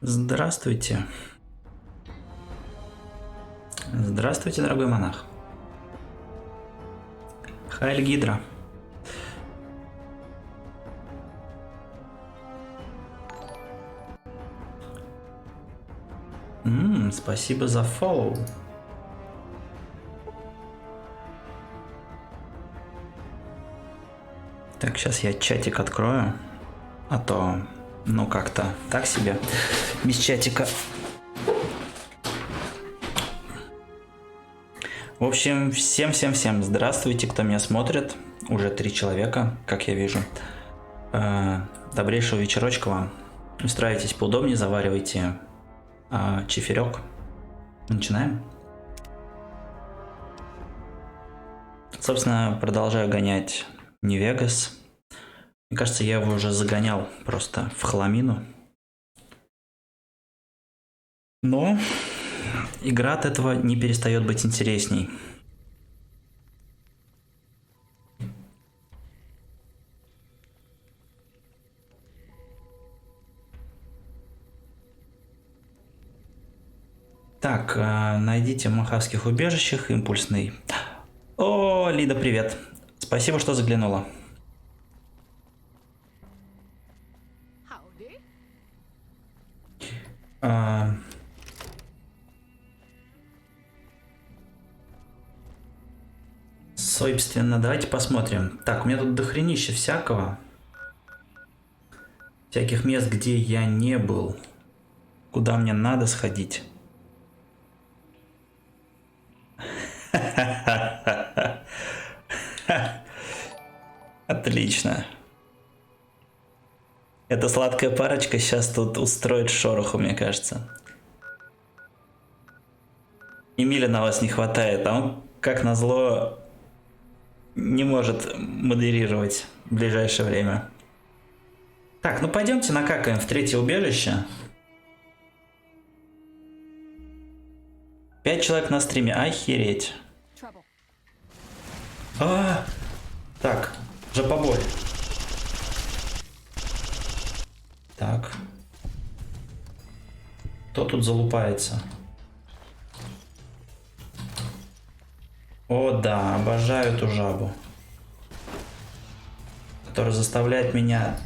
Здравствуйте. Здравствуйте, дорогой монах. Хайль Гидра. Спасибо за фоллоу. Так, сейчас я чатик открою. А то, ну как-то так себе. Без чатика. В общем, всем здравствуйте, кто меня смотрит. Уже 3 человека, как я вижу. Добрейшего вечерочка вам. Устраивайтесь поудобнее, заваривайте чиферек. Начинаем. Собственно, продолжаю гонять Нью-Вегас. Мне кажется, я его уже загонял просто в хламину. Но игра от этого не перестает быть интересней. Так, найдите в мохавских убежищах импульсный. О, Лида, привет. Спасибо, что заглянула. Собственно, давайте посмотрим. Так, у меня тут дохренище всякого. Всяких мест, где я не был. Куда мне надо сходить. Отлично. Эта сладкая парочка сейчас тут устроит шороху, мне кажется. Эмиля на вас не хватает, а он, как назло, не может модерировать в ближайшее время. Так, ну пойдемте накакаем в 3-е убежище. 5 человек на стриме, охереть. Так, жопоболь. Так. Кто тут залупается? О да, обожаю эту жабу. Которая заставляет меня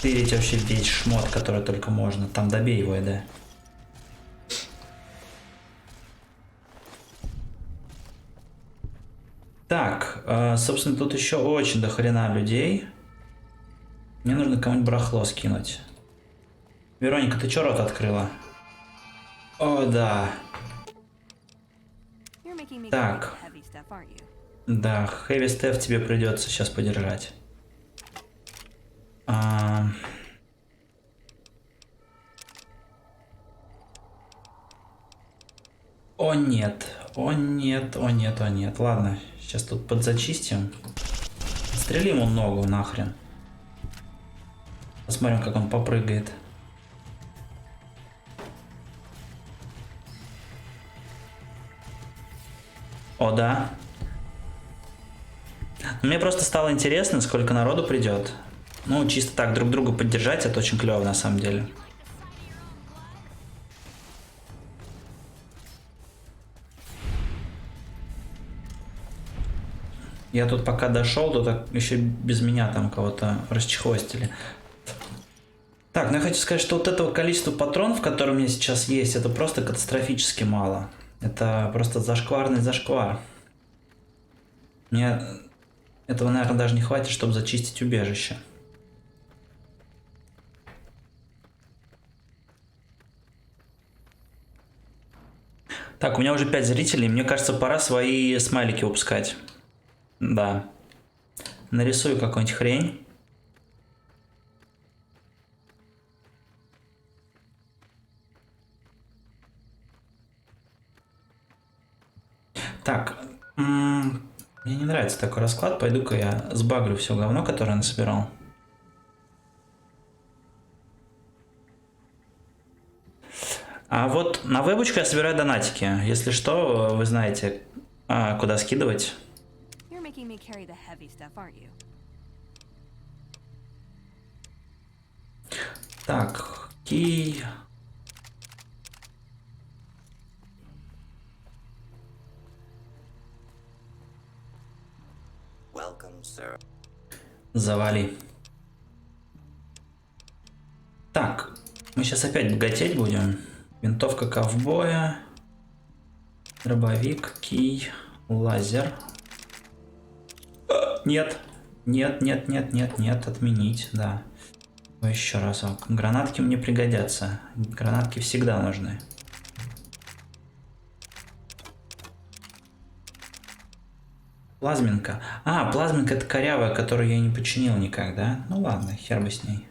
тырить вообще весь шмот, который только можно. Там добей его, да. Так, собственно, тут еще очень дохрена людей. Мне нужно кому-нибудь барахло скинуть. Вероника, ты чё рот открыла? О, да. Так. Да, heavy stuff тебе придется сейчас подержать. О нет, о нет, о нет, о нет. Ладно, сейчас тут подзачистим. Стрелим ему ногу нахрен. Посмотрим, как он попрыгает. О, да. Мне просто стало интересно, сколько народу придет. Ну, чисто так, друг друга поддержать, это очень клево на самом деле. Я тут пока дошел, то еще без меня там кого-то расчехвостили. Так, ну я хочу сказать, что вот этого количества патронов, которые у меня сейчас есть, это просто катастрофически мало. Это просто зашкварный зашквар. Мне этого, наверное, даже не хватит, чтобы зачистить убежище. Так, у меня уже 5 зрителей. Мне кажется, пора свои смайлики выпускать. Да. Нарисую какую-нибудь хрень. Так. Мне не нравится такой расклад. Пойду-ка я сбагрю все говно, которое я насобирал. А вот на вебочку я собираю донатики. Если что, вы знаете, куда скидывать. Так, кей. Завали. Так, мы сейчас опять богатеть будем. Винтовка ковбоя, дробовик, кий, лазер. Нет, нет, нет, нет, нет, нет, отменить, да. Еще разок. Гранатки мне пригодятся. Гранатки всегда нужны. Плазминка. А, плазминка это корявая, которую я не починил никогда. Ну ладно, хер бы с ней.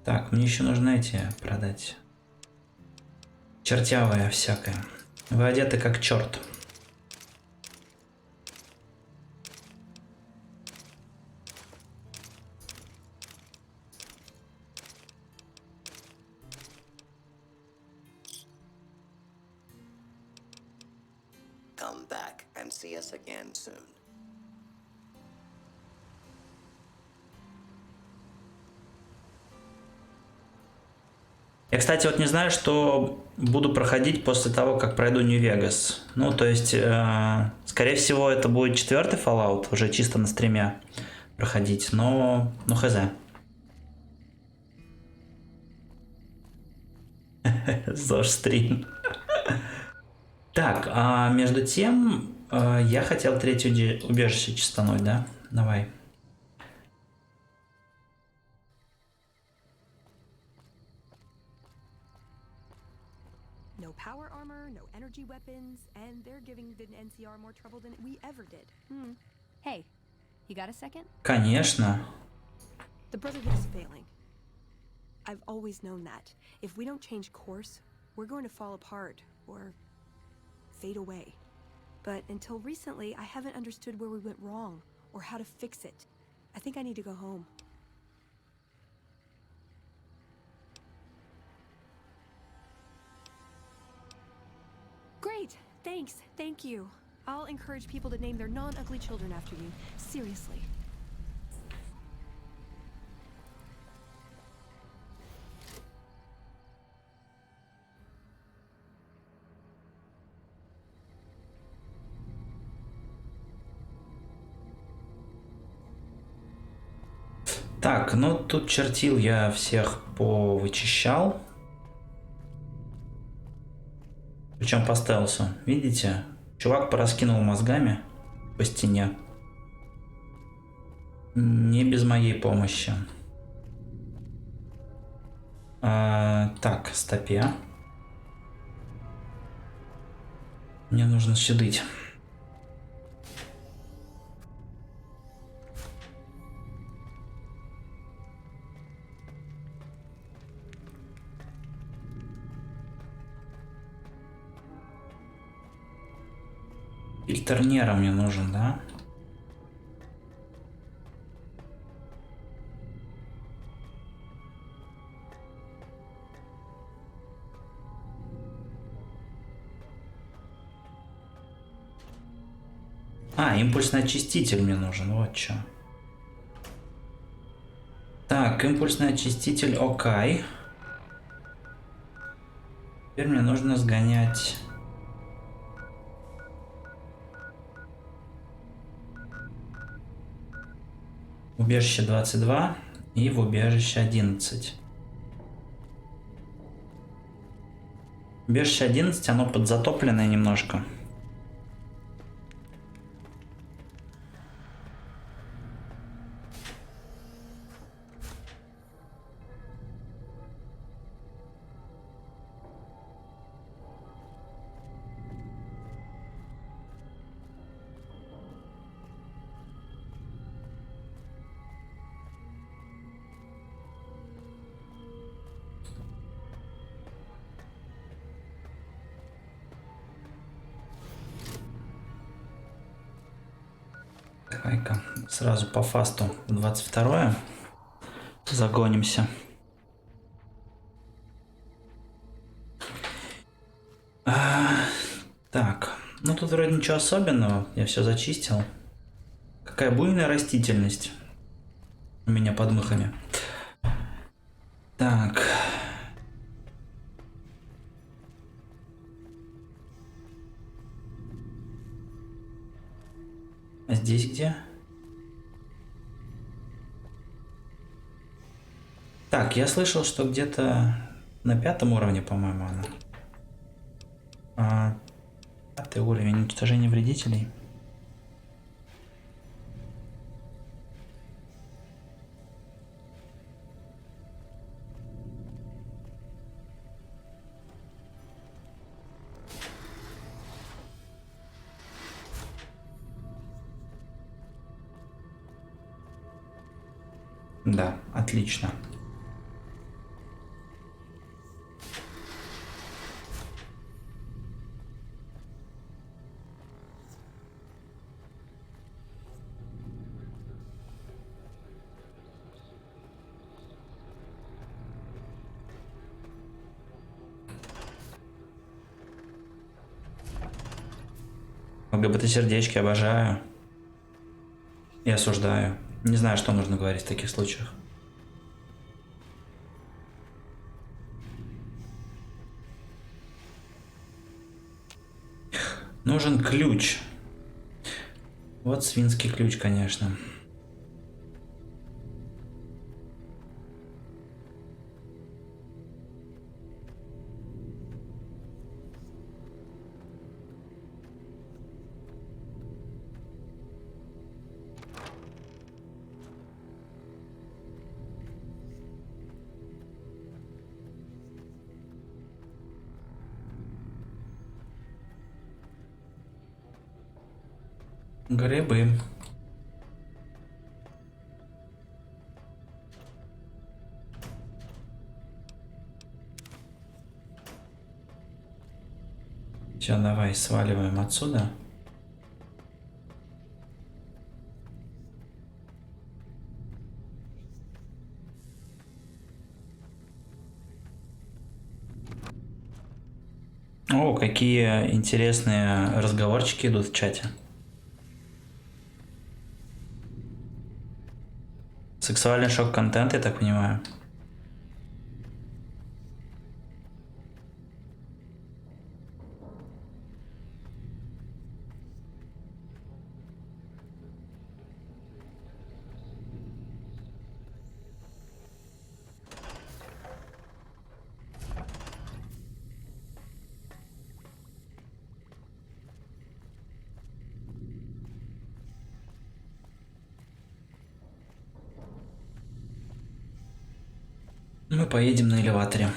Так, мне еще нужно эти продать. Чертявая всякая. Вы одеты как черт. Come back and see us again soon. Я, кстати, вот не знаю, что буду проходить после того, как пройду Нью-Вегас. Ну, то есть, скорее всего, это будет 4-й Fallout, уже чисто на стриме проходить, но ну хз. ЗОЖ стрим. Так, а между тем, я хотел третье убежище чистануть, да? Давай. No power armor, no energy weapons, and they're giving the NCR more trouble than we ever did. Hey, you got a second? Конечно. The Brotherhood is failing. I've always known that. If we don't change course, we're going to fall apart, or fade away. But until recently, I haven't understood where we went wrong, or how to fix it. I think I need to go home. Great! Thanks, thank you. I'll encourage people to name their non-ugly children after you. Seriously. Так, ну тут чертил я всех повычищал. Причем по стелсу. Видите? Чувак пораскинул мозгами по стене. Не без моей помощи. Так, стопе. Мне нужно щадить. Фильтр нера мне нужен, да? А, импульсный очиститель мне нужен, вот что. Так, импульсный очиститель, окей. Теперь мне нужно сгонять... Убежище 22 и в убежище 11. Убежище 11, оно подзатопленное немножко. Давай-ка сразу по фасту в 22-е загонимся. Так, ну тут вроде ничего особенного, я все зачистил. Какая буйная растительность у меня под мыхами. Так. А здесь где? Так, я слышал, что где-то на 5-м уровне, по-моему, она. 5-й уровень уничтожения вредителей. Да, отлично. ЛГБТ-сердечки обожаю и осуждаю. Не знаю, что нужно говорить в таких случаях. Нужен ключ. Вот свинский ключ, конечно. Грибы. Все, давай сваливаем отсюда. О, какие интересные разговорчики идут в чате. Сексуальный шок-контент, я так понимаю. Мы поедем на элеваторе.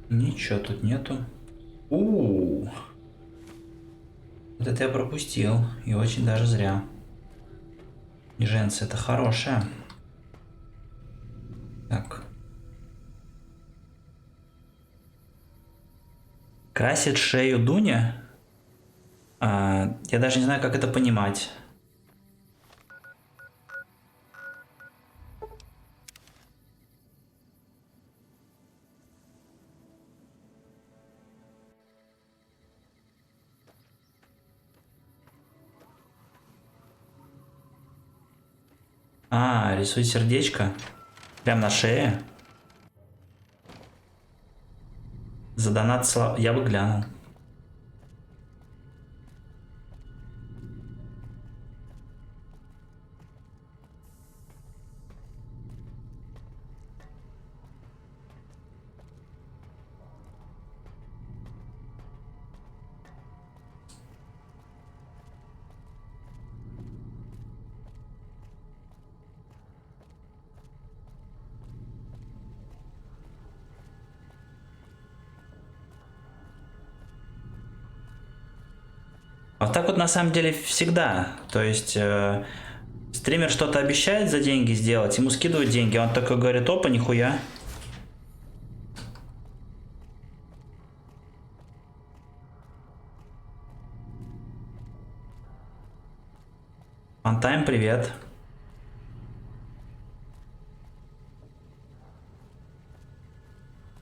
Ничего тут нету. Вот это я пропустил. И очень даже зря. Женцы, это хорошее. Так. Красит шею Дуня? Я даже не знаю, как это понимать. Рисует сердечко. Прям на шее. За донат слава. Я бы глянул. Вот так вот на самом деле всегда. То есть стример что-то обещает за деньги сделать, ему скидывают деньги, он такой говорит: опа, нихуя. Антайм, привет.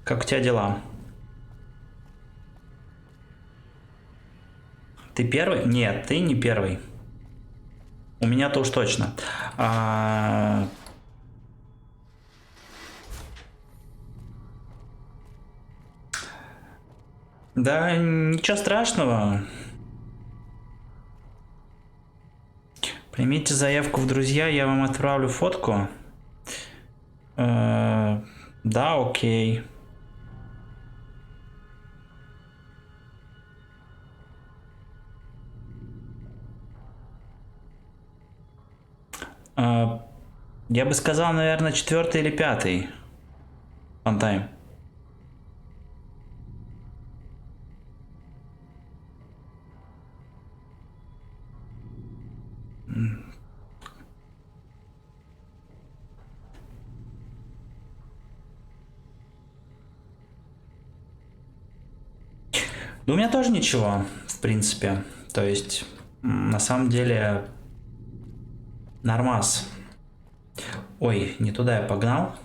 Как у тебя дела? Ты первый? Нет, ты не первый. У меня-то уж точно. Да, ничего страшного. Примите заявку в друзья, я вам отправлю фотку. Да, окей. Я бы сказал, наверное, 4-й или 5-й. Фантайм. Ну, у меня тоже ничего, в принципе. То есть, на самом деле, нормас. Ой, не туда я погнал.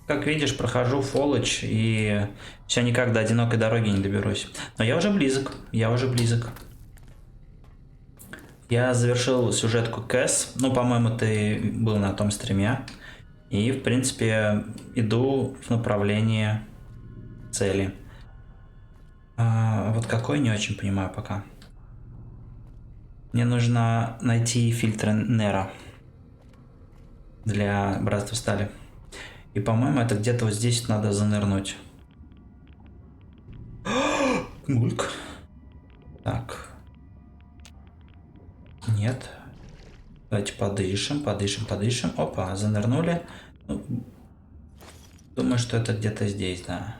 Как видишь, прохожу фоллоч и все никак до одинокой дороги не доберусь. Но я уже близок, я уже близок. Я завершил сюжетку Кэс. Ну, по-моему, ты был на том стриме. И, в принципе, иду в направлении цели. Вот какой, не очень понимаю пока. Мне нужно найти фильтры Нера для Братства Стали. И, по-моему, это где-то вот здесь надо занырнуть. Гульк. Так. Нет. Давайте подышим, подышим, подышим. Опа, занырнули. Ну, думаю, что это где-то здесь, да.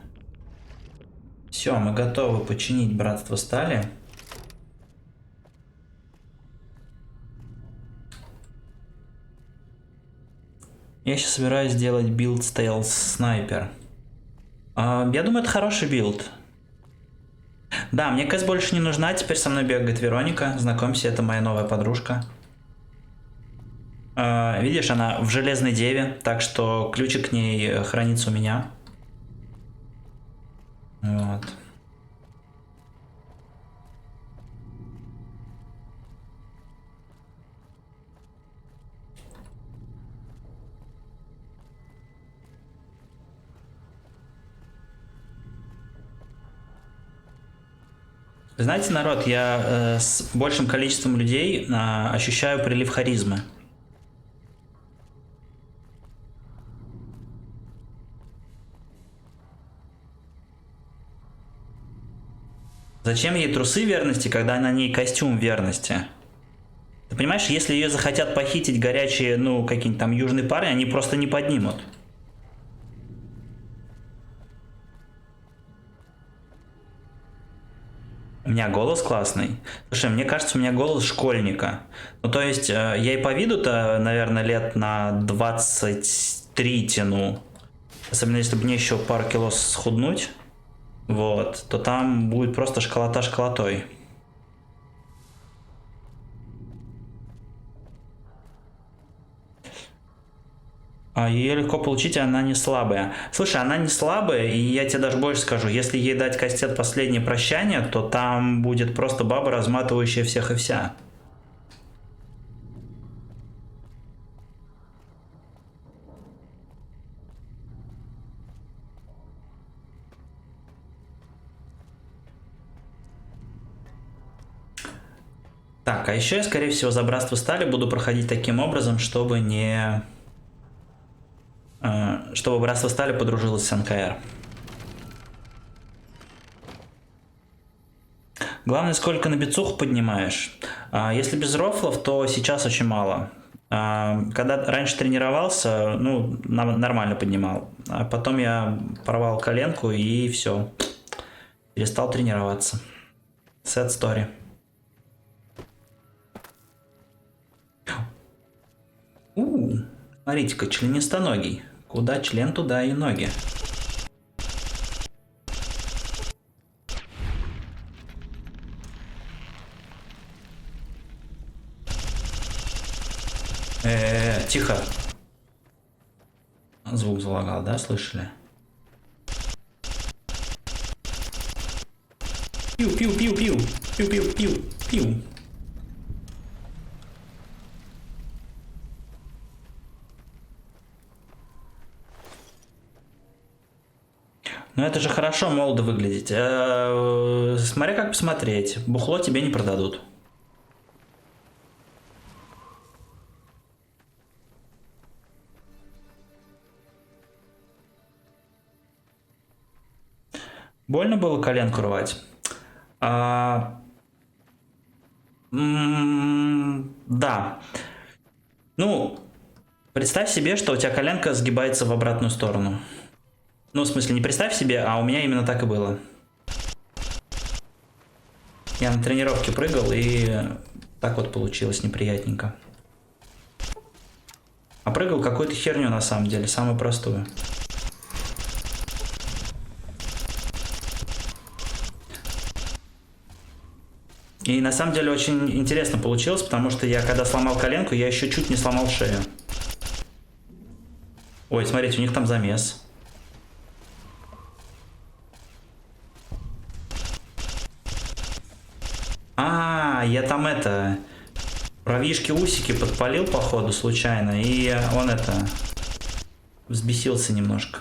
Все, мы готовы починить Братство Стали. Я сейчас собираюсь сделать билд Stealth Sniper. Я думаю, это хороший билд. Да, мне КС больше не нужна, теперь со мной бегает Вероника. Знакомься, это моя новая подружка. Видишь, она в Железной Деве, так что ключик к ней хранится у меня. Вот. Знаете, народ, я с большим количеством людей ощущаю прилив харизмы. Зачем ей трусы верности, когда на ней костюм верности? Ты понимаешь, если ее захотят похитить горячие, ну, какие-нибудь там южные парни, они просто не поднимут. У меня голос классный. Слушай, мне кажется, у меня голос школьника. Ну, то есть, я и по виду-то, наверное, лет на 23 тяну. Особенно, если бы мне еще пару кило схуднуть. Вот, то там будет просто школота школотой. Ее легко получить, она не слабая. Слушай, она не слабая, и я тебе даже больше скажу, если ей дать кастет «Последнее прощание», то там будет просто баба, разматывающая всех и вся. Так, а еще я, скорее всего, за Братство Стали буду проходить таким образом, чтобы не... чтобы Братство Стали подружилось с НКР. Главное, сколько на бицуху поднимаешь. Если без рофлов, то сейчас очень мало. Когда раньше тренировался, ну, нормально поднимал. А потом я порвал коленку и все. Перестал тренироваться. Sad story. Смотрите-ка, членистоногий. Куда член, туда и ноги. Тихо. Звук залагал, да, слышали? Пиу-пиу-пиу-пиу. Пиу-пиу-пиу-пиу. Ну это же хорошо молодо выглядеть. Смотри, как посмотреть. Бухло тебе не продадут. Больно было коленку рвать? А, да. Ну, представь себе, что у тебя коленка сгибается в обратную сторону. Ну, в смысле, не представь себе, а у меня именно так и было. Я на тренировке прыгал, и так вот получилось неприятненько. А прыгал какую-то херню на самом деле, самую простую. И на самом деле очень интересно получилось, потому что я когда сломал коленку, я еще чуть не сломал шею. Ой, смотрите, у них там замес. Я там это... Правишки усики подпалил, походу, случайно. И он это... Взбесился немножко.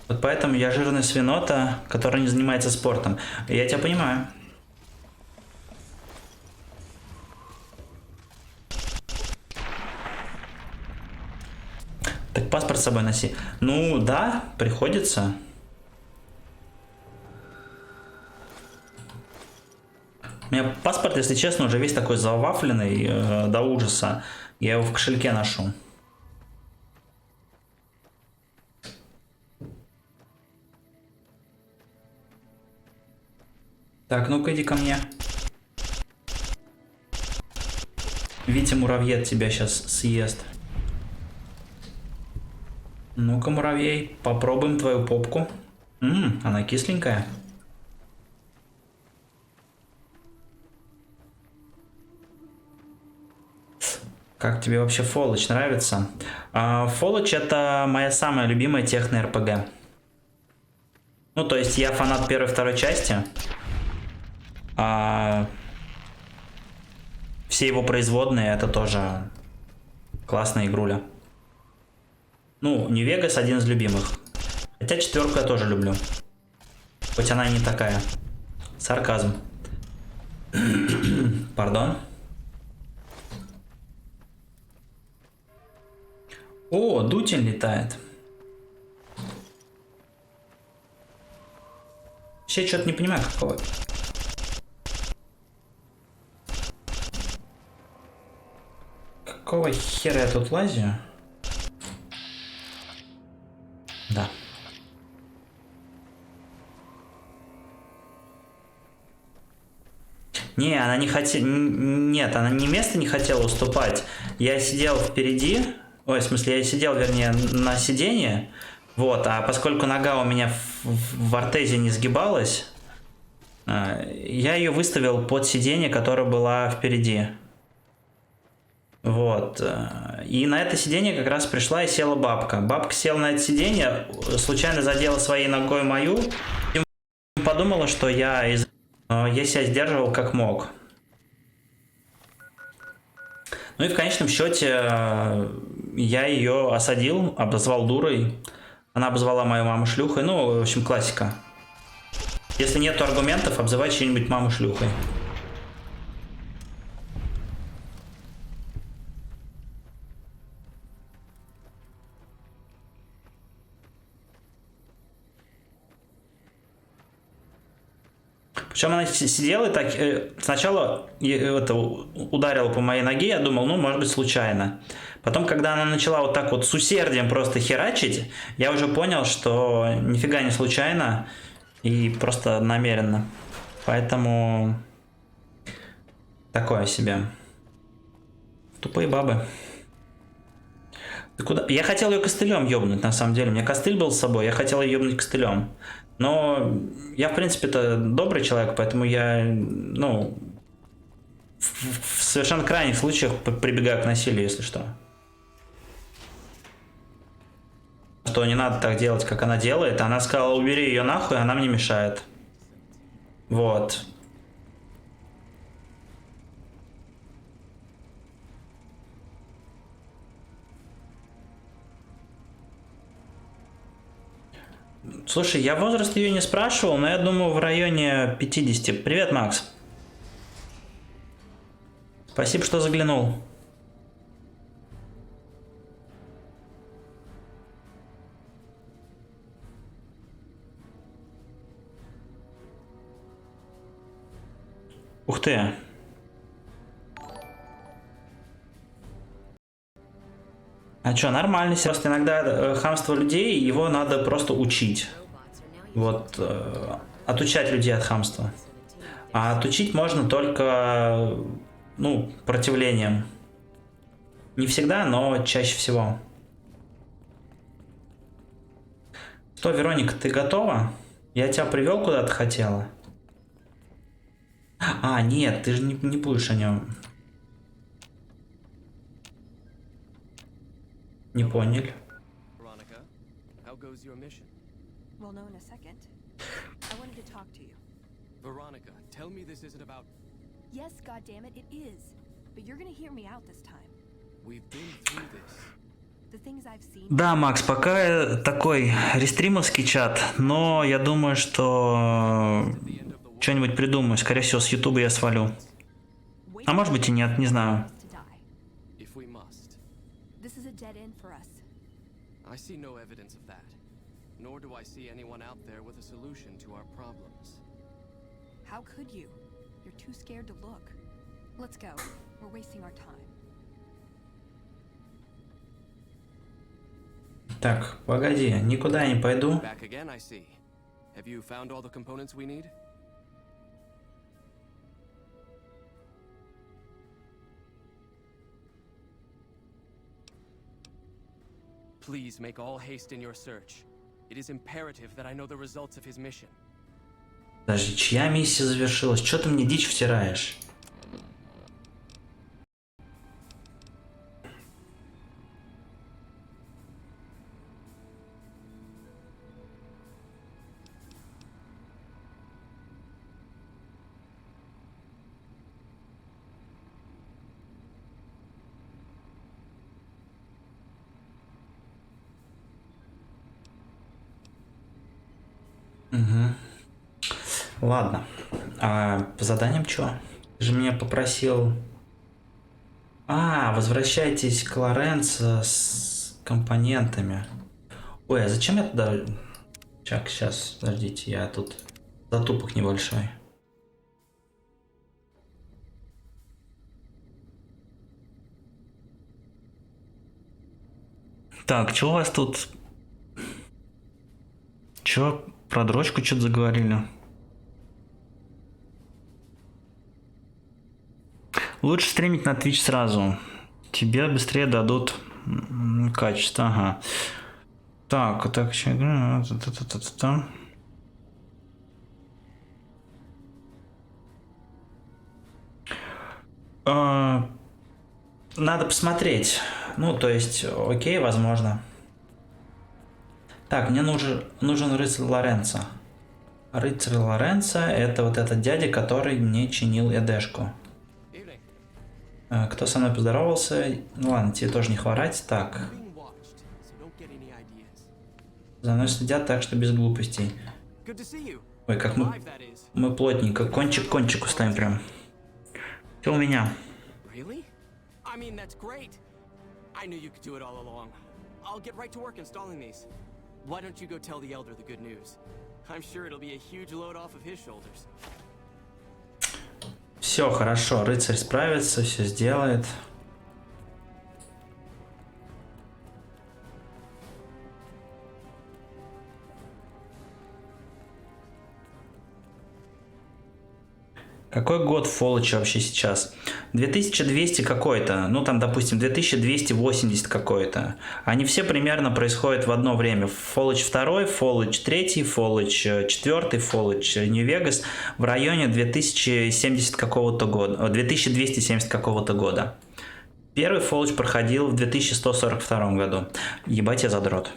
Вот поэтому я жирный свинота, который не занимается спортом. Я тебя понимаю. Так паспорт с собой носи. Ну да, приходится. У меня паспорт, если честно, уже весь такой завафленный до ужаса. Я его в кошельке ношу. Так, ну-ка иди ко мне. Витя муравьед тебя сейчас съест. Ну-ка, муравей, попробуем твою попку. Она кисленькая. Как тебе вообще Fallout нравится? Fallout это моя самая любимая техно-РПГ. Ну, то есть я фанат первой и второй части. Все его производные это тоже классная игруля. Ну, New Vegas один из любимых. Хотя четверку я тоже люблю. Хоть она и не такая. Сарказм. Пардон. О, Дутин летает. Вообще что-то не понимаю, какого. Какого хера я тут лазю? Да. Не, она не хотела... Нет, она не место не хотела уступать. Я сидел впереди. Ой, в смысле, я сидел, вернее, на сиденье. Вот, а поскольку нога у меня в ортезе не сгибалась, я ее выставил под сиденье, которая была впереди. Вот. И на это сиденье как раз пришла и села бабка. Бабка села на это сиденье, случайно задела своей ногой мою, и подумала, что я себя сдерживал как мог. Ну и в конечном счете я ее осадил, обозвал дурой. Она обозвала мою маму шлюхой. Ну, в общем, классика. Если нету аргументов, обзывай чью-нибудь маму шлюхой. Причем она сидела и так сначала это ударила по моей ноге, я думал, ну, может быть, случайно. Потом, когда она начала вот так вот с усердием просто херачить, я уже понял, что нифига не случайно и просто намеренно. Поэтому такое себе. Тупые бабы. Ты куда? Я хотел ее костылем ёбнуть, на самом деле. У меня костыль был с собой, я хотел ее ёбнуть костылем. Но я, в принципе-то, добрый человек, поэтому я, ну, в совершенно крайних случаях прибегаю к насилию, если что. Что не надо так делать, как она делает. Она сказала, убери ее нахуй, она мне мешает. Вот. Слушай, я возраст ее не спрашивал, но я думаю в районе 50. Привет, Макс. Спасибо, что заглянул. Ух ты. А чё, нормально. Просто иногда хамство людей, его надо просто учить. Вот, отучать людей от хамства. А отучить можно только, ну, противлением. Не всегда, но чаще всего. Что, Вероника, ты готова? Я тебя привел куда-то хотела? А, нет, ты же не будешь о нем. Не понял. Veronica, how goes your mission? We'll know in a second. I wanted to talk to you. Veronica, tell me this isn't about... Yes, goddammit, it is. But you're gonna hear me out this time. We've been through this. The things I've seen. Да, Макс, пока такой рестримовский чат, но я думаю, что что-нибудь придумаю. Скорее всего, с Ютуба я свалю. А может быть и нет, не знаю. If we must. This is a dead end for us. I see no evidence of that. Nor do I see anyone out there with a solution to our problems. How could you? You're too scared to look. Let's go. We're wasting our time. Так, погоди, никуда я не пойду. Back again, I see. Have you found all the components we need? Please make all haste in your search. It is imperative that I know the results of his mission. Подожди, чья миссия завершилась? Что ты мне дичь втираешь? Ладно. А по заданиям что? Ты же меня попросил... А, возвращайтесь к Лоренцо с компонентами. Ой, а зачем я туда... Так, сейчас, подождите, я тут затупок небольшой. Так, что у вас тут? Чё, про дрочку что-то заговорили? Лучше стримить на Twitch сразу. Тебе быстрее дадут качество. Ага. Так, вот так еще. Надо посмотреть. Ну, то есть, окей, возможно. Так, мне нужен рыцарь Лоренцо. Рыцарь Лоренцо — это вот этот дядя, который мне чинил Эдешку. Кто со мной поздоровался? Ну ладно, тебе тоже не хворать. Так. За мной следят, так что без глупостей. Ой, как мы плотненько. Кончик к кончику ставим прям. Ты у меня. Все хорошо, рыцарь справится, все сделает. Какой год в Фоллаче вообще сейчас? 2200 какой-то, ну там, допустим, 2280 какой-то. Они все примерно происходят в одно время. Фоллач 2, Фоллач 3, Фоллач 4, Фоллач Нью-Вегас в районе 2070 какого-то года, 2270 какого-то года. Первый Фоллач проходил в 2142 году. Ебать я задрот.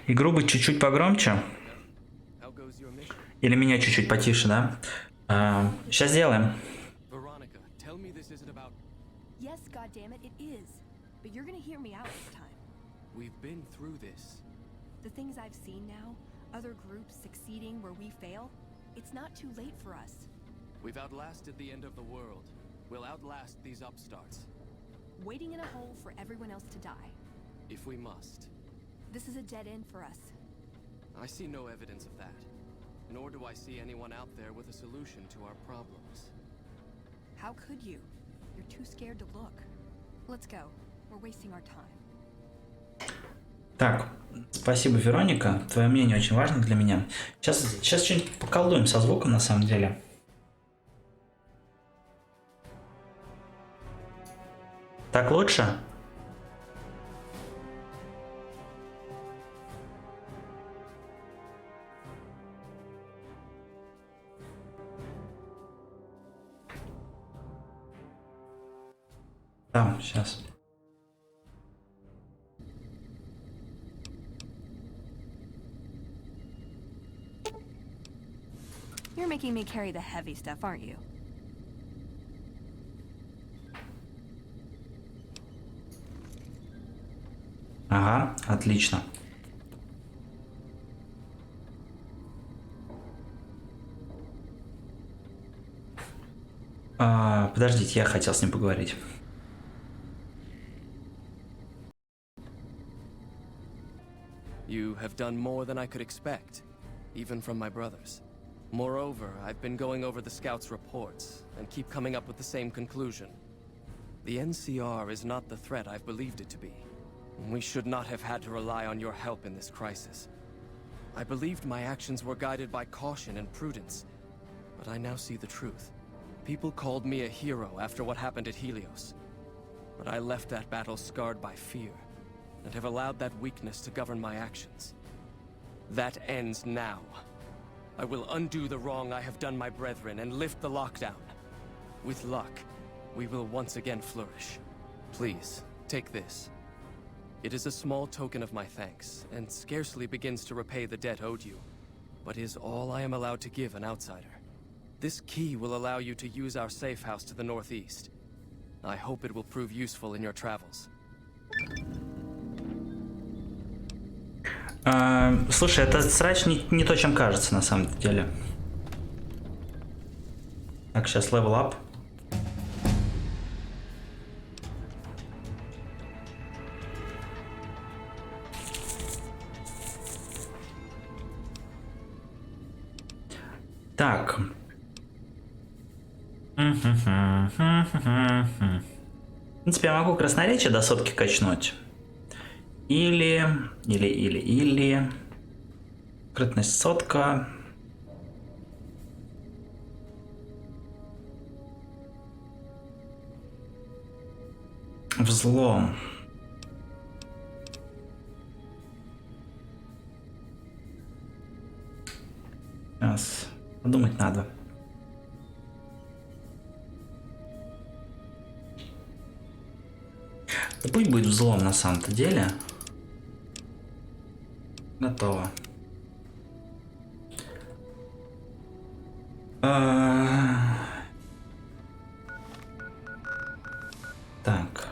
Игру быть чуть-чуть погромче. Или меня чуть-чуть потише, да? Сейчас сделаем. Yes, goddammit, it is. But you're gonna hear me out this time. We've been through this. The things I've seen now, other groups succeeding where we fail, it's not too late for us. We've outlasted the end of the world. We'll outlast these upstarts. Waiting in a hole for everyone else to die. If we must. This is a dead end for us. I see no evidence of that. Nor do I see anyone out there with a solution to our problems. How could you? You're too scared to look. Let's go. We're wasting our time. Так, спасибо, Вероника. Твое мнение очень важно для меня. Сейчас что-нибудь поколдуем со звуком, на самом деле. Так лучше? Да, сейчас. You're making me carry the heavy stuff, aren't you? Ага, отлично. Подождите, я хотел с ним поговорить. You have done more than I could expect, even from my brothers. Moreover, I've been going over the scouts' reports, and keep coming up with the same conclusion. The NCR is not the threat I've believed it to be. We should not have had to rely on your help in this crisis. I believed my actions were guided by caution and prudence, but I now see the truth. People called me a hero after what happened at Helios, but I left that battle scarred by fear, and have allowed that weakness to govern my actions. That ends now. I will undo the wrong I have done my brethren and lift the lockdown. With luck, we will once again flourish. Please, take this. It is a small token of my thanks, and scarcely begins to repay the debt owed you, but is all I am allowed to give an outsider. This key will allow you to use our safe house to the northeast. I hope it will prove useful in your travels. Слушай, это срач не то, чем кажется на самом деле. Так, сейчас level up. Так. В принципе, я могу красноречие до сотки качнуть. Или. Скрытность сотка. Взлом. Сейчас. Подумать надо. Да пусть будет взлом на самом-то деле. Готово. Так.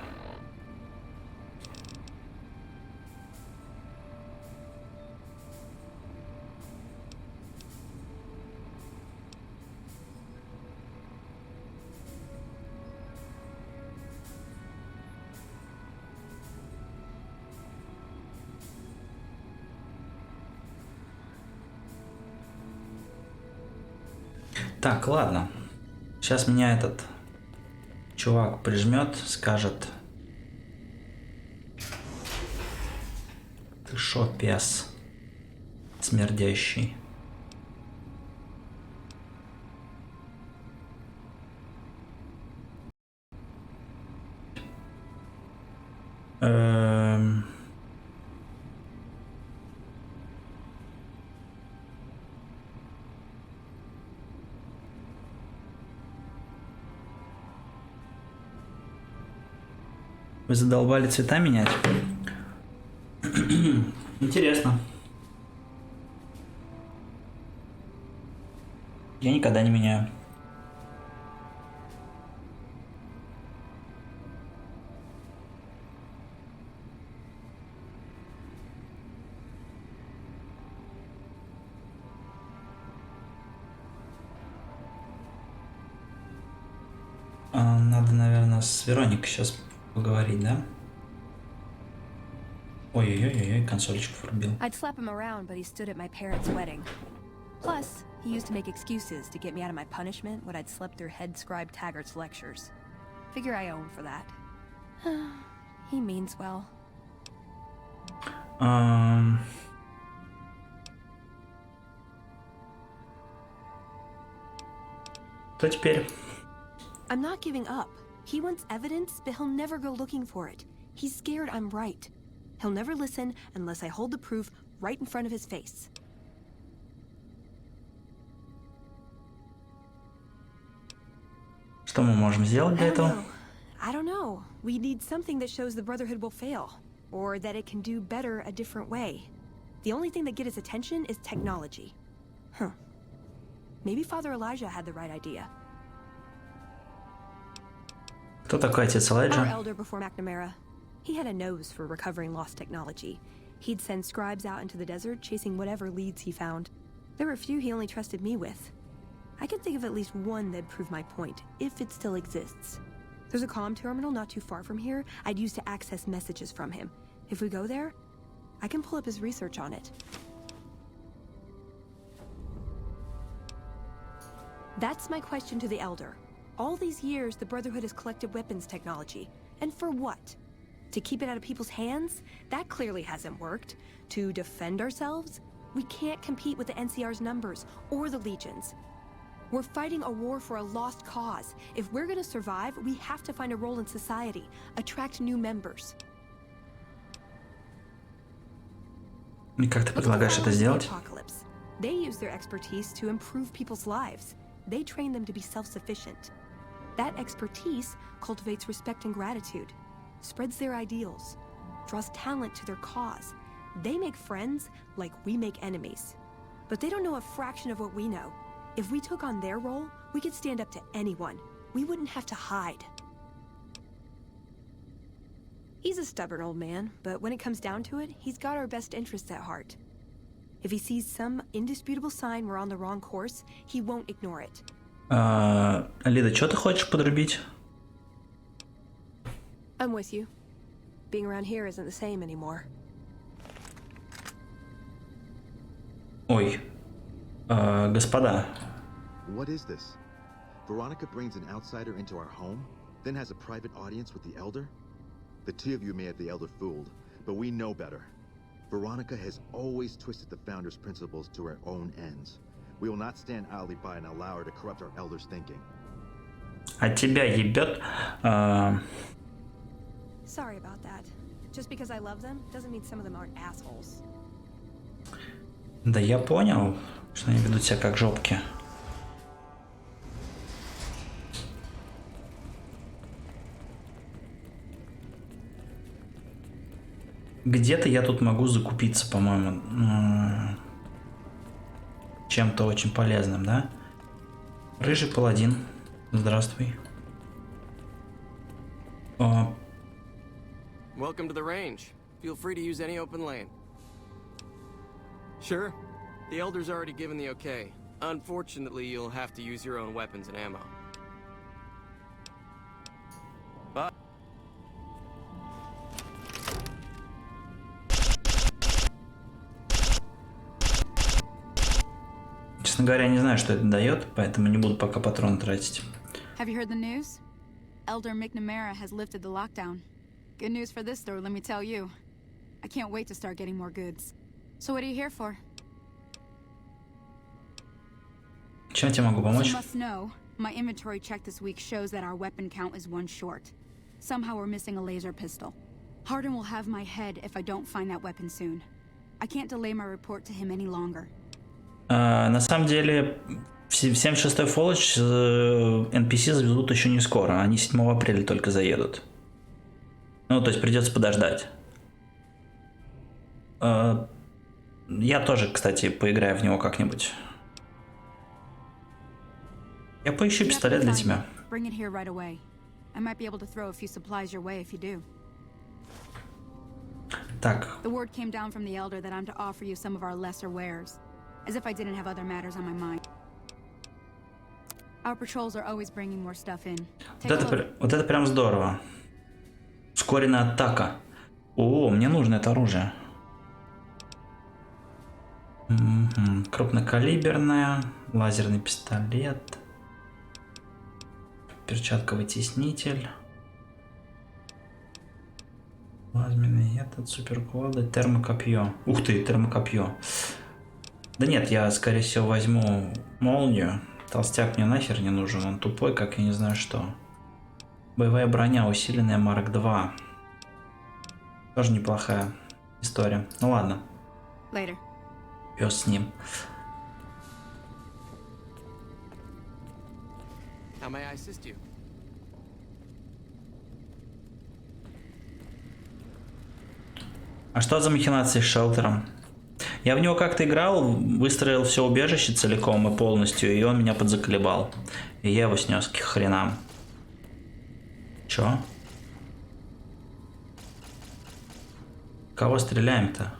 Так, ладно. Сейчас меня этот чувак прижмет, скажет: ты шо, пес смердящий? Вы задолбали цвета менять? Интересно. Я никогда не меняю. Надо, наверное, с Вероникой сейчас поговорить, да? Ой-ой-ой, консольчик врубил. I'd slap him around, but he stood at my parents' wedding. Plus, he used to make excuses to get me out of my punishment when I'd slept through head scribe Taggart's lectures. Figure I owe him for that. He means well. Кто теперь? I'm not giving up. He wants evidence, but he'll never go looking for it. He's scared I'm right. He'll never listen unless I hold the proof right in front of his face. Что мы можем сделать для этого? I don't know. We need something that shows the Brotherhood will fail, or that it can do better a different way. The only thing that gets his attention is technology. Huh. Maybe Father Elijah had the right idea. Кто такой отец Our Элайджа? elder before McNamara. He had a nose for recovering lost technology. He'd send scribes out into the desert chasing whatever leads he found. There were a few he only trusted me with. I could think of at least one that'd prove my point, if it still exists. There's a comm terminal not too far from here I'd use to access messages from him. If we go there, I can pull up his research on it. That's my question to the Elder. All these years, the Brotherhood has collected weapons technology. And for what? To keep it out of people's hands? That clearly hasn't worked. To defend ourselves? We can't compete with the NCR's numbers, or the Legions. We're fighting a war for a lost cause. If we're gonna survive, we have to find a role in society, attract new members. И как ты предлагаешь это сделать? They use their expertise to improve people's lives. They train them to be self-sufficient. That expertise cultivates respect and gratitude, spreads their ideals, draws talent to their cause. They make friends like we make enemies. But they don't know a fraction of what we know. If we took on their role, we could stand up to anyone. We wouldn't have to hide. He's a stubborn old man, but when it comes down to it, he's got our best interests at heart. If he sees some indisputable sign we're on the wrong course, he won't ignore it. Лида, что ты хочешь подрубить? I'm with you. Being around here isn't the same anymore. Ой, господа. What is this? Veronica brings an outsider into our home, then has a private audience with the Elder? The two of you may have the Elder fooled, but we know better. Veronica has always twisted the Founder's principles to her own ends. We will not stand idly by and allow her to corrupt our Elder's thinking. А тебя ебет? Sorry about that. Just because I love them doesn't mean some of them aren't assholes. Да я понял, что они ведут себя как жопки. Где-то я тут могу закупиться, по-моему, чем-то очень полезным, да? Рыжий паладин. Здравствуй. Welcome to the range. Feel free to use any open lane. Sure. The Elder's already given the okay. Unfortunately, you'll have to use your own weapons and ammo. But Честно говоря, не знаю, что это дает, поэтому не буду пока патроны тратить. Have you heard the news? Elder McNamara has lifted the lockdown. Good news for this store, let me tell you. I can't wait to start getting more goods. So what are you here for? Чем я тебе могу помочь? You must know, my inventory check this week shows that our weapon count is one short. Somehow we're missing a laser pistol. Hardin will have my head if I don't find that weapon soon. I can't delay my report to him any longer. На самом деле, в 76-й Фолледж NPC заведут еще не скоро. Они 7 апреля только заедут. Ну, то есть придется подождать. Я тоже, кстати, поиграю в него как-нибудь. Я поищу пистолет для тебя. Bring it here right away. I might be able to throw a few supplies your way if you do. Так. The word came down from the Elder that I'm to offer you some of our lesser wares. As if I didn't have other matters on my mind. Our patrols are always bringing more stuff in. Вот это прям здорово. Ускоренная атака. О, мне нужно это оружие. Угу. Крупнокалиберная, лазерный пистолет, перчатка-вытеснитель, плазменный этот, суперколоды, термокопье. Ух ты, термокопье. Да нет, я скорее всего возьму молнию. Толстяк мне нахер не нужен, он тупой, как я не знаю что. Боевая броня, усиленная Марк 2. Тоже неплохая история. Ну ладно. Later. Пес с ним. How may I assist you? А что за махинации с шелтером? Я в него как-то играл, выстроил все убежище целиком и полностью, и он меня подзаколебал. И я его снес к хренам. Чё? Кого стреляем-то?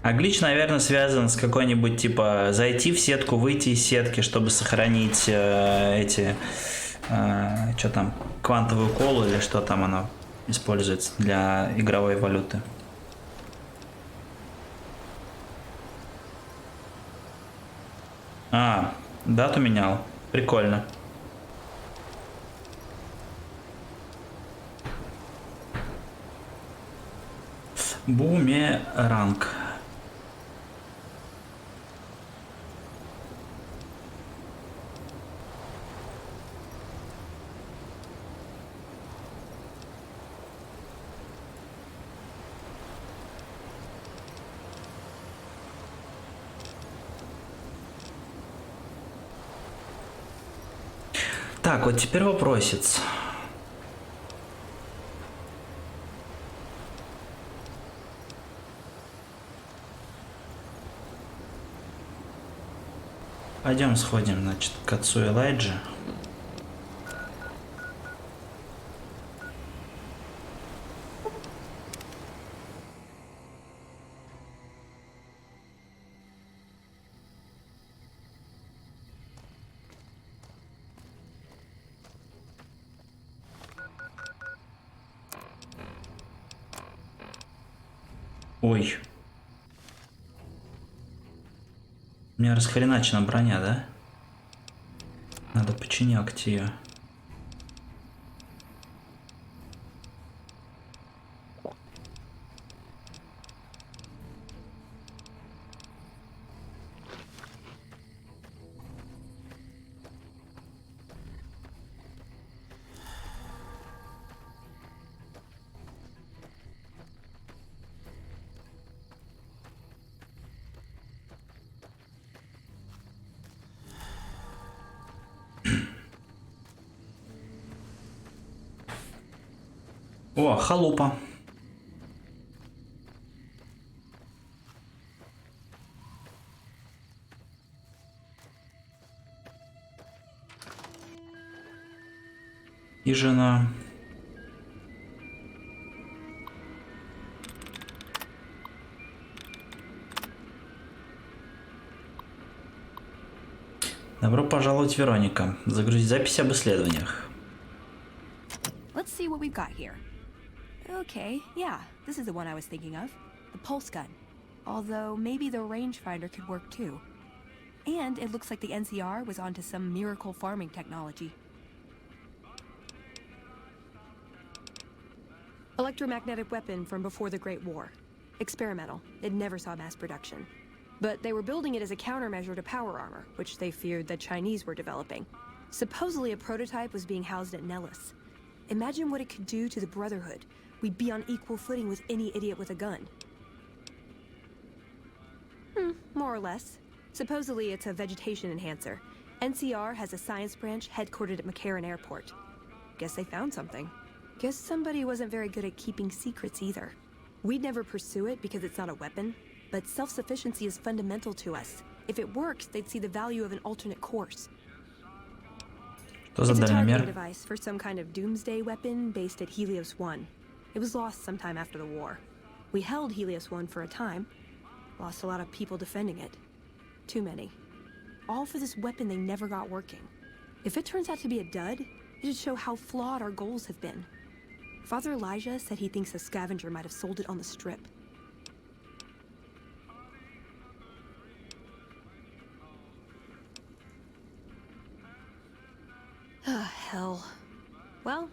А глич, наверное, связан с какой-нибудь типа зайти в сетку, выйти из сетки, чтобы сохранить что там, квантовую колу или что там она используется для игровой валюты. А, дату менял. Прикольно. Бумеранг. Так, вот теперь вопросец. Пойдем сходим, значит, к отцу Элайджи. Ой. У меня расхреначена броня, да? Надо починять ее. О, халупа. И жена. Добро пожаловать, Вероника. Загрузить запись об исследованиях. Let's see what we've got here. Okay, yeah, this is the one I was thinking of. The pulse gun. Although maybe the rangefinder could work too. And it looks like the NCR was onto some miracle farming technology. Electromagnetic weapon from before the Great War. Experimental. It never saw mass production. But they were building it as a countermeasure to power armor, which they feared the Chinese were developing. Supposedly a prototype was being housed at Nellis. Imagine what it could do to the Brotherhood. We'd be on equal footing with any idiot with a gun. More or less. Supposedly, it's a vegetation enhancer. NCR has a science branch headquartered at McCarran Airport. Guess they found something. Guess somebody wasn't very good at keeping secrets either. We'd never pursue it because it's not a weapon, but self-sufficiency is fundamental to us. If it works, they'd see the value of an alternate course. Что за It's a targeting дальномер? device for some kind of doomsday weapon based at Helios-1. It was lost sometime after the war. We held Helios-1 for a time. Lost a lot of people defending it. Too many. All for this weapon they never got working. If it turns out to be a dud, it'd show how flawed our goals have been. Father Elijah said he thinks a scavenger might have sold it on the strip. Ah, hell. Well,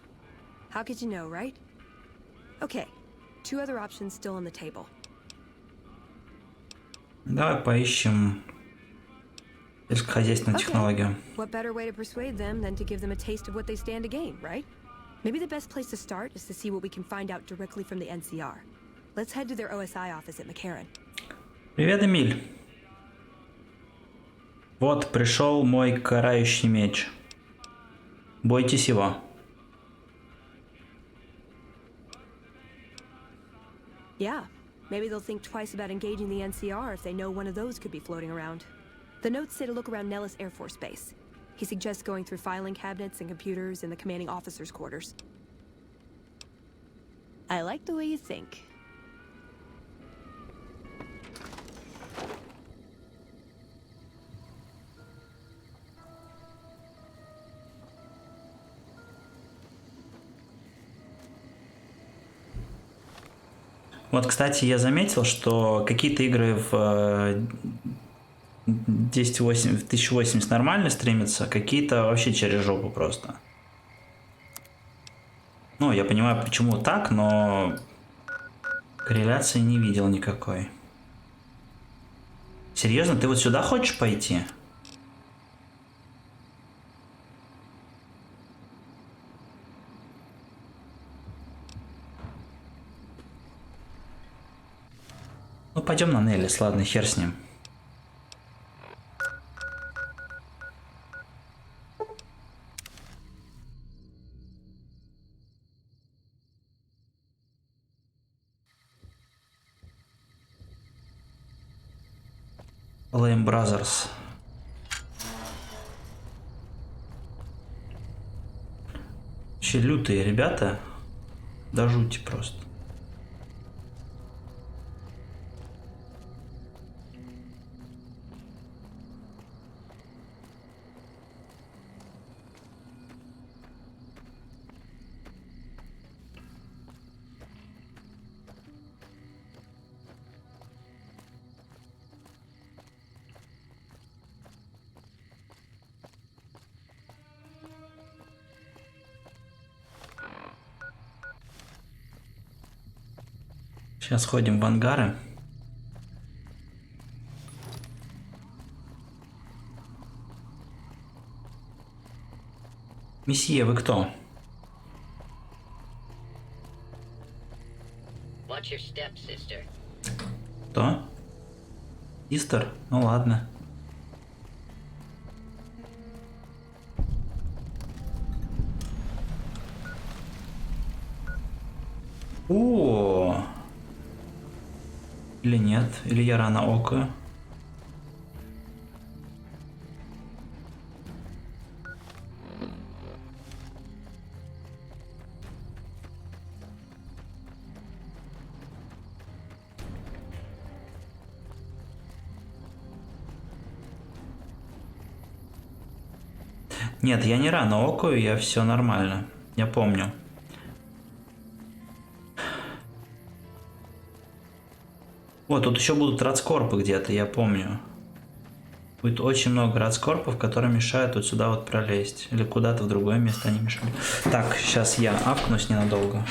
how could you know, right? Okay, 2 other options still on the table. Давай поищем сельскохозяйственную технологию. What better way to persuade them than to give them a taste of what they stand to gain, right? Maybe the best place to start is to see what we can find out directly from the NCR. Let's head to their OSI office at McCarran. Привет, Эмиль. Вот, пришел мой карающий меч. Бойтесь его. Yeah, maybe they'll think twice about engaging the NCR if they know one of those could be floating around. The notes say to look around Nellis Air Force Base. He suggests going through filing cabinets and computers in the commanding officer's quarters. I like the way you think. Вот, кстати, я заметил, что какие-то игры в 1080, в 1080 нормально стримятся, какие-то вообще через жопу просто. Ну, я понимаю, почему так, но корреляции не видел никакой. Серьезно, ты вот сюда хочешь пойти? Ну, пойдем на Неллис, ладно, хер с ним. Lame Brothers. Вообще лютые ребята. Да жути просто. Сейчас ходим в ангары. Месье, вы кто? Watch your step, sister. Кто? Истер? Ну ладно. О! Или нет? Или я рано окаю? Нет, я не рано окаю, я все нормально. Я помню. Вот, тут еще будут радскорпы где-то, я помню. Будет очень много радскорпов, которые мешают вот сюда вот пролезть. Или куда-то в другое место они мешают. Так, сейчас я апнусь ненадолго.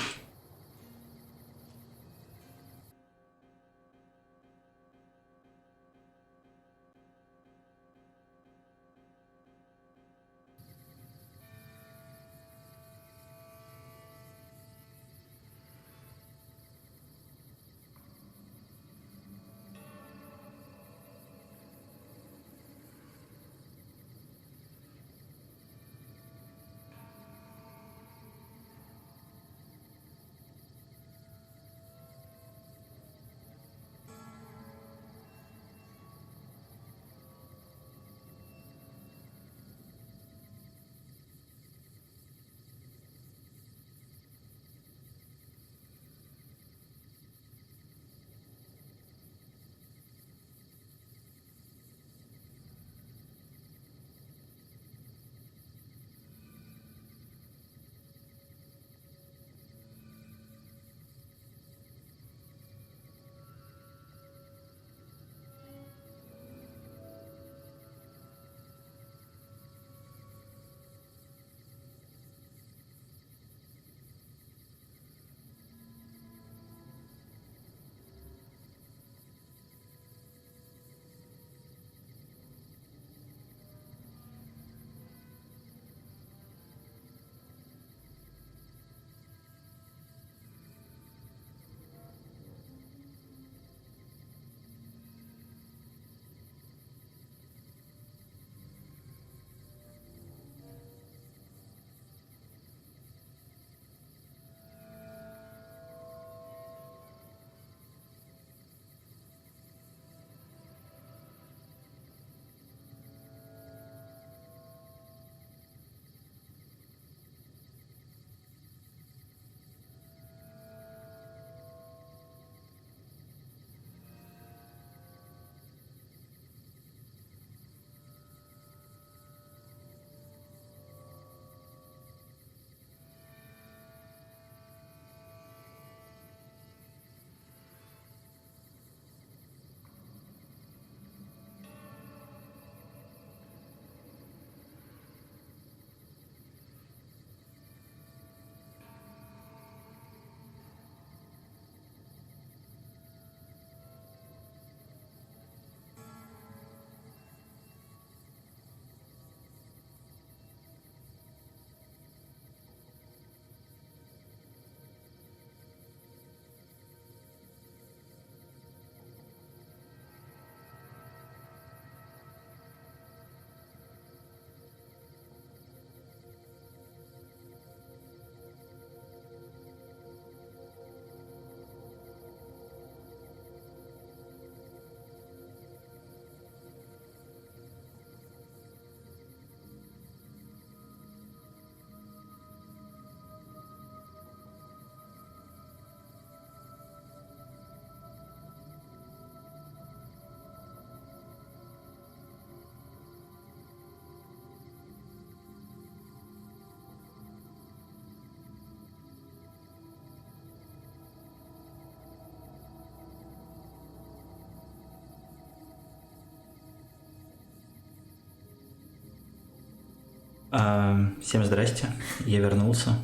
Всем здрасте, я вернулся.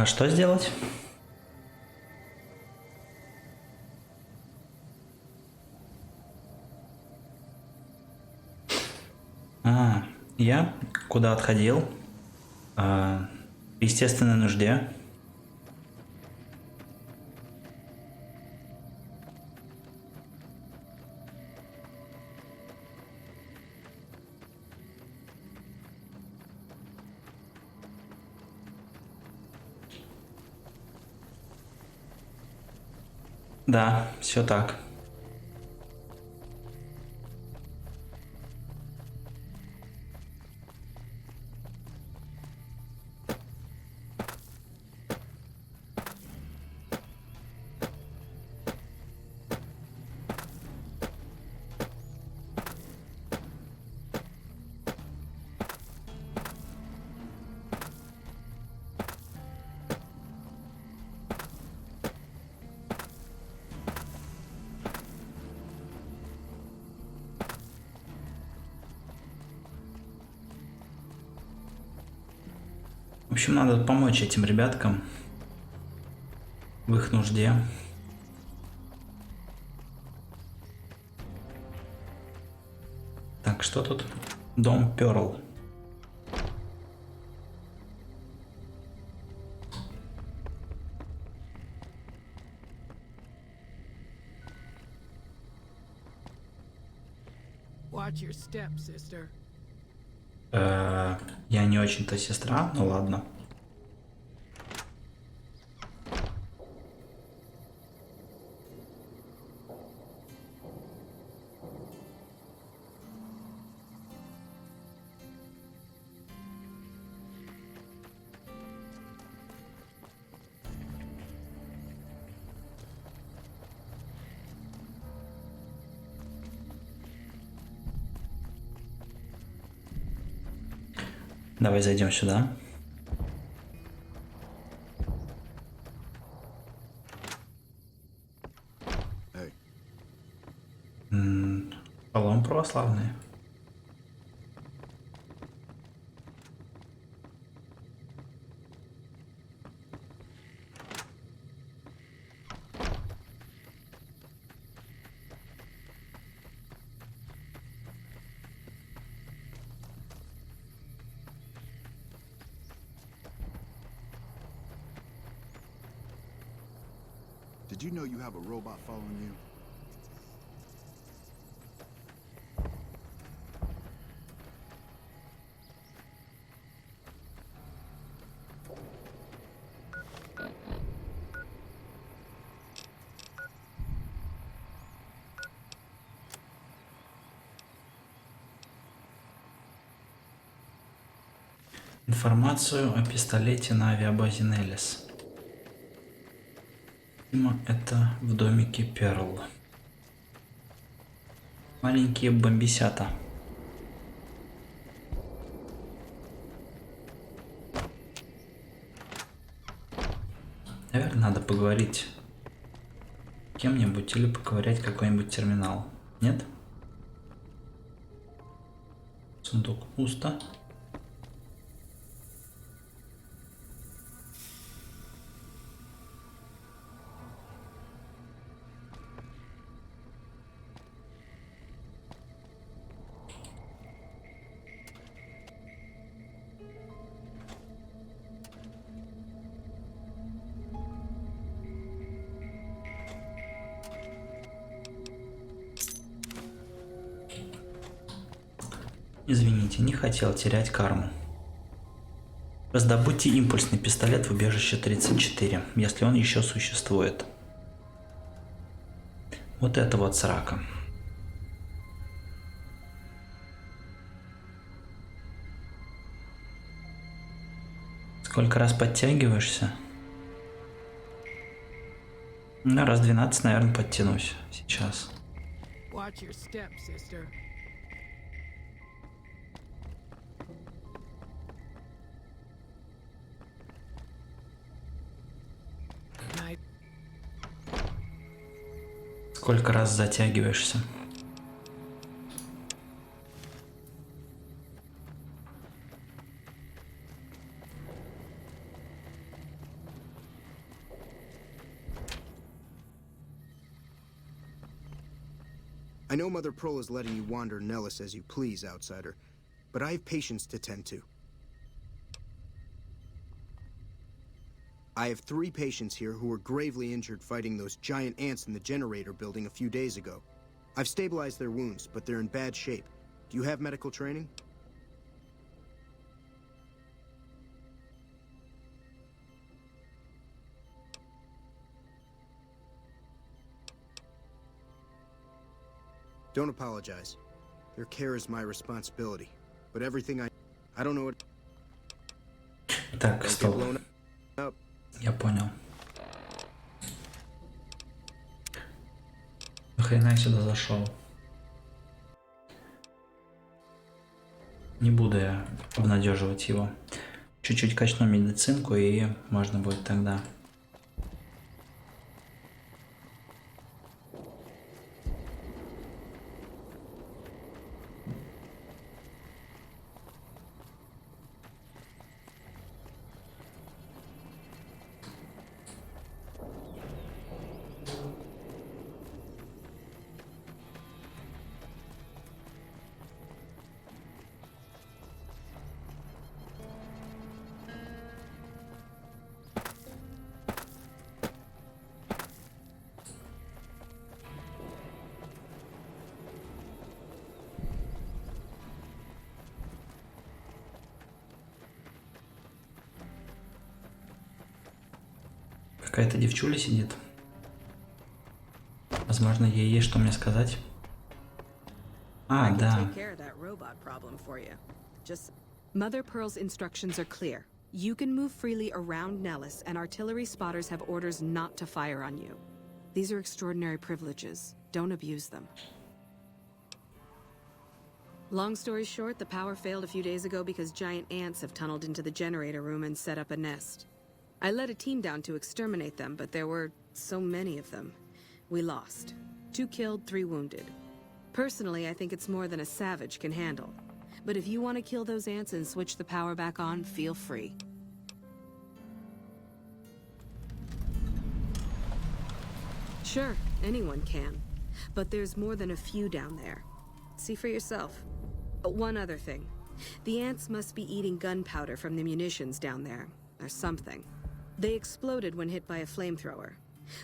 Что сделать? Я куда отходил? В естественной нужде. Да, все так. В общем, надо помочь этим ребяткам в их нужде. Так, что тут? Дом Перл. Watch your step, sister. Я не очень-то сестра, ну ладно. Давай зайдем сюда. Шалом православный. Did you know you have a robot following you? Информацию о пистолете на авиабазе Неллис. Это в домике Перл. Маленькие бомбисята. Наверное, надо поговорить с кем-нибудь или поковырять какой-нибудь терминал. Нет? Сундук пусто. Извините, не хотел терять карму. Раздобудьте импульсный пистолет в убежище 34, если он еще существует. Вот это вот срака. Сколько раз подтягиваешься? Ну, раз 12, наверное, подтянусь сейчас. Watch your step, sister. Сколько раз затягиваешься? I know Mother Pearl is letting you wander Nellis as you please, outsider, but I have patients to tend to. I have 3 patients here who were gravely injured fighting those giant ants in the generator building a few days ago. I've stabilized their wounds, but they're in bad shape. Do you have medical training? Don't apologize. Their care is my responsibility. But everything I don't know what... Так, Don't get стоп. blown up. Я понял. Нахрена я сюда зашел? Не буду я обнадеживать его. Чуть-чуть качну медицинку, и можно будет тогда. Какая-то девчуля сидит. Возможно, ей есть что мне сказать. А, да. Mother Pearl's instructions are clear. You can move freely around Nellis, and artillery spotters have orders not to fire on you. These are extraordinary privileges. Don't abuse them. Long story short, the power failed a few days ago because giant ants have tunneled into the generator room and set up a nest. I led a team down to exterminate them, but there were so many of them. We lost. 2 killed, 3 wounded. Personally, I think it's more than a savage can handle. But if you want to kill those ants and switch the power back on, feel free. Sure, anyone can. But there's more than a few down there. See for yourself. One other thing. The ants must be eating gunpowder from the munitions down there, or something. They exploded when hit by a flamethrower.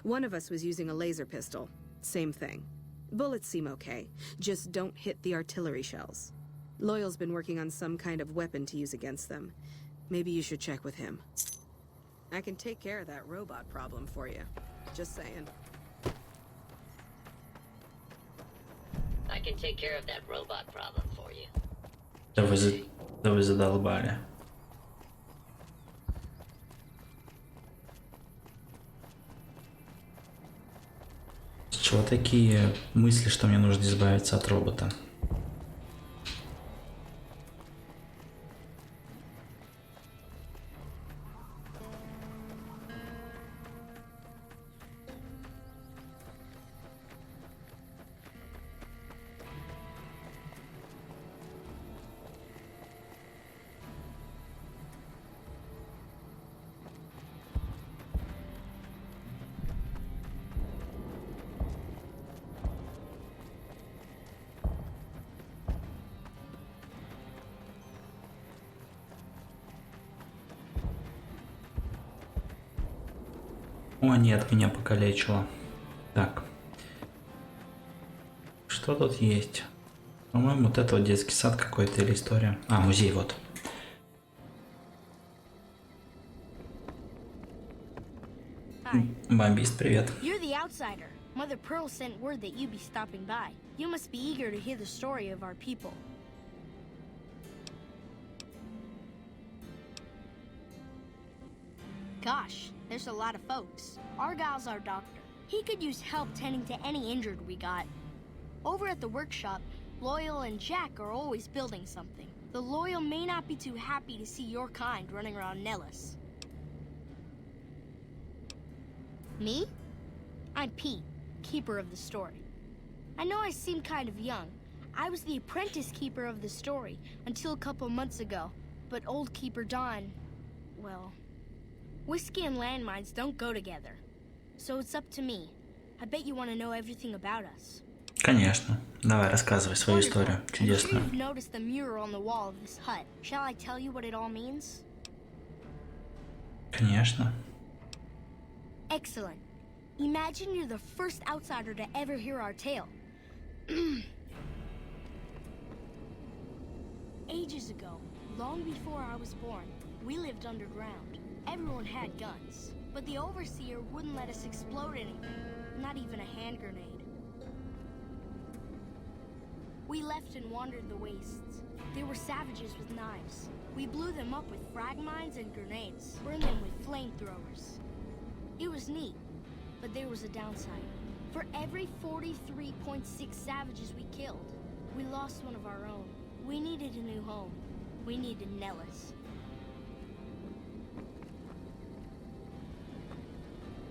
One of us was using a laser pistol. Same thing. Bullets seem okay. Just don't hit the artillery shells. Loyal's been working on some kind of weapon to use against them. Maybe you should check with him. I can take care of that robot problem for you. Just saying. I can take care of that robot problem for you. Да вы задолбали. С чего такие мысли, что мне нужно избавиться от робота? О, нет, меня покалечило. Так. Что тут есть? По-моему, вот это вот детский сад какой-то или история. А, музей вот. Бомбист, привет. You're the outsider. Mother Pearl sent word that you'd be stopping by. You must be eager to hear the story of our people. Gosh, there's a lot of folks. Argyle's our doctor. He could use help tending to any injured we got. Over at the workshop, Loyal and Jack are always building something. The Loyal may not be too happy to see your kind running around Nellis. Me? I'm Pete. keeper of the story. I know I seem kind of young. I was the apprentice keeper of the story until a couple months ago, but old Keeper Don, well, whiskey and landmines don't go together. So it's up to me. I bet you want to know everything about us. Конечно. Давай, рассказывай свою историю I'm sure чудесную. you've noticed the mural on the wall of this hut. Shall I tell you what it all means? Конечно. Excellent. Imagine you're the first outsider to ever hear our tale. Ages ago, long before I was born, we lived underground. Everyone had guns, but the overseer wouldn't let us explode anything, not even a hand grenade. We left and wandered the wastes. There were savages with knives. We blew them up with frag mines and grenades, burned them with flamethrowers. It was neat, but there was a downside. For every 43.6 savages we killed, we lost one of our own. We needed a new home. We needed Nellis.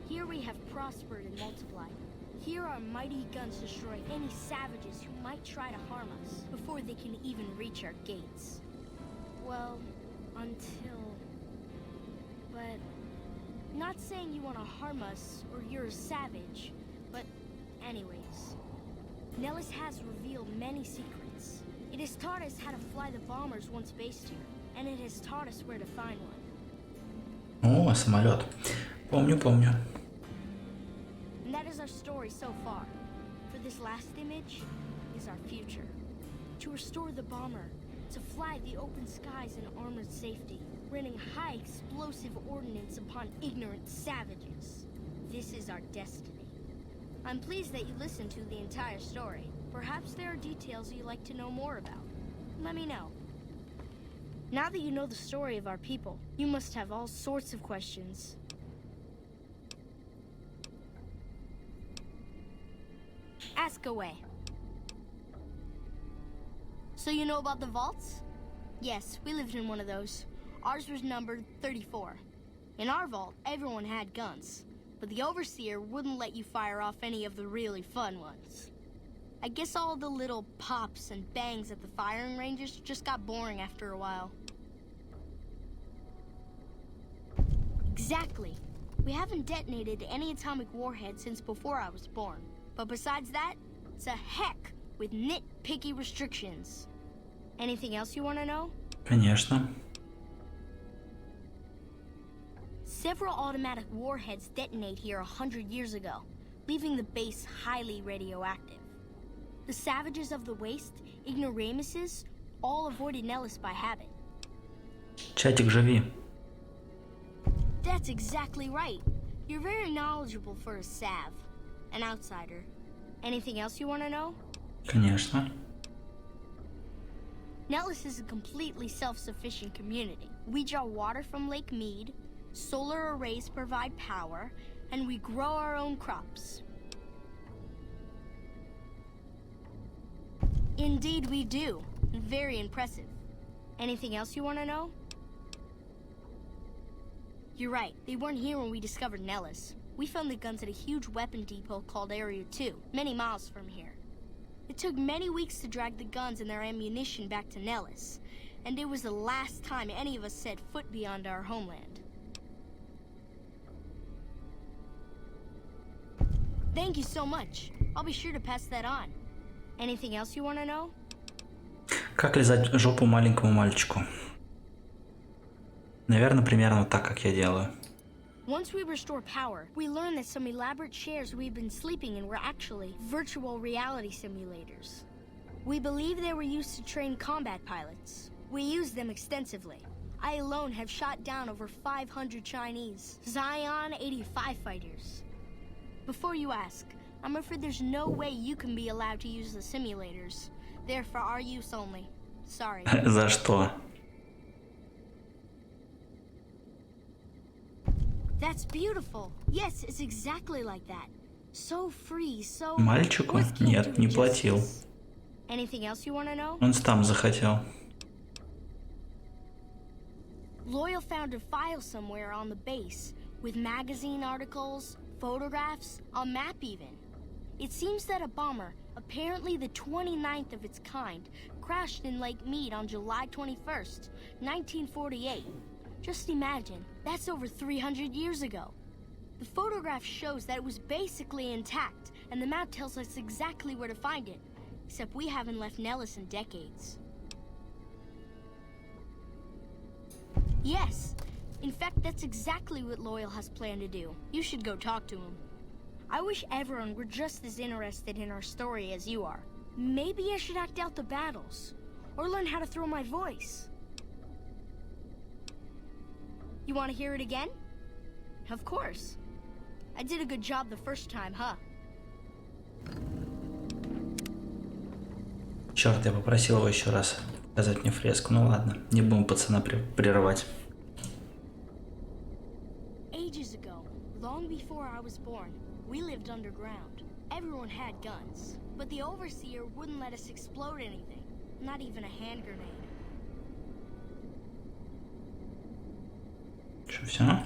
Here we have prospered and multiplied. Here our mighty guns destroy any savages who might try to harm us before they can even reach our gates. Well, until... But... Not saying you want to harm us or you're a savage, but anyways. Nellis has revealed many secrets. It has taught us how to fly the bombers once based here, and it has taught us where to find one. О, самолет. Помню. And that is our story so far. For this last image is our future. To restore the bomber, to fly the open skies in armored safety, raining high explosive ordnance upon ignorant savages. This is our destiny. I'm pleased that you listened to the entire story. Perhaps there are details you'd like to know more about. Let me know. Now that you know the story of our people, you must have all sorts of questions. Ask away. So you know about the vaults? Yes, we lived in one of those. Ours was numbered 34. In our vault, everyone had guns, but the overseer wouldn't let you fire off any of the really fun ones. I guess all the little pops and bangs at the firing ranges just got boring after a while. Exactly. We haven't detonated any atomic warheads since before I was born. But besides that, it's a heck with nitpicky restrictions. Anything else you want to know? Конечно. Several automatic warheads detonate here 100 years ago, leaving the base highly radioactive. The savages of the waste, ignoramuses, all avoided Nellis by habit. Чатик, живи. That's exactly right. You're very knowledgeable for a Sav, an outsider. Anything else you want to know? Конечно. Nellis is a completely self-sufficient community. We draw water from Lake Mead, solar arrays provide power, and we grow our own crops. Indeed we do. Very impressive. Anything else you want to know? You're right, they weren't here when we discovered Nellis. We found the guns at a huge weapon depot called Area 2, many miles from here. It took many weeks to drag the guns and their ammunition back to Nellis, and it was the last time any of us set foot beyond our homeland. Thank you so much. I'll be sure to pass that on. Anything else you want to know? Как лизать жопу маленькому мальчику? Наверное, примерно так, как я делаю. Once we restore power, we learn that some elaborate chairs we've been sleeping in were actually virtual reality simulators. We believe they were used to train combat pilots. We use them extensively. I alone have shot down over 500 Chinese Zion 85 fighters. Before you ask, I'm afraid there's no way you can be allowed to use the simulators. They're for our use only. Sorry. За что? That's beautiful. Yes, it's exactly like that. So free, so... Мальчику? Нет, не платил. Anything else you want to know? Он сам захотел. Loyal found a file somewhere on the base with magazine articles, photographs, a map even. It seems that a bomber, apparently the 29th of its kind, crashed in Lake Mead on July 21st, 1948. Just imagine, that's over 300 years ago. The photograph shows that it was basically intact, and the map tells us exactly where to find it. Except we haven't left Nellis in decades. Yes. In fact, that's exactly what Loyal has planned to do. You should go talk to him. I wish everyone were just as interested in our story as you are. Maybe I should act out the battles, or learn how to throw my voice. You want to hear it again? Of course. I did a good job the first time, huh? Черт, я попросил его еще раз показать мне фреску. Ну ладно, не будем пацана прерывать. Ages ago, long before I was born, we lived underground. Everyone had guns, but the overseer wouldn't let us explode anything, not even a hand grenade. Что, все?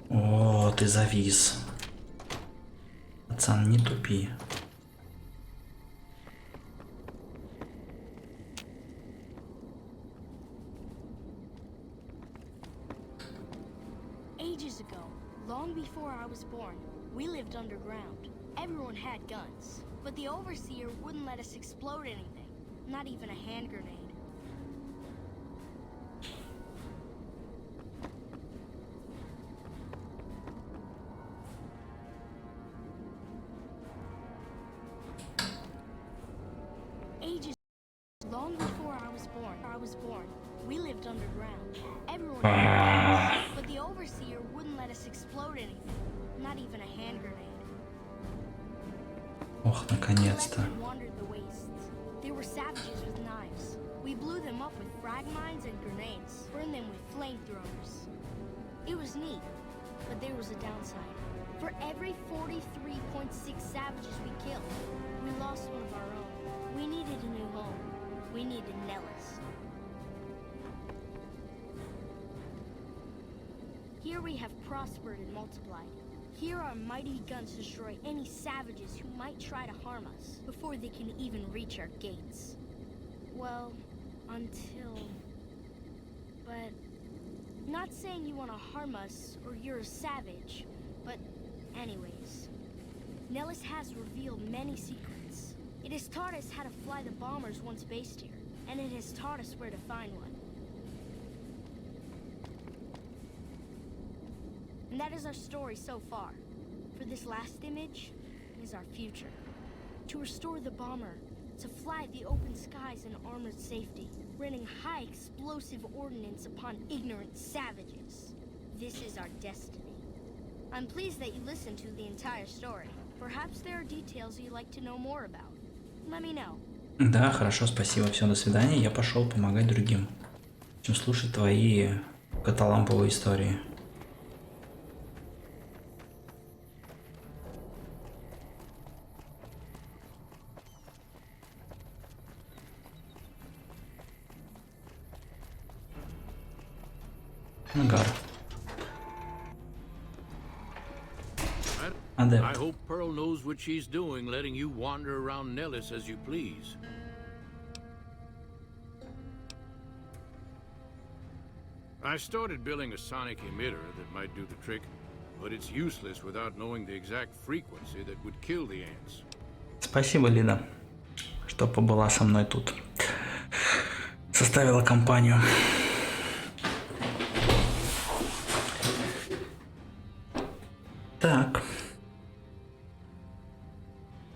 О, ты завис. Пацан, не тупи. Ages ago, long before I was born, we lived underground. Everyone had guns, but the overseer wouldn't let us explode anything, not even a hand grenade. Ages long before I was born, we lived underground. Everyone had guns, but the overseer wouldn't let us explode anything, not even a hand grenade. Ох, наконец-то. Wandered the wastes. There were savages with knives. We blew them up with frag mines and grenades, burned them with flamethrowers. It was neat, but there was a downside. For every 43.6 savages we killed, we lost one of our own. We needed a new home. We needed Nellis. Here we have prospered and multiplied. Here our mighty guns destroy any savages who might try to harm us before they can even reach our gates. Well, until... But... Not saying you want to harm us or you're a savage, but anyways. Nellis has revealed many secrets. It has taught us how to fly the bombers once based here, and it has taught us where to find one. And that is our story so far. For this last image is our future. To restore the bomber, to fly the open skies in armored safety, raining high explosive ordnance upon ignorant savages. This is our destiny. I'm pleased that you listened to the entire story. Perhaps there are details you'd like to know more about. Let me know. Да, хорошо, спасибо. Все, до свидания. Я пошел помогать другим. Чем слушать твои каталамповые истории. Ангар. I hope Pearl knows what she's doing, letting you wander around Nellis as you please. I started building a sonic emitter that might do the trick, but it's useless without knowing the exact frequency that would kill the ants. Спасибо, Лида, что побыла со мной тут. Составила компанию. Так.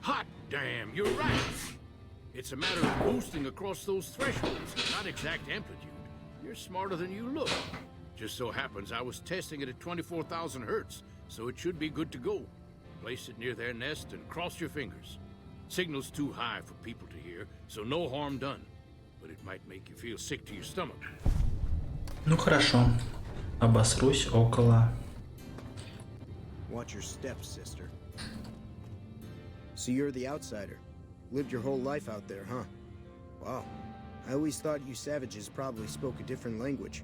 Hot damn, you're right. It's a matter of boosting across those thresholds, not exact amplitude. You're smarter than you look. Just so happens I was testing it at 24,000 hertz, so it should be good to go. Place it near their nest and cross your fingers. Signal's too high for people to hear, so no harm done. But it might make you feel sick to your stomach. Ну хорошо. Обосрусь около... Watch your steps, sister. So you're the outsider. Lived your whole life out there, huh? Wow. I always thought you savages probably spoke a different language.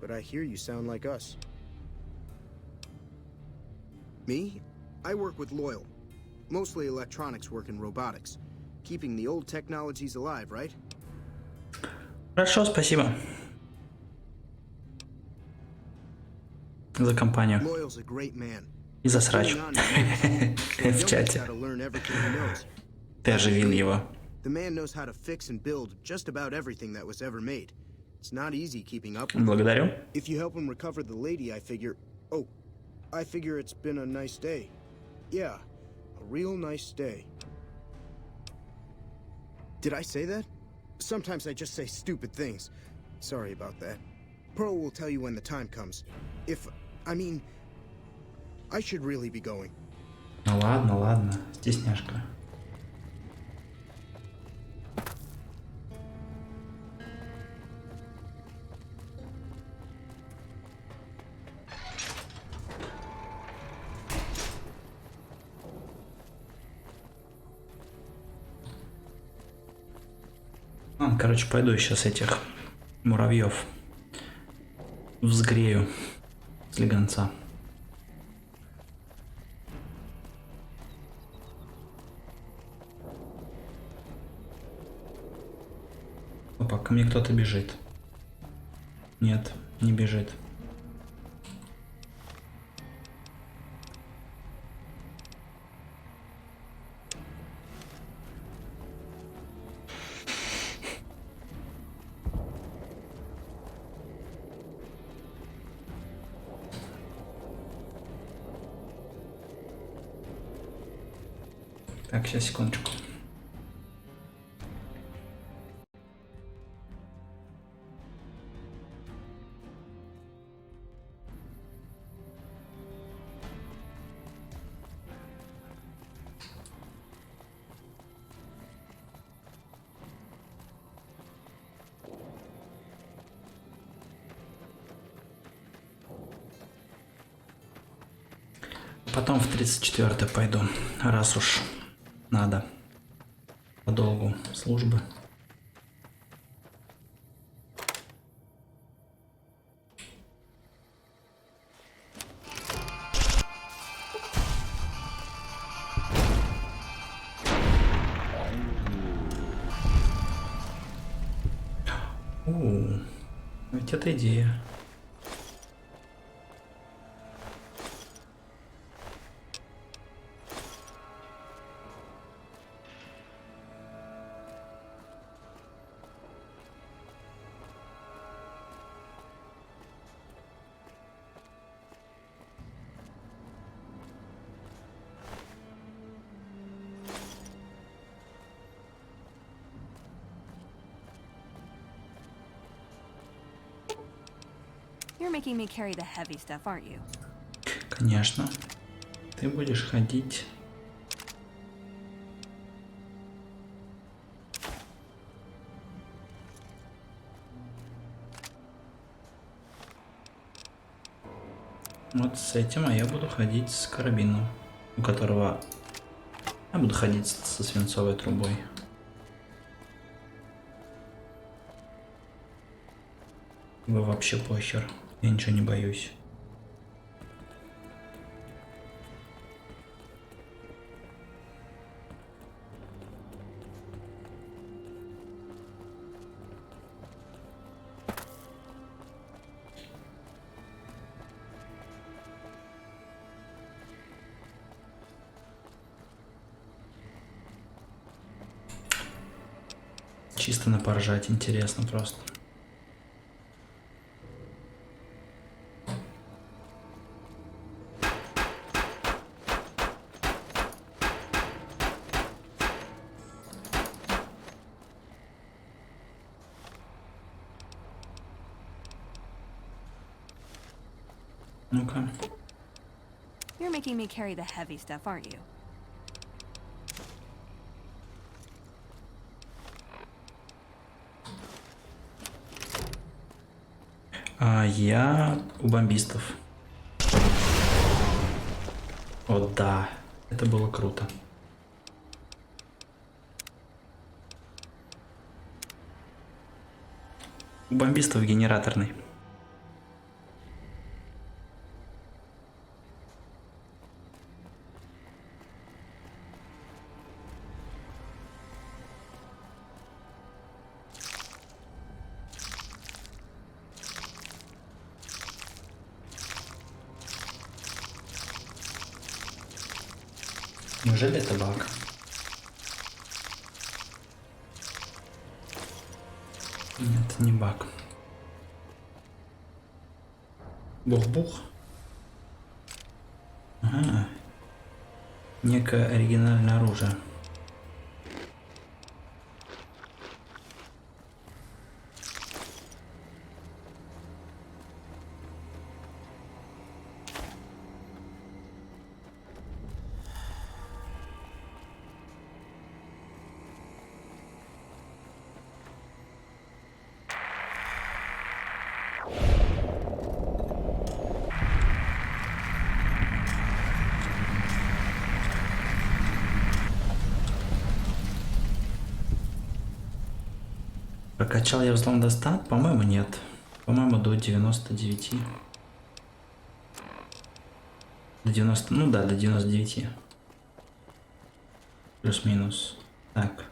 But I hear you sound like us. Me? I work with Loyal. Mostly electronics work and robotics. Keeping the old technologies alive, right? Хорошо, спасибо. За компанию. Loyal's a great man. И за срач. В чате. Ты оживил его. The man knows how to fix and build just about everything that was ever made. It's not easy keeping up. Благодарю. If you help him recover the lady, I figure... Oh, I figure it's been a nice day. Yeah, a real nice day. Did I say that? Sometimes I just say stupid things. Sorry about that. Pearl will tell you when the time comes. I mean... I should really be going. Ну ладно, ладно. Стесняшка. Короче, пойду сейчас этих муравьев взгрею с легонца. Опа, ко мне кто-то бежит. Нет, не бежит. Так, сейчас, секундочку. Потом в 34-й пойду, раз уж надо по долгу службы. Ведь это идея. You're making me carry the heavy stuff, aren't you? Конечно. Ты будешь ходить. Вот с этим, а я буду ходить с карабином, у которого я буду ходить со свинцовой трубой. Вы вообще похер. Я ничего не боюсь. Чисто на поржать, интересно просто. Ну-ка. You're making me carry the heavy stuff, aren't you? А я у бомбистов. О, да. Это было круто. Бомбистов генераторный. Неужели это баг? Нет, это не баг. Бух-бух. Ага. Некое оригинальное оружие. Прокачал я взлом до 100? По-моему, нет. По-моему, до 99. До 90, ну да, до 99. Плюс-минус. Так.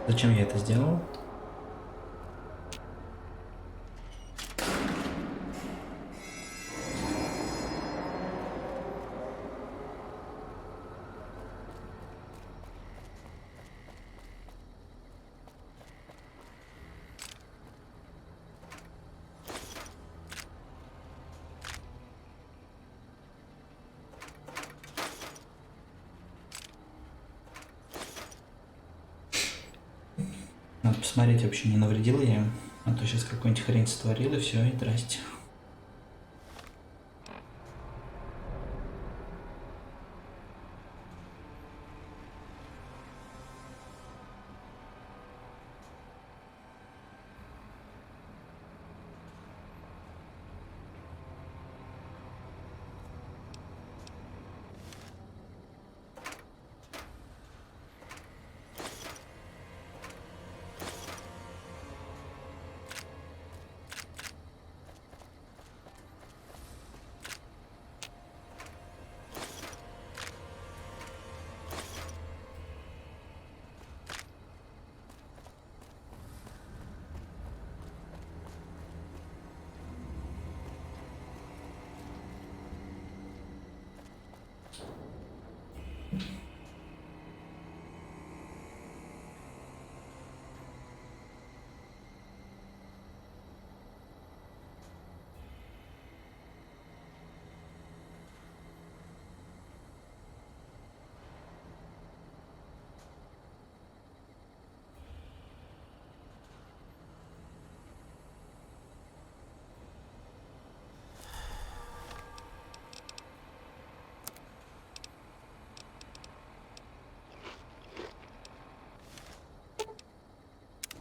Зачем я это сделал? Надо посмотреть, вообще не навредил я им. А то сейчас какую-нибудь хрень сотворил и все, и здрасте.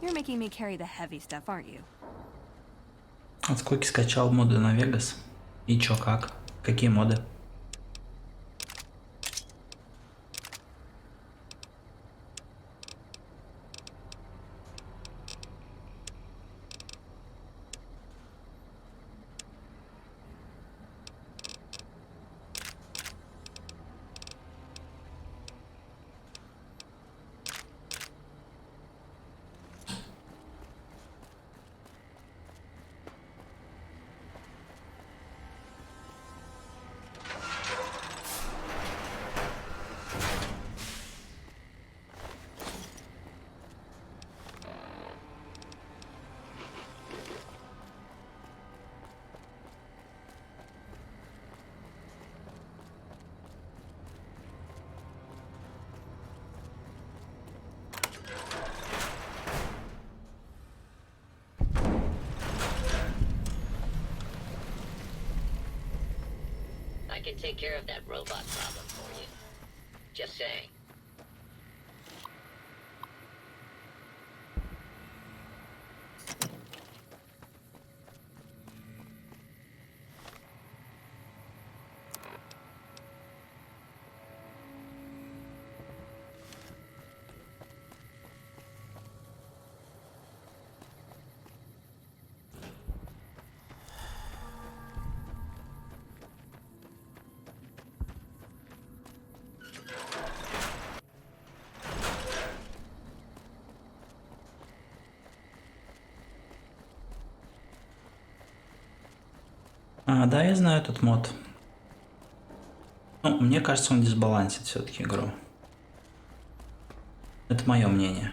You're making me carry the heavy stuff, aren't you? От сколько скачал моды на Вегас? И чё, как? Какие моды? I can take care of that robot problem for you. Just saying. Да, я знаю этот мод. Ну, мне кажется, он дисбалансит все-таки игру. Это мое мнение.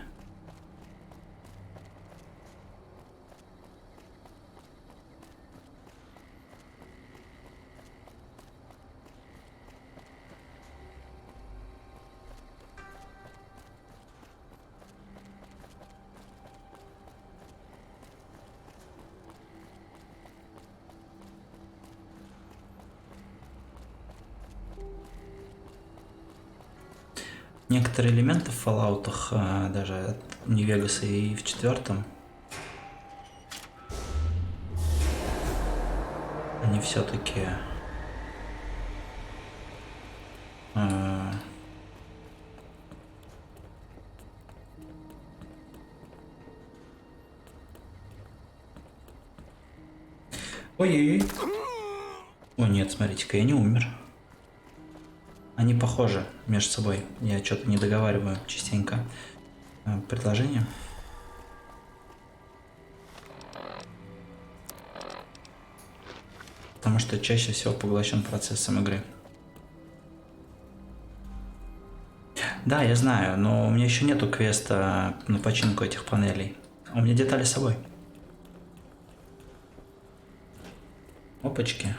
Некоторые элементы в Fallout'ах, даже от Нью-Вегаса и в 4, они все-таки ой-ой-ой. О нет, смотрите-ка, я не умер. Они похожи между собой. Я что-то не договариваю частенько предложения. Потому что чаще всего поглощен процессом игры. Да, я знаю, но у меня еще нету квеста на починку этих панелей. У меня детали с собой. Опачки.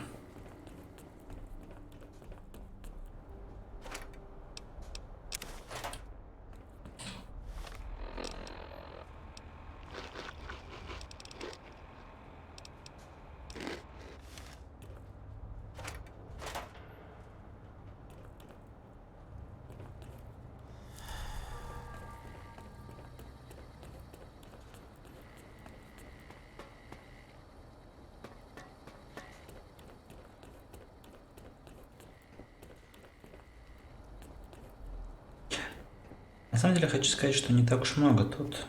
На самом деле хочу сказать, что не так уж много тут.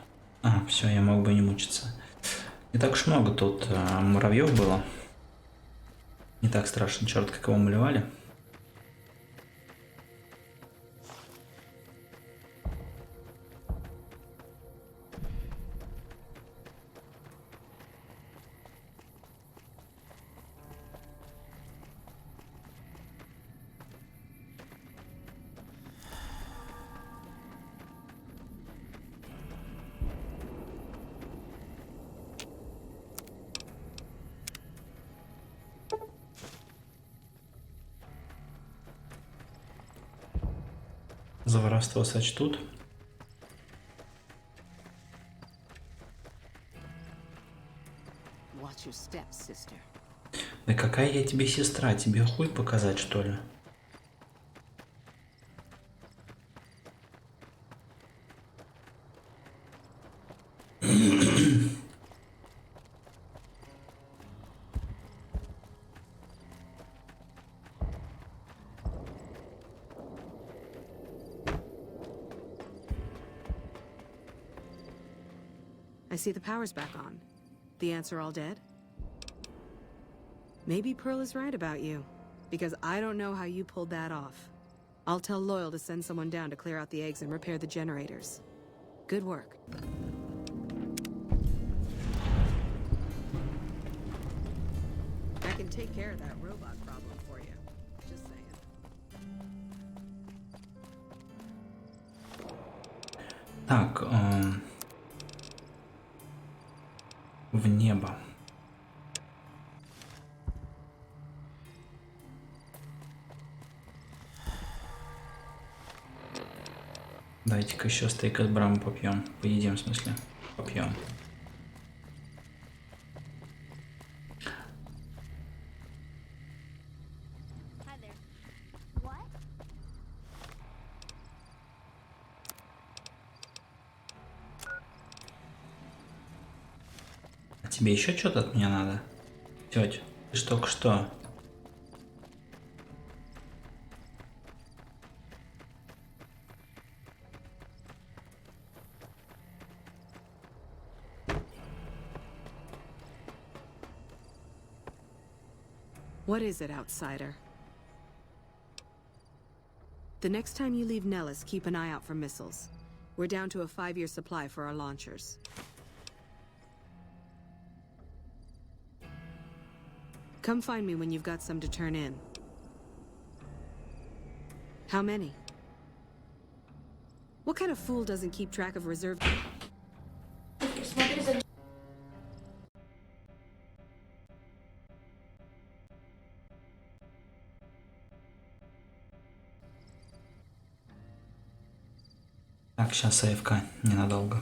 Все, я мог бы не мучиться. Не так уж много тут муравьев было. Не так страшно, черт, как его малевали. За воровство сочтут. Да какая я тебе сестра? Тебе хуй показать, что ли? I see the power's back on. The ants are all dead? Maybe Pearl is right about you, because I don't know how you pulled that off. I'll tell Loyal to send someone down to clear out the eggs and repair the generators. Good work. I can take care of that robot problem for you. Just saying. Так, в небо. Дайте-ка еще стейк от Брама попьем. Поедим, в смысле. Попьем. А тебе еще что-то от меня надо? Тетя, ты ж только что. What is it, outsider? The next time you leave Nellis, keep an eye out for missiles. We're down to a 5-year supply for our launchers. Come find me when you've got some to turn in. How many? What kind of fool doesn't keep track of reserve? Так, сейчас АФК ненадолго.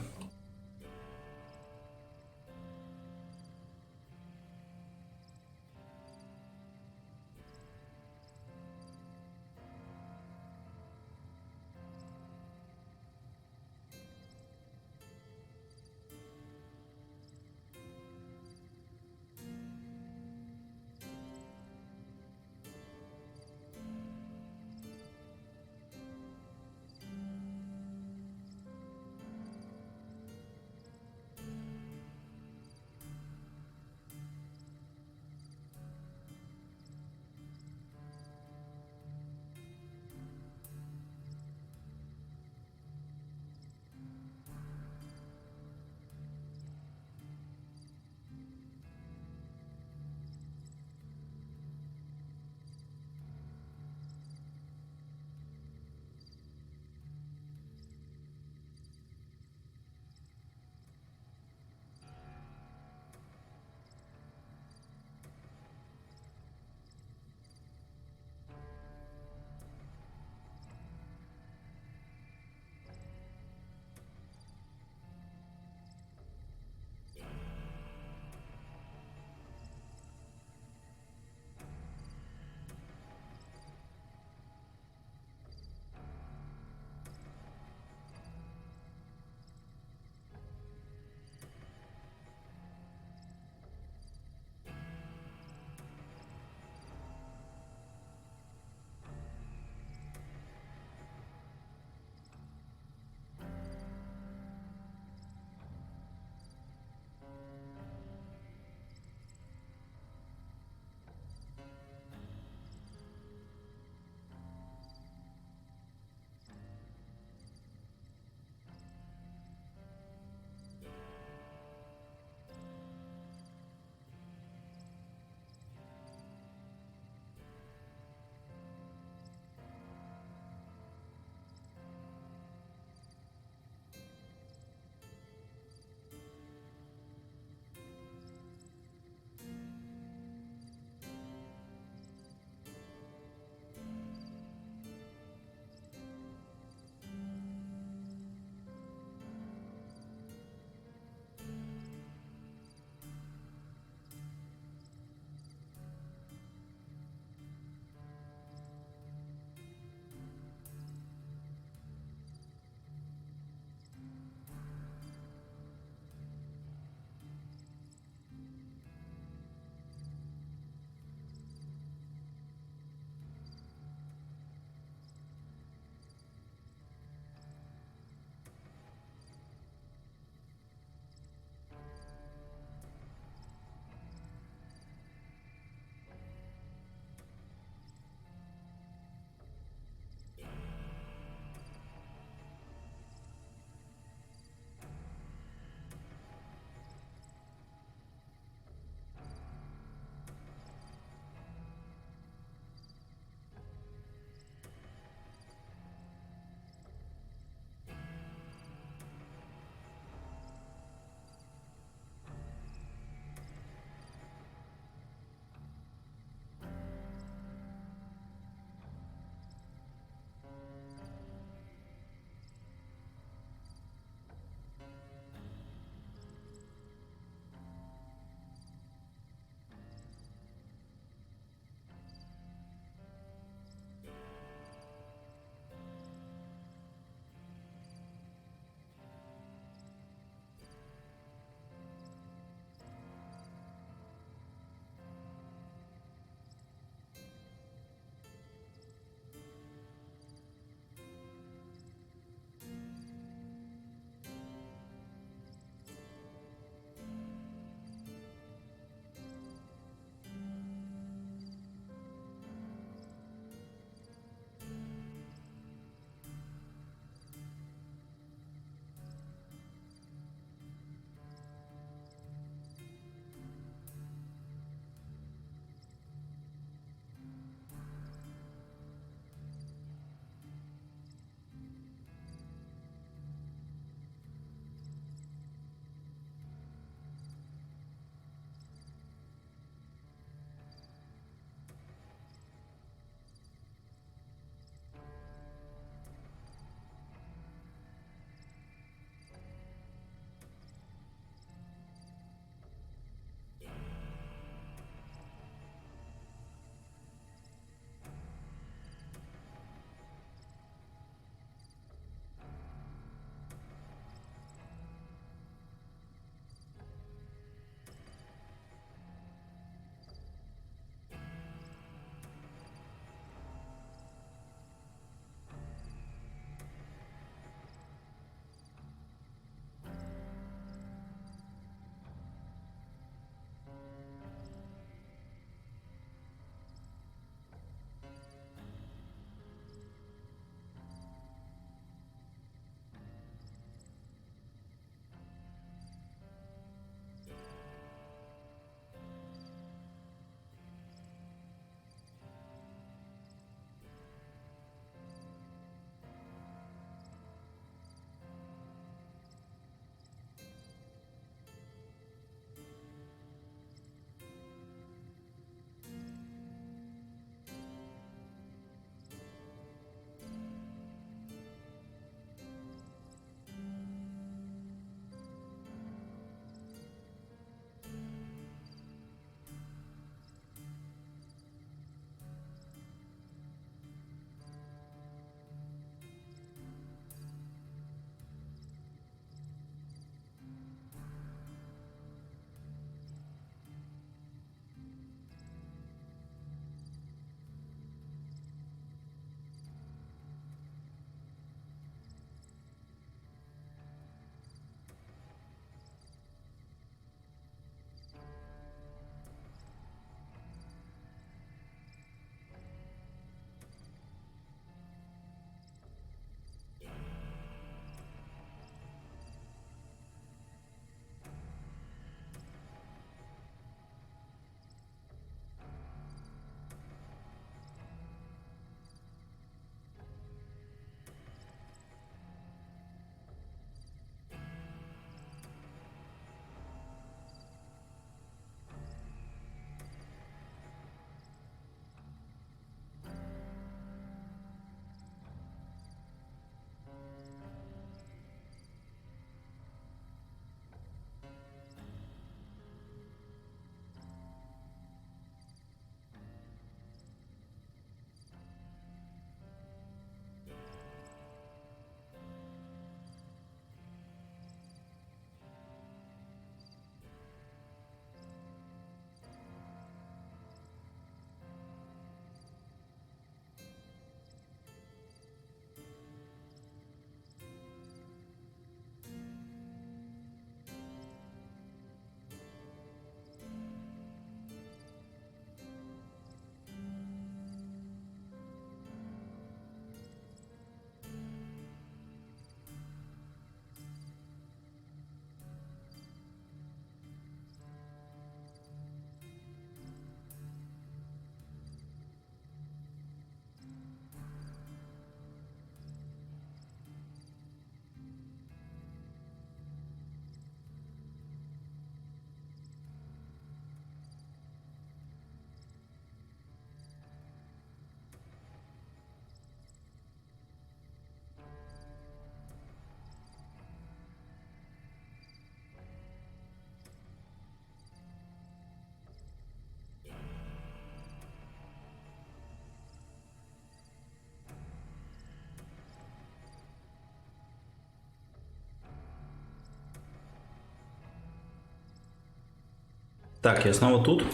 Так, я снова тут.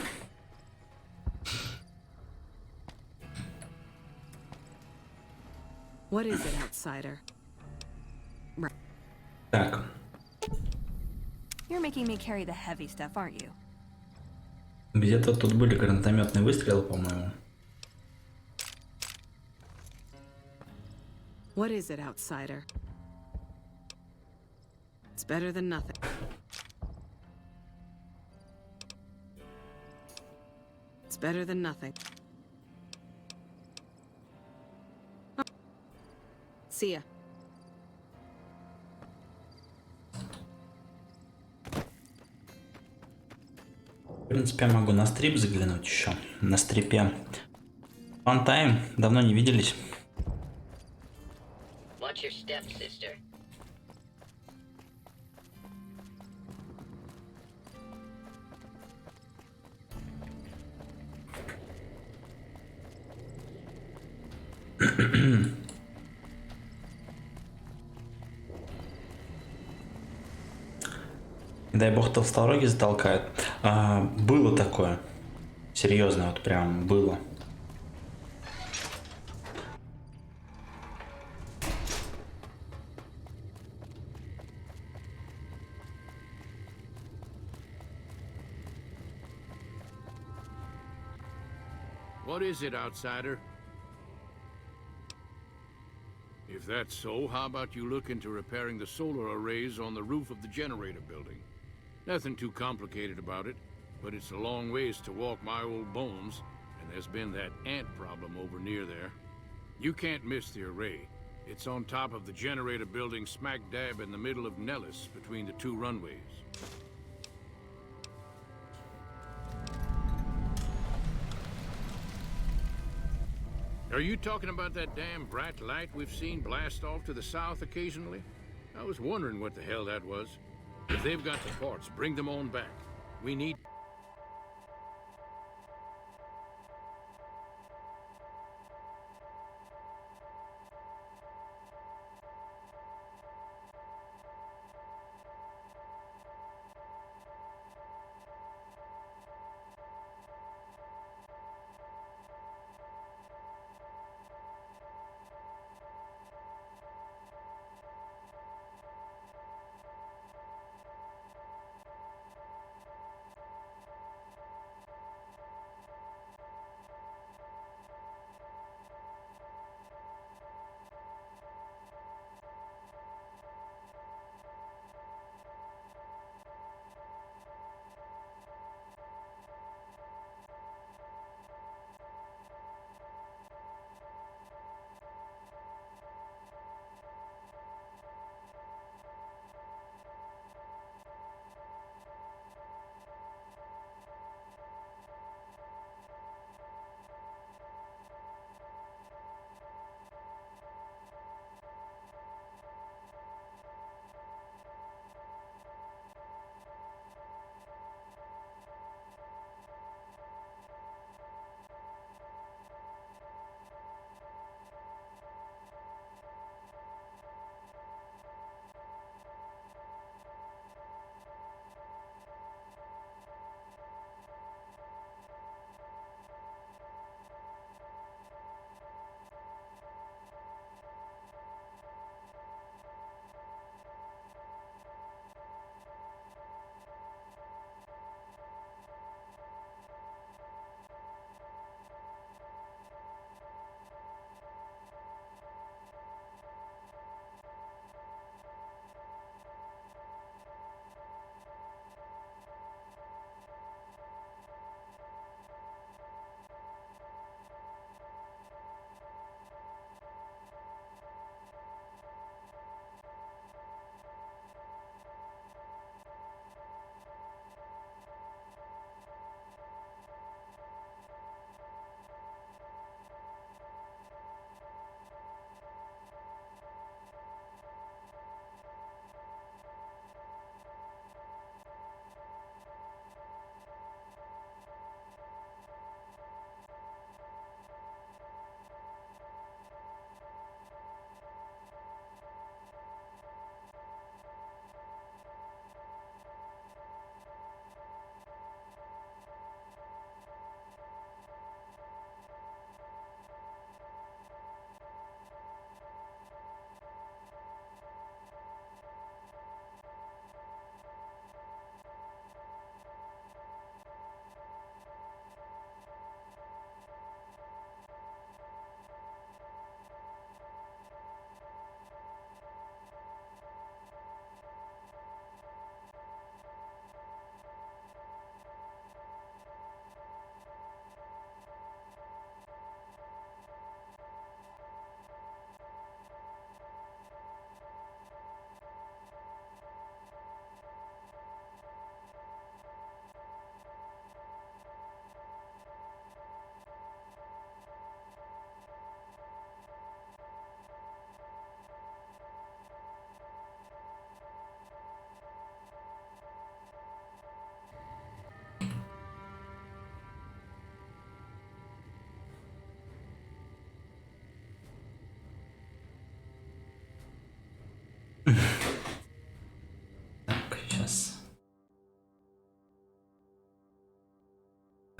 What is it, outsider? Так. You're making me carry the heavy stuff, aren't you? Где-то тут были гранатометные выстрелы, по-моему. What is it, outsider? It's better than nothing. It's better than nothing. See ya. В принципе, я могу на стрип заглянуть еще. На стрипе. One time. Давно не виделись. Watch your step, sister. Не дай бог толстороги затолкают. Было такое. Серьезно, вот прям было. What is it, outsider? If that's so, how about you look into repairing the solar arrays on the roof of the generator building? Nothing too complicated about it, but it's a long ways to walk my old bones, and there's been that ant problem over near there. You can't miss the array. It's on top of the generator building smack dab in the middle of Nellis, between the two runways. Are you talking about that damn bright light we've seen blast off to the south occasionally? I was wondering what the hell that was. If they've got the parts, bring them on back. We need...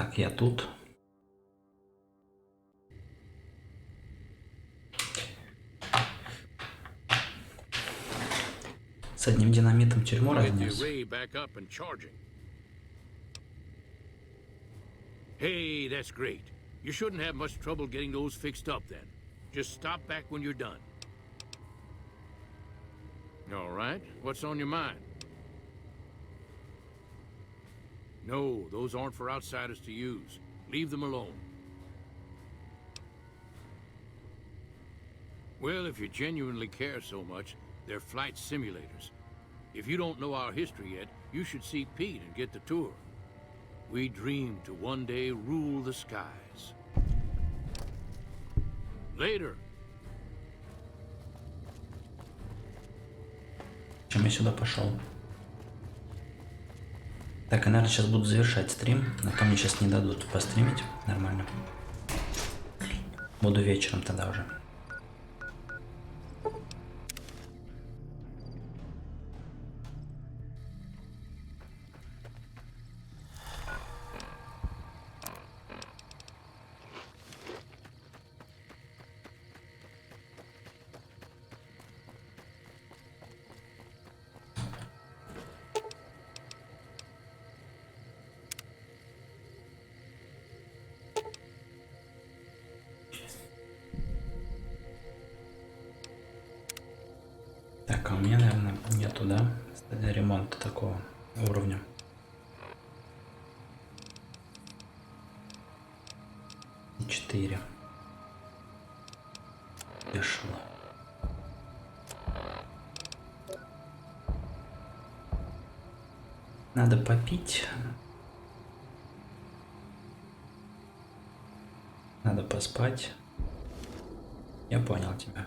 Так, я тут. С одним динамитом тюрьму разнес. Hey, that's great. You shouldn't have much trouble getting those fixed up then. Just stop back when you're done. All right, what's on your mind? No, those aren't for outsiders to use. Leave them alone. Well, if you genuinely care so much, they're flight simulators. If you don't know our history yet, you should see Pete and get the tour. We dream to one day rule the skies. Later. Чем я сюда пошел? Так, я, наверное, сейчас буду завершать стрим. Но то мне сейчас не дадут постримить нормально. Буду вечером тогда уже. Так, а у меня, наверное, нету, да, ремонта такого уровня. И 4. Пришло. Надо попить. Надо поспать. Я понял тебя.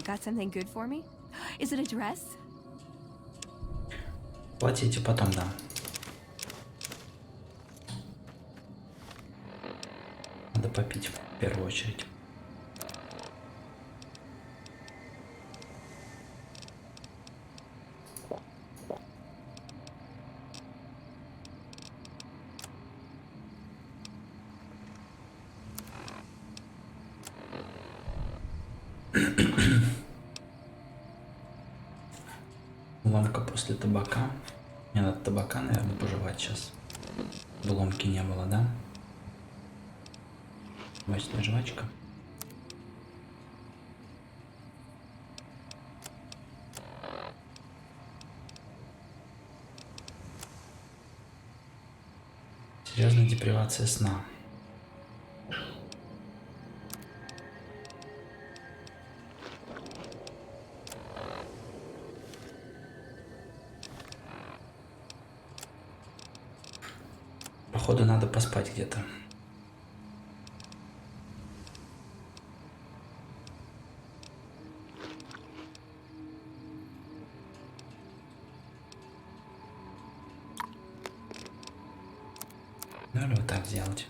Got something good for me? Is it a dress? Платите потом, да. Надо попить в первую очередь. Ломка после табака. Мне надо табака, наверное, пожевать сейчас. Ломки не было, да? Мощная жвачка. Серьезная депривация сна. Походу надо поспать где-то. Надо вот так сделать.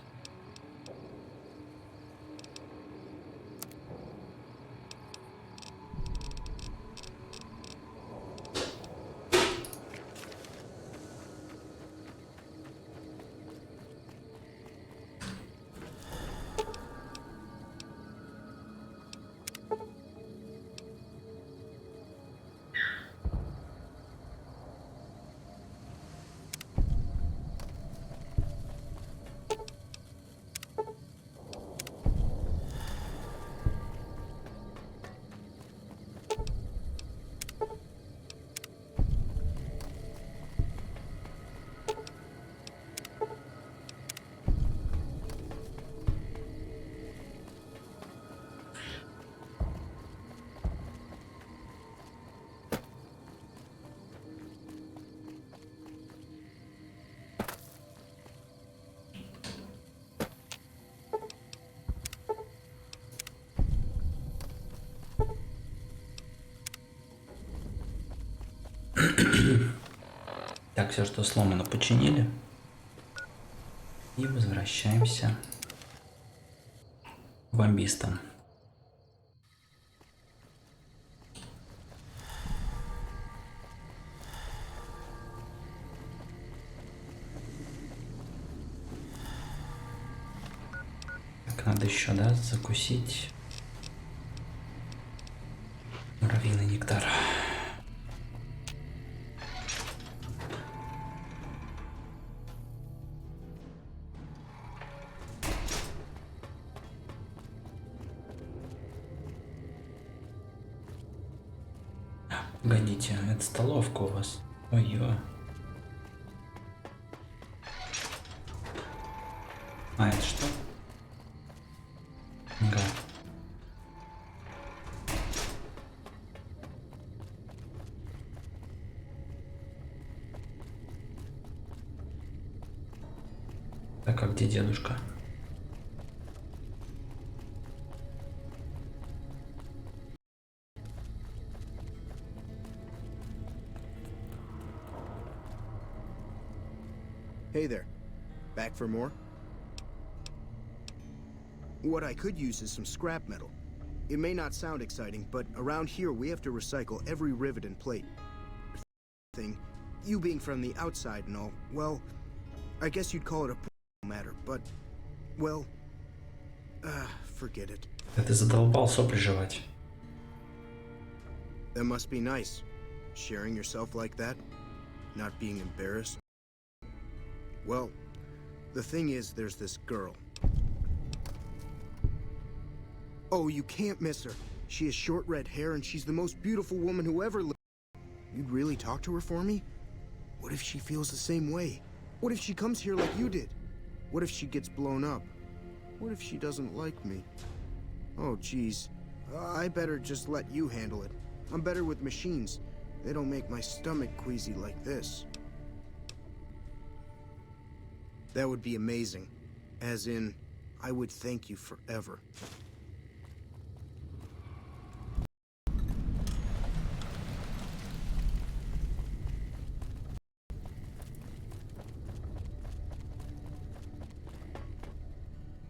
Так, все, что сломано, починили. И возвращаемся к бомбистам. Так, надо еще, да, закусить муравьиный нектар. Погодите, это столовка у вас. Ой-ой. А, это что? Гад. Так, а где дедушка? Hey there. Back for more? What I could use is some scrap metal. It may not sound exciting, but around here we have to recycle every rivet and plate. Thing, you being from the outside and all, well, I guess you'd call it a matter, but, well, forget it. Да ты задолбал сопли жевать. That must be nice, sharing yourself like that, not being embarrassed. Well, the thing is, there's this girl. Oh, you can't miss her. She has short red hair and she's the most beautiful woman who ever lived. You'd really talk to her for me? What if she feels the same way? What if she comes here like you did? What if she gets blown up? What if she doesn't like me? Oh, geez. I better just let you handle it. I'm better with machines. They don't make my stomach queasy like this. That would be amazing. As in, I would thank you forever.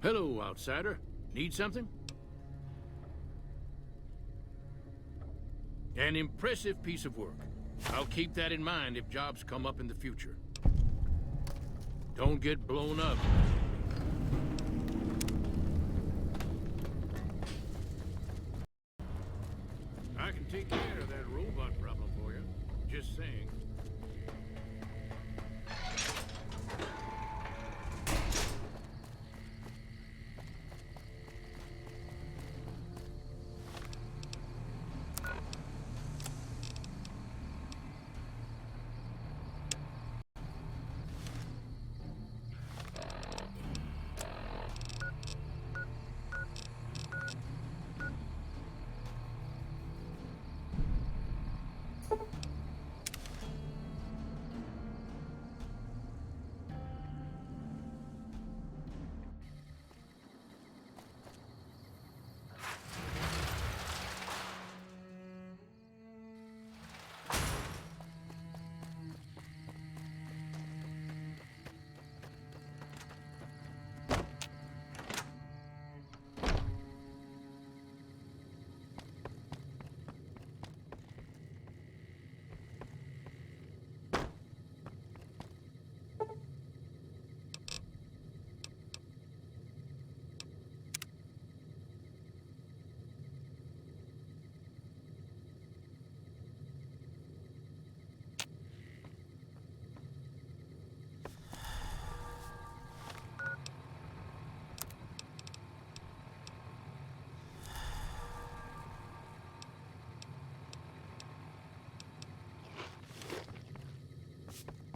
Hello, outsider. Need something? An impressive piece of work. I'll keep that in mind if jobs come up in the future. Don't get blown up. I can take care of that robot problem for you. Just saying.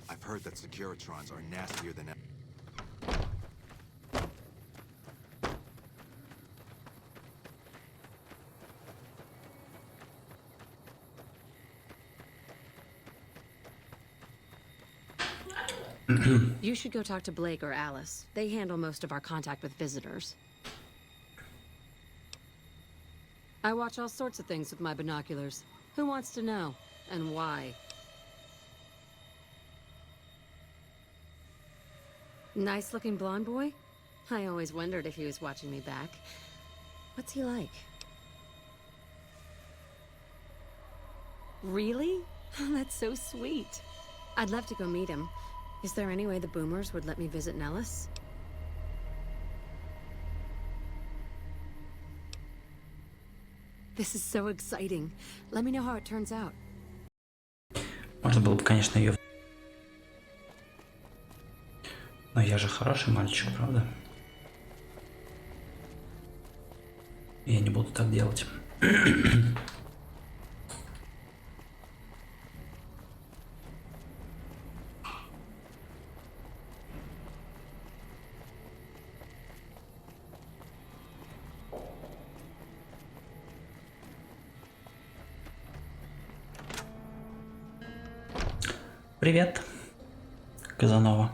I've heard that Securitrons are nastier than ever. You should go talk to Blake or Alice. They handle most of our contact with visitors. I watch all sorts of things with my binoculars. Who wants to know? And why? Nice-looking blonde boy? I always wondered if he was watching me back. What's he like? Really? That's so sweet. I'd love to go meet him. Is there any way the Boomers would let me visit Nellis? This is so exciting. Let me know how it turns out. Можно было бы, конечно, ее... Но я же хороший мальчик, правда? Я не буду так делать. Привет, Казанова.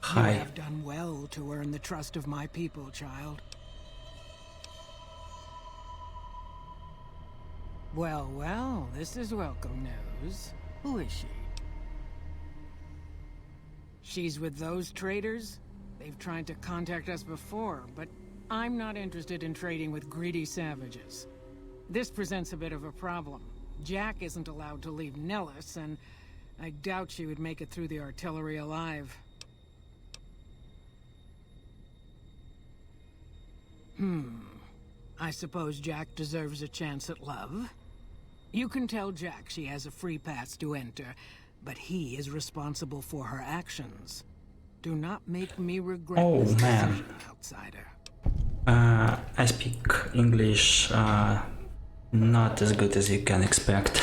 Hi. You have done well to earn the trust of my people, child. Well, well, this is welcome news. Who is she? She's with those traders? They've tried to contact us before, but I'm not interested in trading with greedy savages. This presents a bit of a problem. Jack isn't allowed to leave Nellis, and I doubt she would make it through the artillery alive. I suppose Jack deserves a chance at love. You can tell Jack she has a free pass to enter, but he is responsible for her actions. Do not make me regret this decision, outsider. I speak English not as good as you can expect.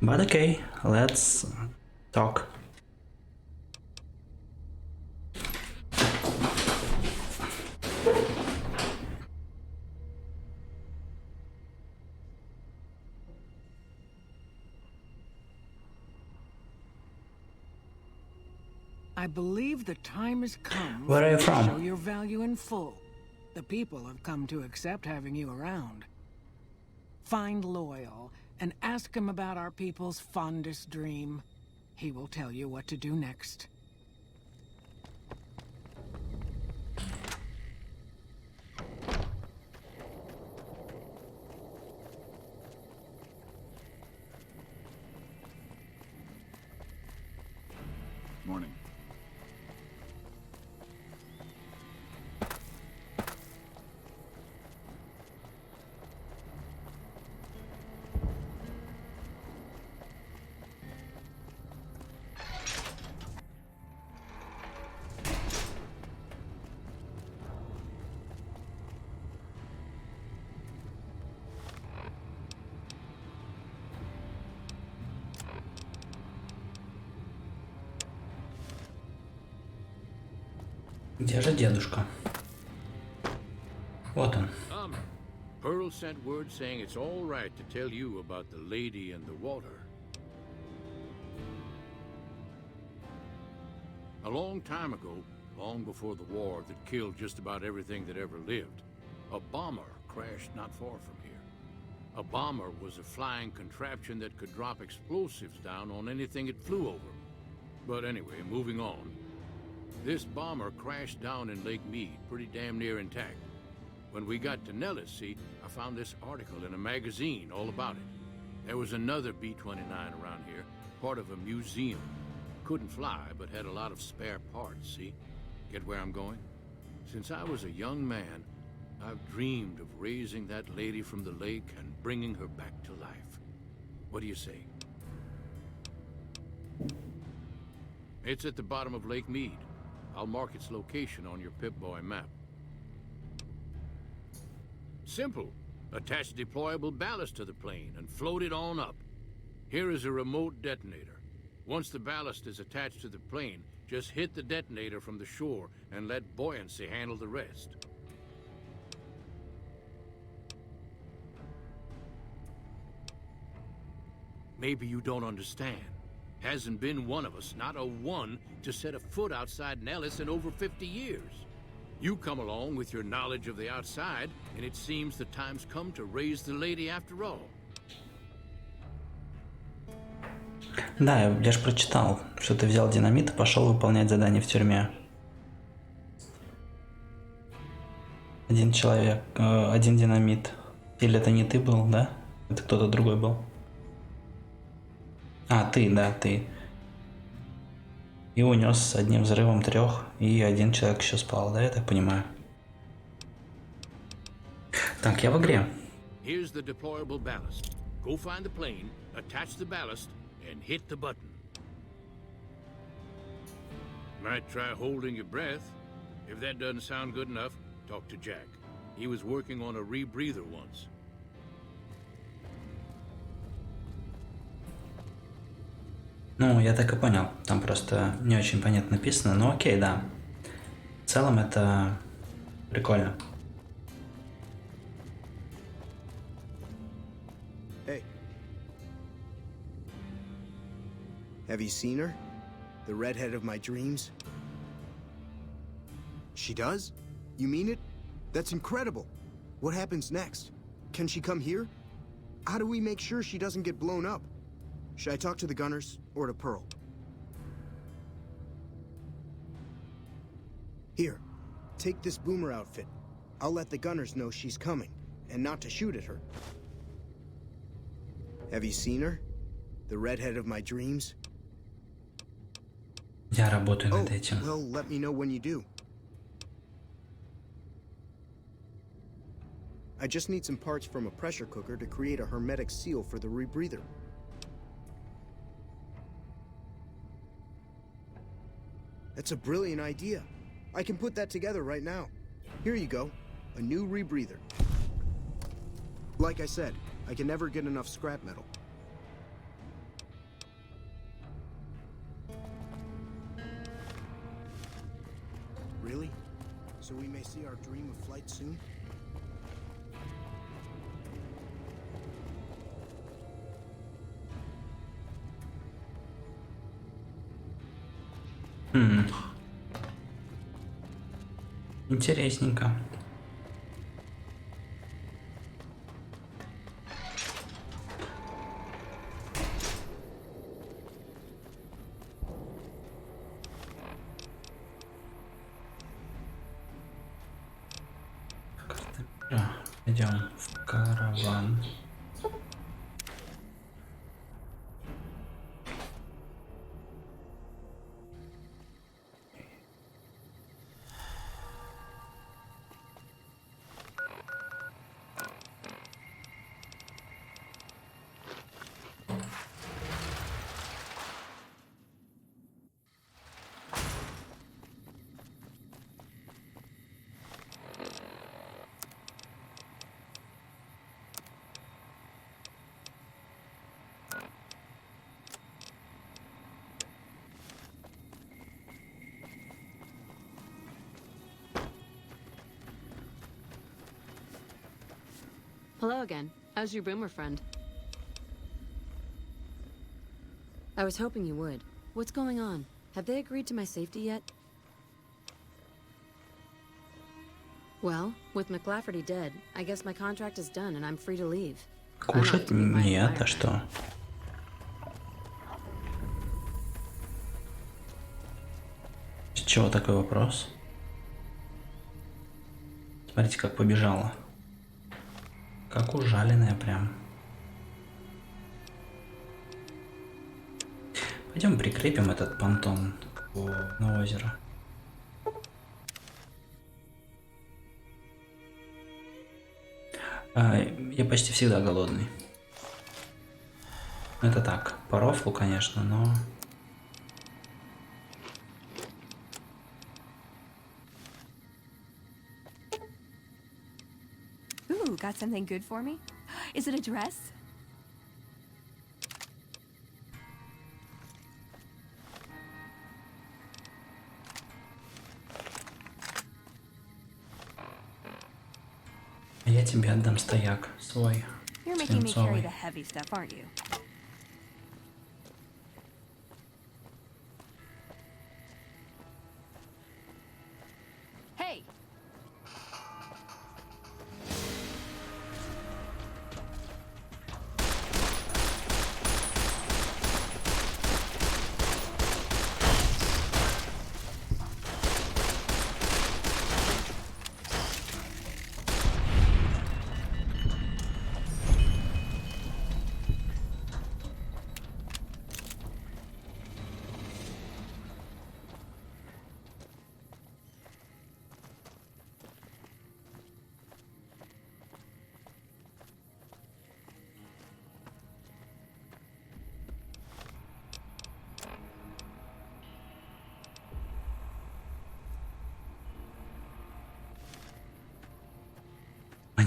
But okay, let's talk. I believe the time has come Where are you to from? show your value in full. The people have come to accept having you around. Find Loyal and ask him about our people's fondest dream. He will tell you what to do next. Morning. Где же дедушка? Вот он. Pearl sent word saying it's all right to tell you about the lady and the water. A long time ago, long before the war that killed just about everything that ever lived, a bomber crashed not far from here. A bomber was a flying contraption that could drop explosives down on anything it flew over. But anyway, moving on. This bomber crashed down in Lake Mead, pretty damn near intact. When we got to Nellis, see, I found this article in a magazine all about it. There was another B-29 around here, part of a museum. Couldn't fly, but had a lot of spare parts, see? Get where I'm going? Since I was a young man, I've dreamed of raising that lady from the lake and bringing her back to life. What do you say? It's at the bottom of Lake Mead. I'll mark its location on your Pip-Boy map. Simple. Attach deployable ballast to the plane and float it on up. Here is a remote detonator. Once the ballast is attached to the plane, just hit the detonator from the shore and let buoyancy handle the rest. Maybe you don't understand. Hasn't been one of us, not a one, to set a foot outside Nellis in over 50 years. You come along with your knowledge of the outside, and it seems the time's come to raise the lady after all. Да, я ж прочитал, что ты взял динамит и пошел выполнять задание в тюрьме. Один человек, один динамит. Или это не ты был, да? Это кто-то другой был. А, ты, да, ты. И унес с одним взрывом 3, и один человек еще спал, да, я так понимаю? Так, я в игре. Here's the deployable ballast. Go find the plane, attach the ballast, and hit the button. Might try holding your breath. If that doesn't sound good enough, talk to Jack. He was working on a rebreather once. Ну, я так и понял. Там просто не очень понятно написано, но окей, да. В целом это прикольно. Hey. Have you seen her? The redhead of my dreams? She does? You mean it? That's incredible. What happens next? Can she come here? How do we make sure she doesn't get blown up? Should I talk to the gunners or to Pearl? Here, take this boomer outfit. I'll let the gunners know she's coming, and not to shoot at her. Have you seen her? The redhead of my dreams? Я работаю над Oh, этим. well, let me know when you do. I just need some parts from a pressure cooker to create a hermetic seal for the rebreather. That's a brilliant idea. I can put that together right now. Here you go, a new rebreather. Like I said, I can never get enough scrap metal. Really? So we may see our dream of flight soon? Интересненько. Идем в караван. Hello again. How's your boomer friend? I was hoping you would. What's going on? Have they agreed to my safety yet? Well, with McLafferty dead, I guess my contract is done and I'm free to leave. Кушать нет, а что? С чего такой вопрос? Смотрите, как побежала. Как ужаленная прям. Пойдем прикрепим этот понтон на озеро. Я почти всегда голодный. Это так, по рофлу, конечно, но... Ooh, got something good for me? Is it a dress? Я тебе отдам стояк свой. You're making me carry свинцовый. the heavy stuff, aren't you? Hey!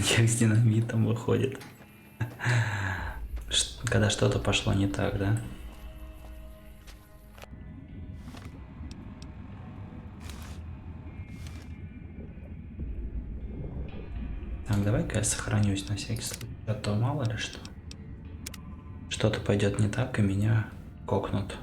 маньяк с динамитом выходит. Когда что-то пошло не так, да? Так, давай-ка я сохранюсь на всякий случай, а то мало ли что. Что-то пойдет не так, и меня кокнут.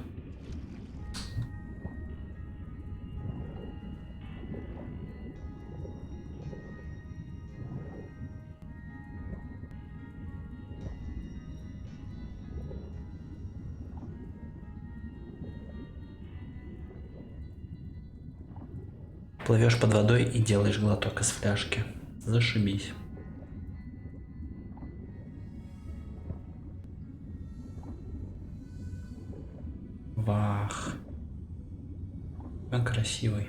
Плывешь под водой и делаешь глоток из фляжки. Зашибись. Вах. Он красивый.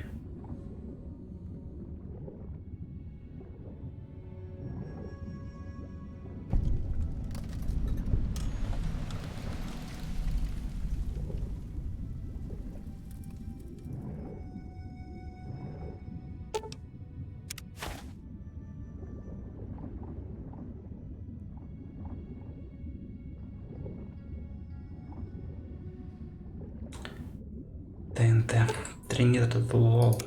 ТНТ. Тренировал.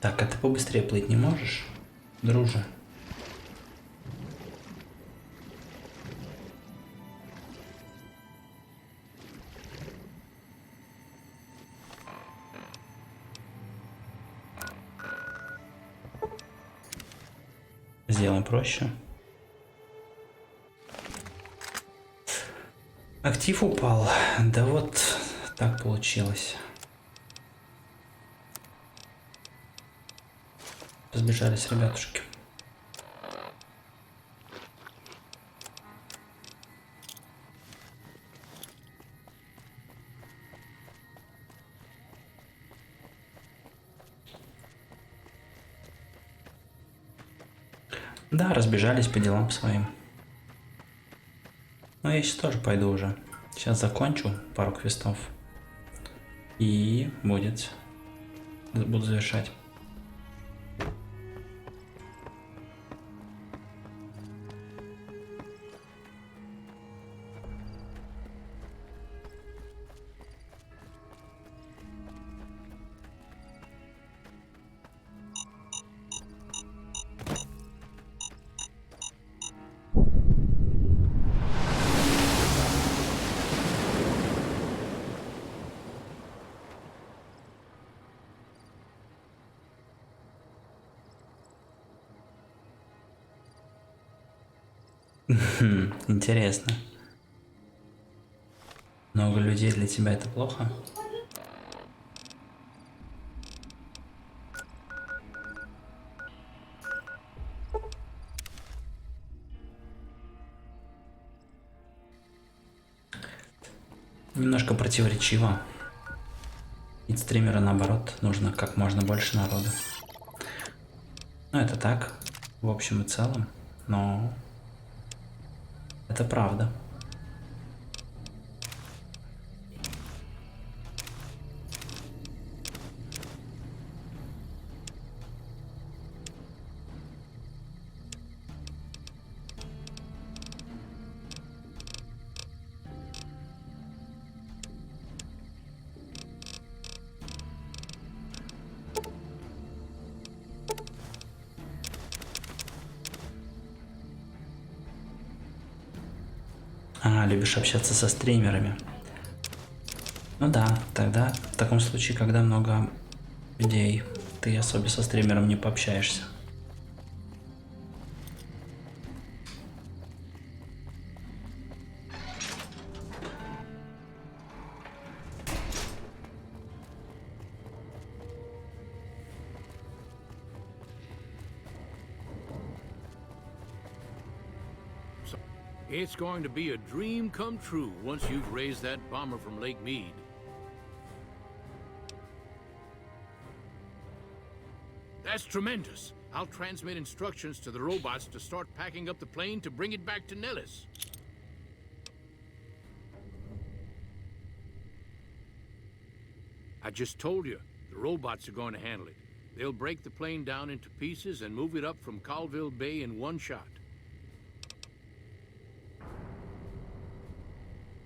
Так, а ты побыстрее плыть не можешь, друже? Сделаем проще. Актив упал. Да вот так получилось. Разбежались ребятушки. Да, разбежались по делам своим. Но я сейчас тоже пойду уже. Сейчас закончу пару квестов. И буду завершать. Интересно. Много людей для тебя это плохо? Немножко противоречиво. Ведь стримера наоборот нужно как можно больше народа. Ну это так, в общем и целом, но это правда. А, любишь общаться со стримерами. Ну да, тогда в таком случае, когда много людей, ты особо со стримером не пообщаешься. It's going to be a dream come true once you've raised that bomber from Lake Mead. That's tremendous. I'll transmit instructions to the robots to start packing up the plane to bring it back to Nellis. I just told you, the robots are going to handle it. They'll break the plane down into pieces and move it up from Colville Bay in one shot.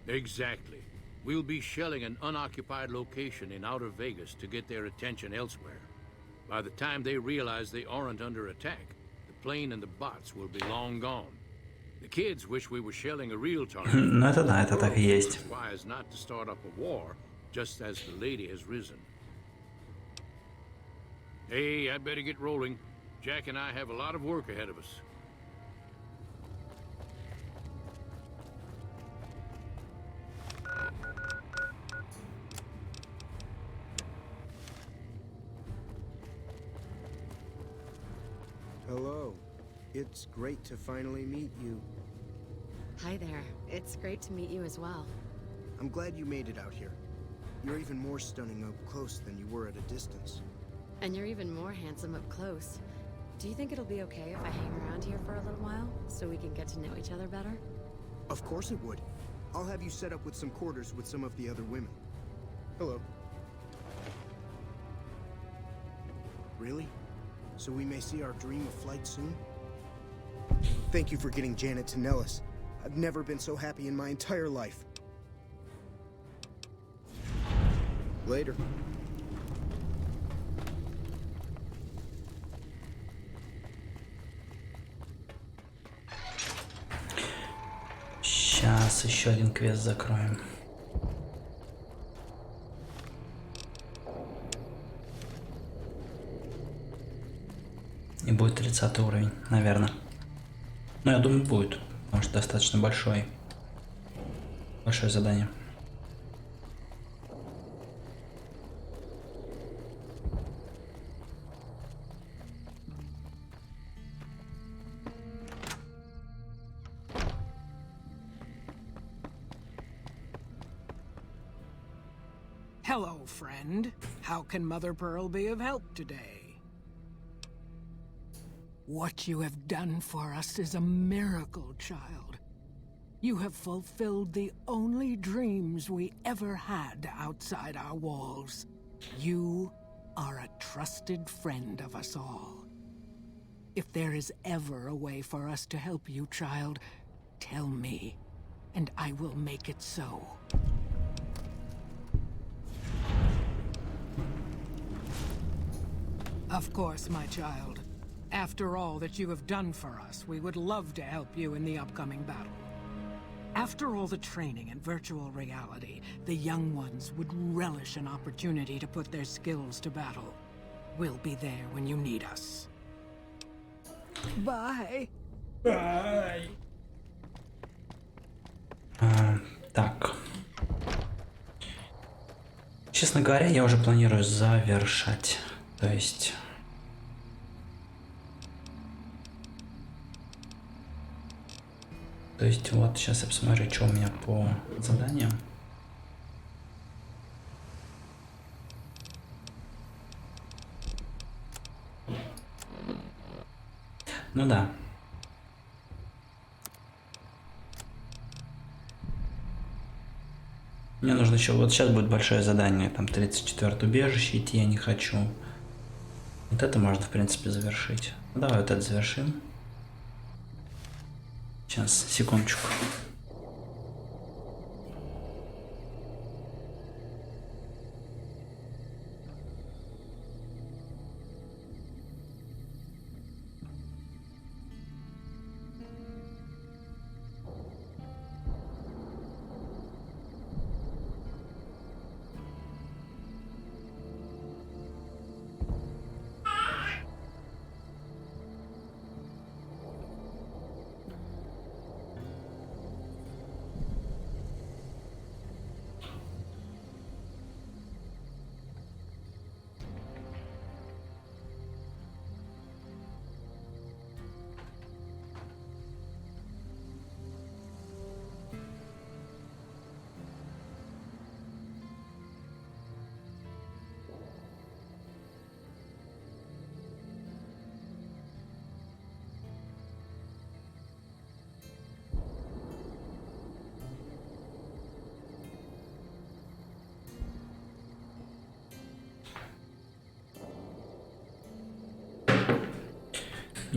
Exactly. We'll be shelling an unoccupied location in outer Vegas to get their attention elsewhere. By the time they realize they aren't under attack, the plane and the bots will be long gone. The kids wish we were shelling a real target. Ну это да, это так и есть. Wise not to start up a war just as the lady has risen. Hey, I'd better get rolling. Jack and I have a lot of work ahead of us. Hello. It's great to finally meet you. Hi there. It's great to meet you as well. I'm glad you made it out here. You're even more stunning up close than you were at a distance. And you're even more handsome up close. Do you think it'll be okay if I hang around here for a little while, so we can get to know each other better? Of course it would. I'll have you set up with some quarters with some of the other women. Hello. Really? So we may see our dream of flight soon? Thank you for getting Janet to Nellis. I've never been so happy in my entire life. Later. Сейчас еще один квест закроем. И будет 30 уровень, наверное. Ну, я думаю, будет. Потому что достаточно большое задание. Hello, friend. How can Mother Pearl be of help today? What you have done for us is a miracle, child. You have fulfilled the only dreams we ever had outside our walls. You are a trusted friend of us all. If there is ever a way for us to help you, child, tell me, and I will make it so. Of course, my child. After all that you have done for us, we would love to help you in the upcoming battle. After all the training in virtual reality, the young ones would relish an opportunity to put their skills to battle. We'll be there when you need us. Bye. Bye. Так. Честно говоря, я уже планирую завершать. То есть... вот сейчас я посмотрю, что у меня по заданиям. Ну да. Мне нужно еще... Вот сейчас будет большое задание. Там 34-е убежище идти я не хочу. Вот это можно, в принципе, завершить. Ну, давай вот это завершим. Сейчас, секундочку.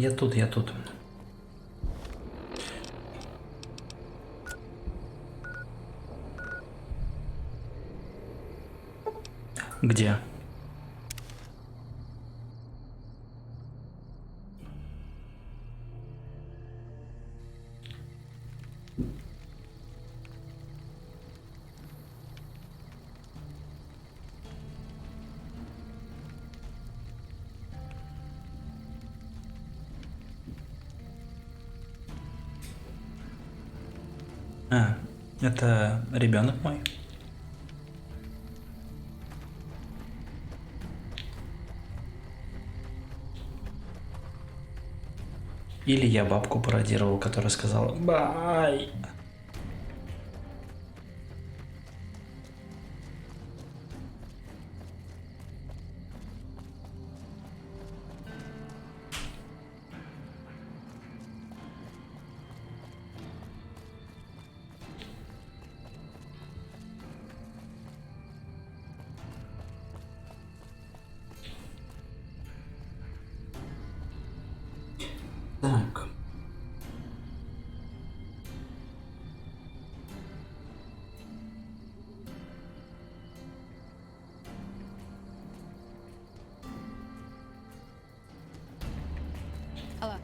Я тут, я тут. Где? А, это ребенок мой. Или я бабку пародировал, которая сказала «Бай». Так. Hello.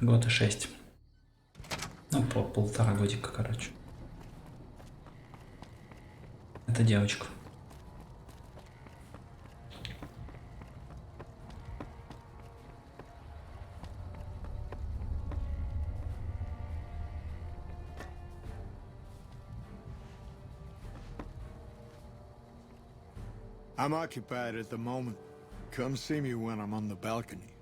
Год и 6. Ну, по полтора годика, короче. Это девочка. I'm occupied at the moment. Come see me when I'm on the balcony.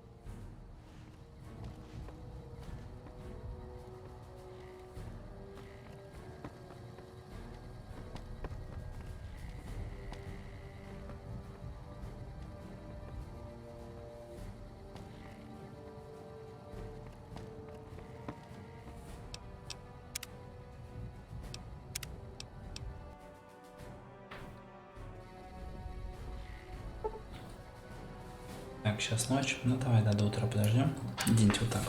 Так, сейчас ночь. Ну давай до утра подождем. Идите вот так.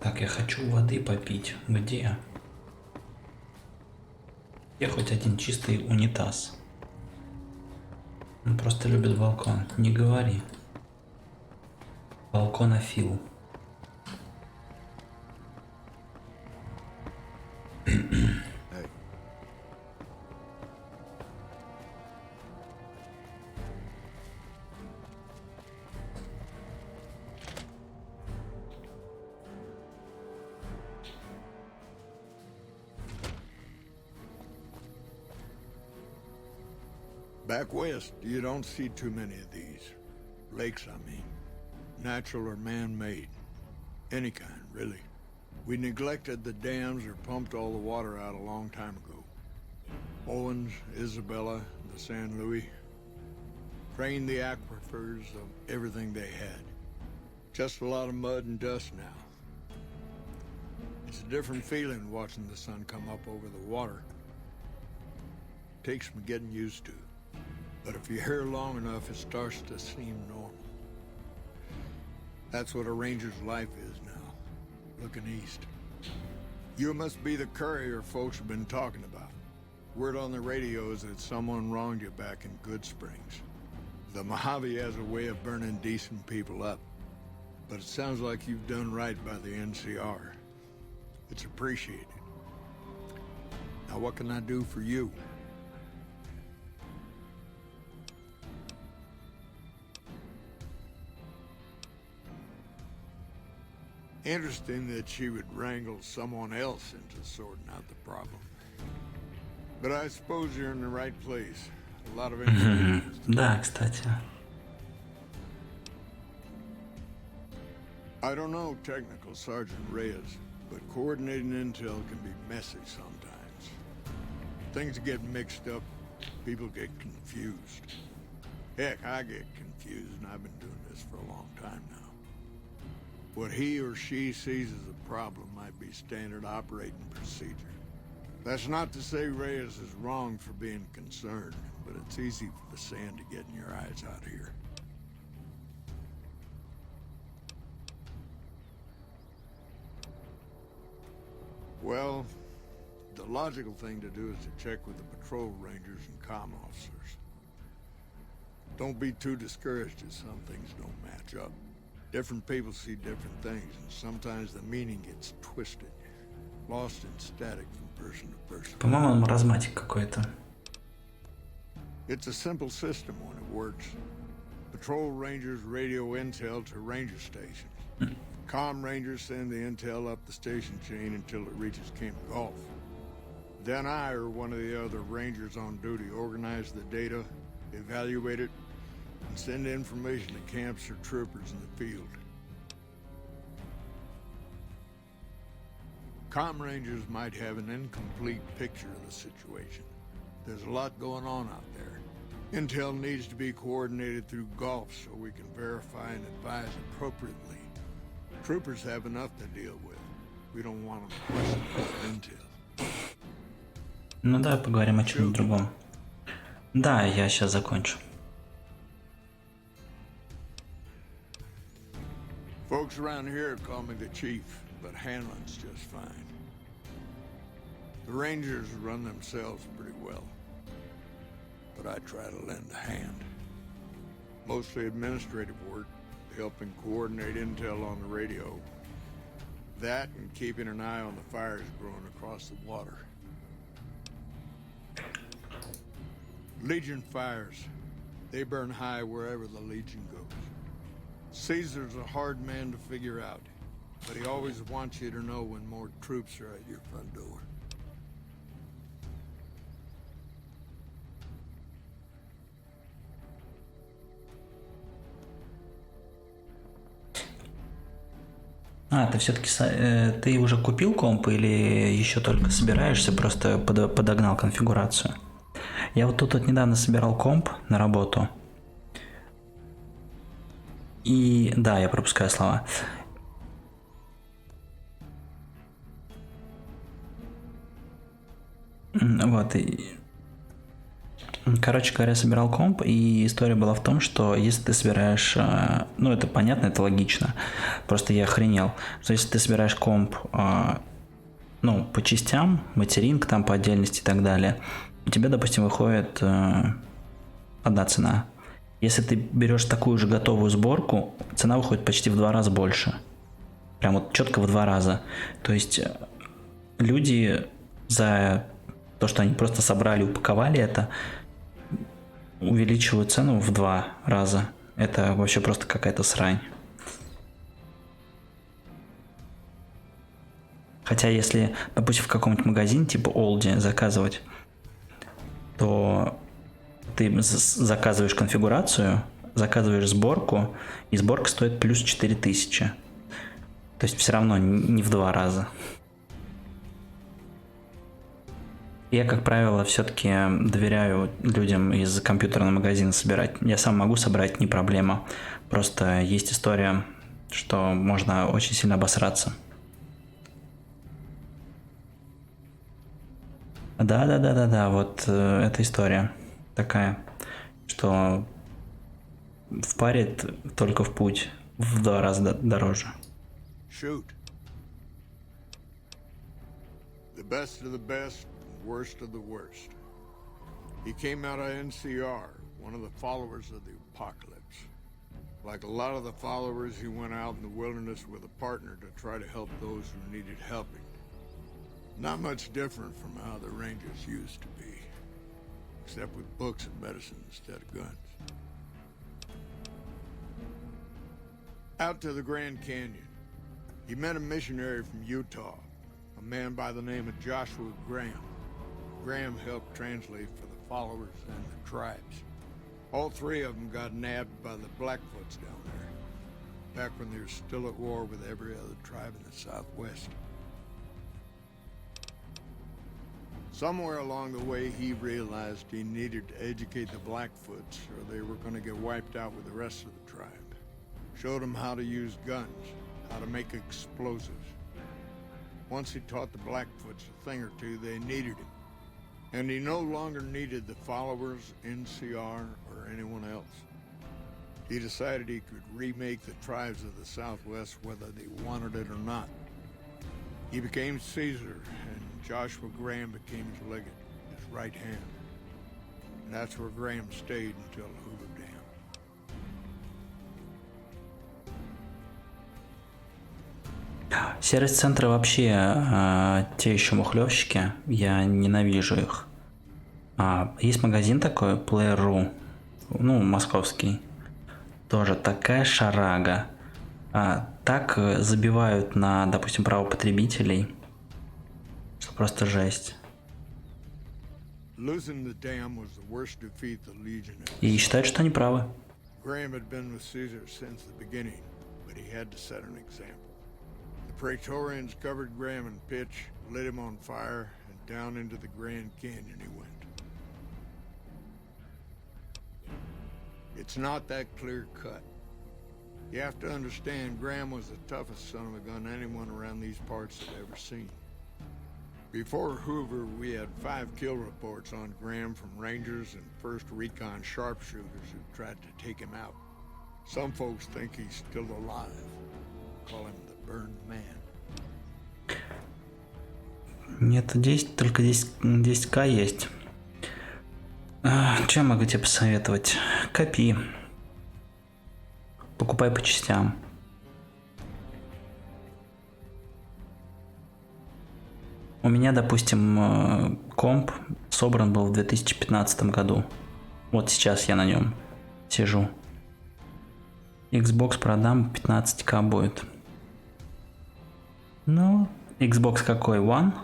Так, я хочу воды попить. Где? Где хоть один чистый унитаз? Он просто любит балкон. Не говори. Балконофил. Back west, you don't see too many of these. Lakes, I mean. Natural or man-made. Any kind, really. We neglected the dams or pumped all the water out a long time ago. Owens, Isabella, the San Luis. Drained the aquifers of everything they had. Just a lot of mud and dust now. It's a different feeling watching the sun come up over the water. Takes some getting used to. But if you're here long enough, it starts to seem normal. That's what a ranger's life is now, looking east. You must be the courier folks have been talking about. Word on the radio is that someone wronged you back in Good Springs. The Mojave has a way of burning decent people up. But it sounds like you've done right by the NCR. It's appreciated. Now what can I do for you? Interesting that she would wrangle someone else into sorting out the problem. But I suppose you're in the right place. A lot of information. Да, кстати. I don't know Technical Sergeant Reyes, but coordinating intel can be messy sometimes. Things get mixed up, people get confused. Heck, I get confused, and I've been doing this for a long time now. What he or she sees as a problem might be standard operating procedure. That's not to say Reyes is wrong for being concerned, but it's easy for the sand to get in your eyes out here. Well, the logical thing to do is to check with the patrol rangers and comm officers. Don't be too discouraged if some things don't match up. Different people see different things, and sometimes the meaning gets twisted, lost in static from person to person. По-моему, он маразматик какой-то. It's a simple system when it works. Patrol rangers radio intel to ranger stations. Comm rangers send the intel up the station chain until it reaches Camp Gulf. Then I or one of the other rangers on duty organize the data, evaluate it, and send information to camps or troopers in the field. Comm rangers might have an incomplete picture of the situation. There's a lot going on out there. Intel needs to be coordinated through Gulf so we can verify and advise appropriately. Troopers have enough to deal with. We don't want them to question our intel. Ну да, поговорим о чем-то другом. Да, я сейчас закончу. Folks around here call me the chief, but handling's just fine. The Rangers run themselves pretty well, but I try to lend a hand. Mostly administrative work, helping coordinate intel on the radio. That and keeping an eye on the fires growing across the water. Legion fires. They burn high wherever the Legion goes. Caesar's a hard man to figure out, but he always wants you to know when more troops are at your front door. А, ты все-таки ты уже купил комп или еще только собираешься, просто подогнал конфигурацию? Я вот тут вот недавно собирал комп на работу. И да, я пропускаю слова. Вот. Короче говоря, собирал комп, и история была в том, что если ты собираешь... Ну, это понятно, это логично. Просто я охренел. Что если ты собираешь комп, ну, по частям, материнка там по отдельности и так далее, у тебя, допустим, выходит одна цена. Если ты берешь такую же готовую сборку, цена выходит почти в 2 раза больше. Прям вот четко в 2 раза. То есть люди за то, что они просто собрали, упаковали это, увеличивают цену в 2 раза. Это вообще просто какая-то срань. Хотя если, допустим, в каком-нибудь магазине типа Aldi заказывать, то ты заказываешь конфигурацию, заказываешь сборку, и сборка стоит плюс 4000. То есть все равно не в 2 раза. Я, как правило, все-таки доверяю людям из компьютерного магазина собирать. Я сам могу собрать, не проблема. Просто есть история, что можно очень сильно обосраться. Да, вот эта история такая, что впарит только в путь в 2 раза дороже. Shoot. The best of the best, worst of the worst. He came out of NCR, one of the followers of the apocalypse. Like a lot of the followers, he went out in the wilderness with a partner to try to help those who needed helping. Not much different from how the Rangers used to be. Except with books and medicine instead of guns. Out to the Grand Canyon. He met a missionary from Utah, a man by the name of Joshua Graham. Graham helped translate for the followers and the tribes. All three of them got nabbed by the Blackfoots down there, back when they were still at war with every other tribe in the Southwest. Somewhere along the way, he realized he needed to educate the Blackfoots or they were going to get wiped out with the rest of the tribe. Showed them how to use guns, how to make explosives. Once he taught the Blackfoots a thing or two, they needed him. And he no longer needed the followers, NCR, or anyone else. He decided he could remake the tribes of the Southwest whether they wanted it or not. He became Caesar, and Joshua Graham became his legate, his right hand. And that's where Graham stayed until Hoover Dam. Сервис-центры вообще те еще мухлевщики, я ненавижу их. Есть магазин такой, Player.ru, ну, московский, тоже такая шарага. Так забивают на, допустим, право потребителей, что просто жесть. И считают, что они правы. The Praetorians covered Graham in pitch, lit him on fire, and down into the Grand Canyon he went. It's not that clear cut. You have to understand, Graham was the toughest son of a gun anyone around these parts had ever seen. Before Hoover, we had 5 kill reports on Graham from Rangers and 1st Recon sharpshooters who tried to take him out. Some folks think he's still alive. Call him the Burned Man. Нет, 10, только 10к есть. Что я могу тебе посоветовать? Копи. Покупай по частям. У меня, допустим, комп собран был в 2015 году. Вот сейчас я на нем сижу. Xbox продам, 15к будет. Ну, Xbox какой? One?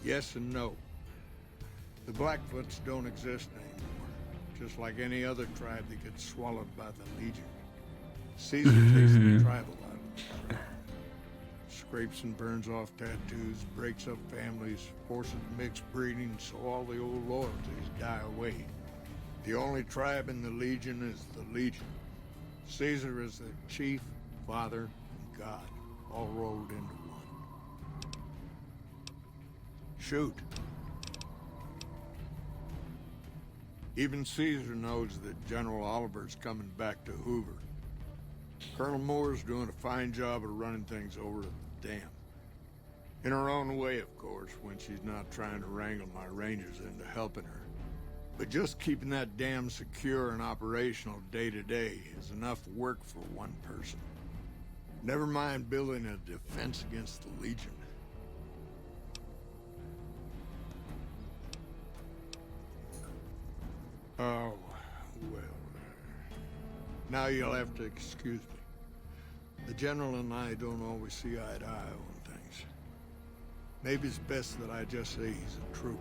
Yes and no. The Blackfoots don't exist anymore. Just like any other tribe that gets swallowed by the Legion. Caesar takes the tribal out of the tribe. Scrapes and burns off tattoos, breaks up families, forces mixed breeding so all the old loyalties die away. The only tribe in the Legion is the Legion. Caesar is their chief, father, and god, all rolled into one. Shoot. Even Caesar knows that General Oliver's coming back to Hoover. Colonel Moore's doing a fine job of running things over at the dam. In her own way, of course, when she's not trying to wrangle my Rangers into helping her. But just keeping that dam secure and operational day to day is enough work for one person. Never mind building a defense against the Legion. Oh, well, now you'll have to excuse me. The General and I don't always see eye to eye on things. Maybe it's best that I just say he's a trooper,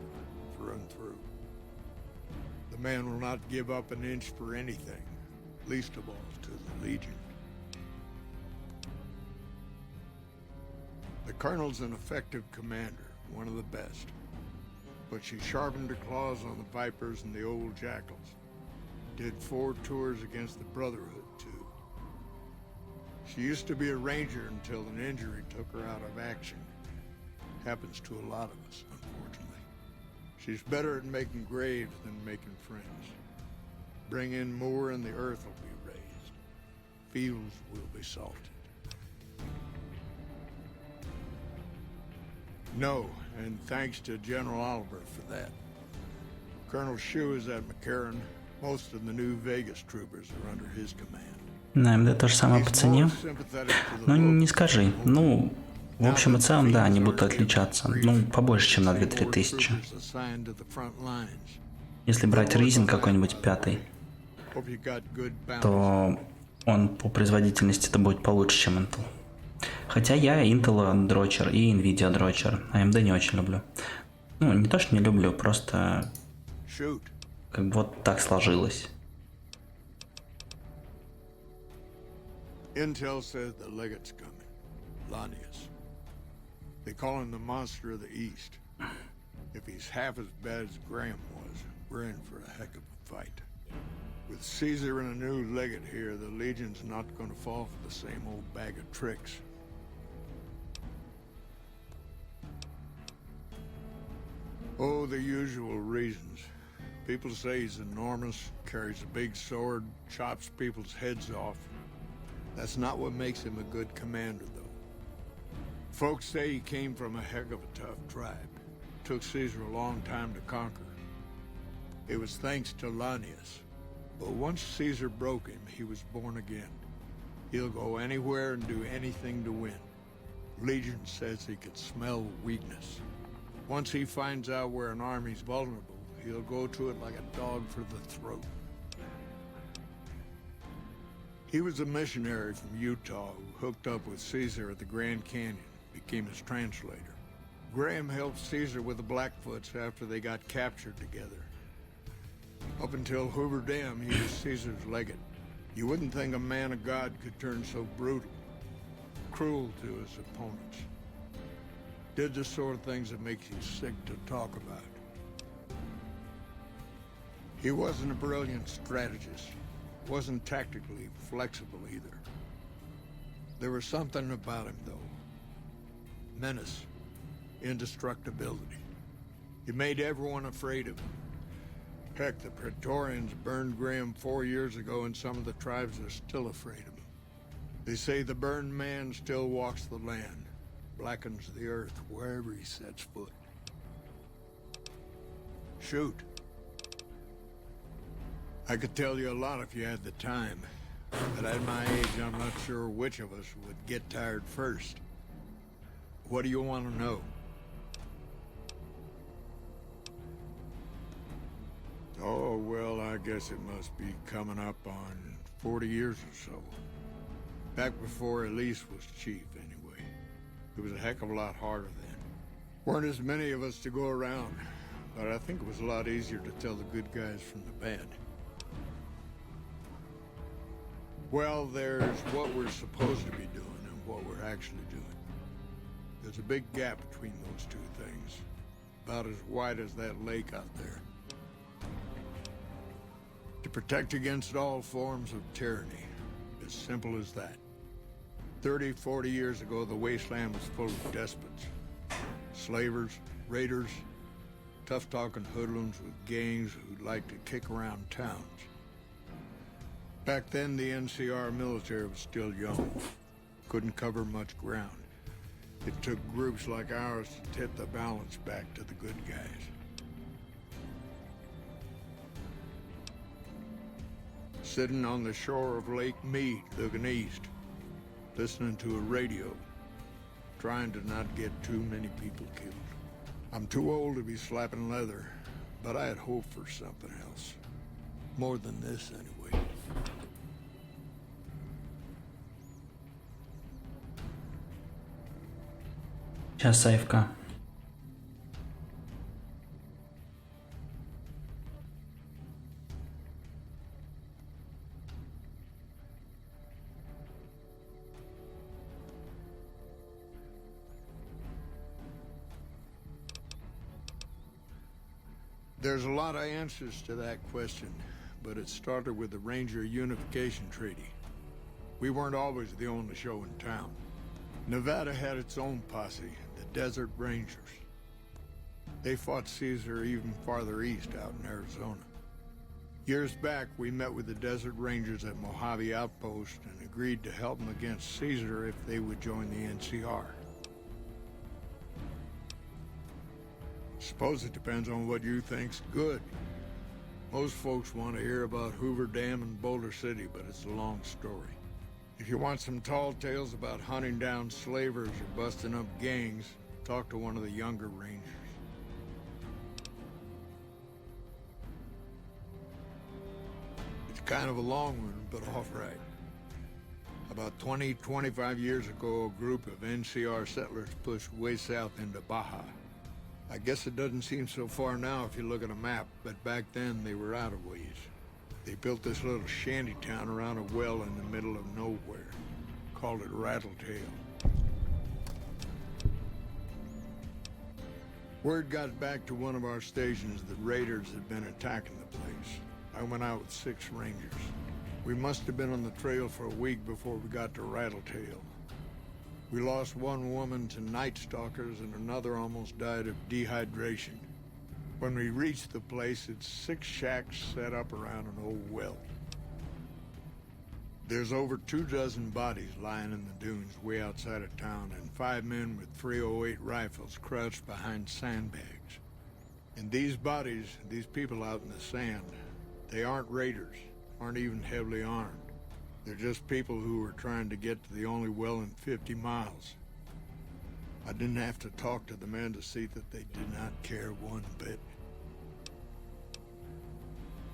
through and through. The man will not give up an inch for anything, least of all to the Legion. The Colonel's an effective commander, one of the best. But she sharpened her claws on the Vipers and the old Jackals. Did 4 tours against the Brotherhood, too. She used to be a ranger until an injury took her out of action. Happens to a lot of us, unfortunately. She's better at making graves than making friends. Bring in Moore and the earth will be raised. Fields will be salted. No, and thanks to General Oliver for that. Colonel Shue is at McCarran. Most of the new Vegas troopers are under his command. На МД то же самое по цене. Ну, не скажи. Ну, В общем и целом, да, они будут отличаться. Ну, побольше, чем на 2-3 тысячи. Если брать Ryzen какой-нибудь 5, то он по производительности это будет получше, чем Intel. Хотя я Intel дрочер и Nvidia дрочер. AMD не очень люблю. Ну, не то, что не люблю, просто как бы вот так сложилось. Intel says the legate's coming. Lanius. They call him the monster of the East. If he's half as bad as Graham was, we're in for a heck of a fight. With Caesar and a new legate here, the Legion's not gonna fall for the same old bag of tricks. Oh, the usual reasons. People say he's enormous, carries a big sword, chops people's heads off. That's not what makes him a good commander, though. Folks say he came from a heck of a tough tribe. Took Caesar a long time to conquer. It was thanks to Lanius. But once Caesar broke him, he was born again. He'll go anywhere and do anything to win. Legion says he can smell weakness. Once he finds out where an army's vulnerable, he'll go to it like a dog for the throat. He was a missionary from Utah who hooked up with Caesar at the Grand Canyon, became his translator. Graham helped Caesar with the Blackfoots after they got captured together. Up until Hoover Dam, he was Caesar's legate. You wouldn't think a man of God could turn so brutal, cruel to his opponents. Did the sort of things that make you sick to talk about. He wasn't a brilliant strategist. Wasn't tactically flexible either. There was something about him, though. Menace. Indestructibility. He made everyone afraid of him. Heck, the Praetorians burned Graham 4 years ago, and some of the tribes are still afraid of him. They say the burned man still walks the land, blackens the earth wherever he sets foot. Shoot. I could tell you a lot if you had the time, but at my age, I'm not sure which of us would get tired first. What do you want to know? Oh, well, I guess it must be coming up on 40 years or so. Back before Elise was chief, anyway. It was a heck of a lot harder then. Weren't as many of us to go around, but I think it was a lot easier to tell the good guys from the bad. Well, there's what we're supposed to be doing and what we're actually doing. There's a big gap between those two things. About as wide as that lake out there. To protect against all forms of tyranny. As simple as that. 30, 40 years ago, the wasteland was full of despots. Slavers, raiders, tough-talking hoodlums with gangs who'd like to kick around towns. Back then, the NCR military was still young. Couldn't cover much ground. It took groups like ours to tip the balance back to the good guys. Sitting on the shore of Lake Mead, looking east, listening to a radio, trying to not get too many people killed. I'm too old to be slapping leather, but I had hoped for something else. More than this, anyway. Сейчас сейфка. There's a lot of answers to that question, but it started with the Ranger Unification Treaty. We weren't always the only show in town. Nevada had its own posse, the Desert Rangers. They fought Caesar even farther east out in Arizona. Years back, we met with the Desert Rangers at Mojave Outpost and agreed to help them against Caesar if they would join the NCR. Suppose it depends on what you think's good. Most folks want to hear about Hoover Dam and Boulder City, but it's a long story. If you want some tall tales about hunting down slavers or busting up gangs, talk to one of the younger rangers. It's kind of a long one, but all right. About 25 years ago, a group of NCR settlers pushed way south into Baja. I guess it doesn't seem so far now if you look at a map, but back then they were out of ways. They built this little shanty town around a well in the middle of nowhere. Called it Rattletail. Word got back to one of our stations that raiders had been attacking the place. I went out with 6 rangers. We must have been on the trail for a week before we got to Rattletail. We lost one woman to night stalkers and another almost died of dehydration. When we reached the place, it's 6 shacks set up around an old well. There's over 24 bodies lying in the dunes way outside of town, and 5 men with .308 rifles crouched behind sandbags. And these bodies, these people out in the sand, they aren't raiders, aren't even heavily armed. They're just people who were trying to get to the only well in 50 miles. I didn't have to talk to the men to see that they did not care one bit.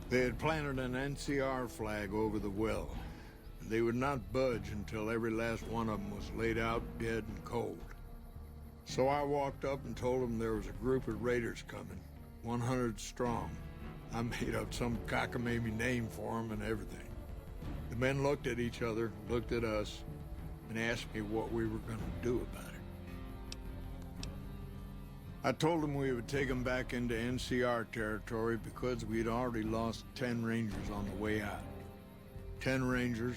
They had planted an NCR flag over the well. They would not budge until every last one of them was laid out dead and cold. So I walked up and told them there was a group of raiders coming, 100 strong. I made up some cockamamie name for them and everything. The men looked at each other, looked at us, and asked me what we were going to do about it. I told them we would take them back into NCR territory because we'd already lost 10 rangers on the way out. 10 rangers,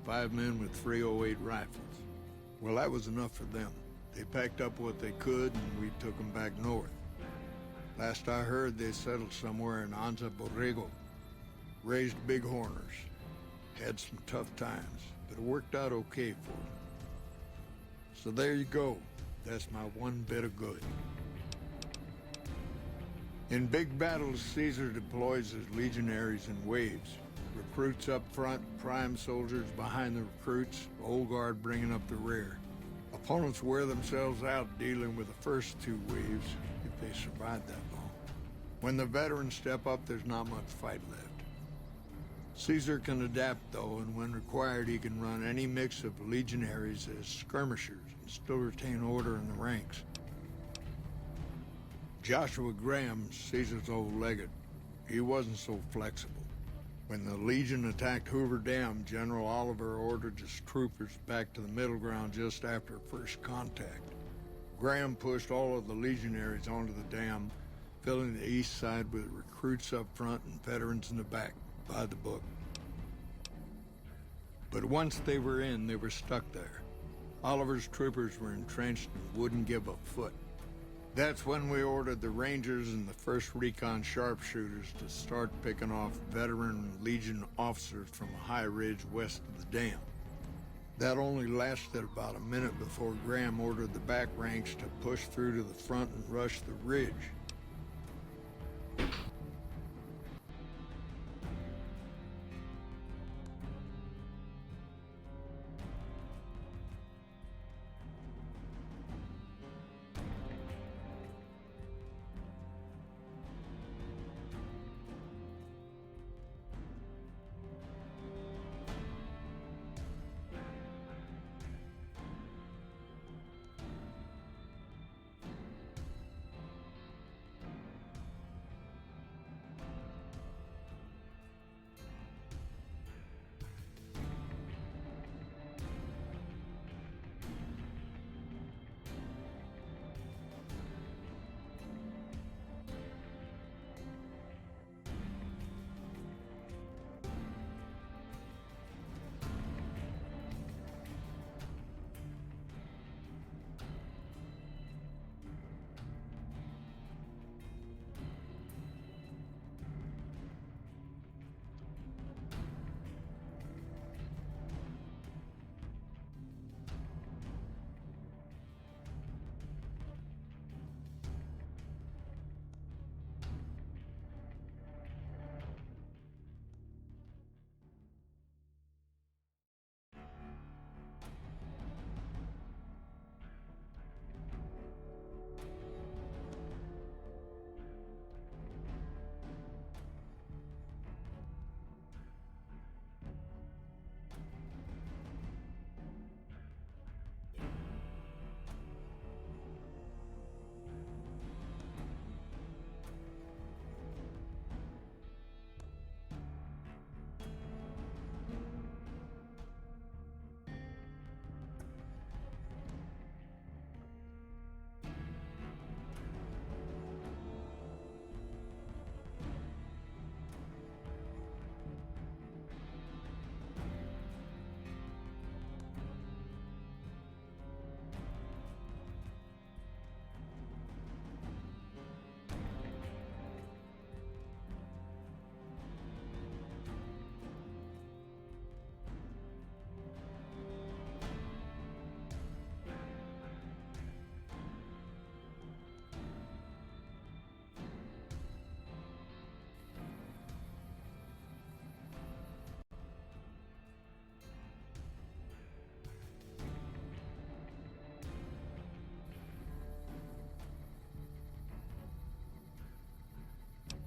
5 men with .308 rifles. Well, that was enough for them. They packed up what they could and we took them back north. Last I heard, they settled somewhere in Anza Borrego. Raised bighorners. Had some tough times, but it worked out okay for them. So there you go. That's my one bit of good. In big battles, Caesar deploys his legionaries in waves. Recruits up front, prime soldiers behind the recruits, old guard bringing up the rear. Opponents wear themselves out dealing with the first 2 waves, if they survive that long. When the veterans step up, there's not much fight left. Caesar can adapt, though, and when required, he can run any mix of legionaries as skirmishers and still retain order in the ranks. Joshua Graham, Caesar's old legate, he wasn't so flexible. When the Legion attacked Hoover Dam, General Oliver ordered his troopers back to the middle ground just after first contact. Graham pushed all of the legionaries onto the dam, filling the east side with recruits up front and veterans in the back. By the book. But once they were in, they were stuck there. Oliver's troopers were entrenched and wouldn't give a foot. That's when we ordered the Rangers and the 1st Recon sharpshooters to start picking off veteran Legion officers from a high ridge west of the dam. That only lasted about a minute before Graham ordered the back ranks to push through to the front and rush the ridge.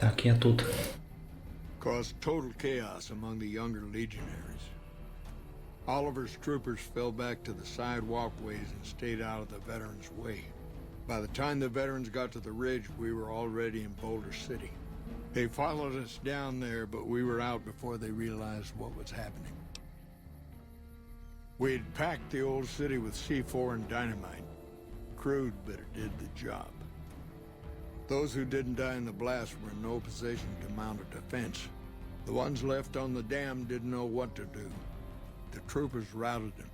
Так, я тут. Caused total chaos among the younger legionaries. Oliver's troopers fell back to the side walkways and stayed out of the veterans' way. By the time the veterans got to the ridge, we were already in Boulder City. They followed us down there, but we were out before they realized what was happening. We had packed the old city with C4 and dynamite. Crude, but it did the job. Those who didn't die in the blast were in no position to mount a defense. The ones left on the dam didn't know what to do. The troopers routed them.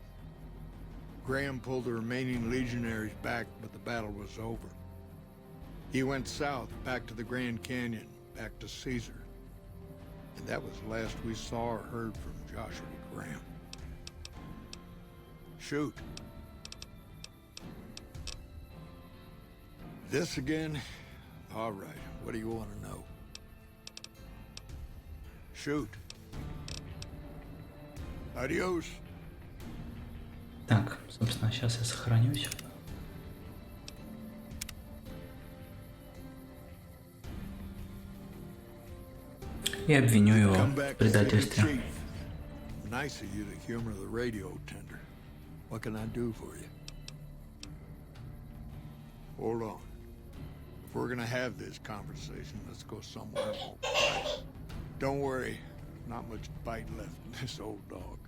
Graham pulled the remaining legionaries back, but the battle was over. He went south, back to the Grand Canyon, back to Caesar. And that was the last we saw or heard from Joshua Graham. Shoot. This again? All right, what do you want to know? Shoot. Adios. Так, собственно, сейчас я сохранюсь. И обвиню его в предательстве. Nice of you to humor the radio tender. What can I do for you? Hold on. If we're gonna have this conversation, let's go somewhere more quiet. Don't worry, not much bite left in this old dog.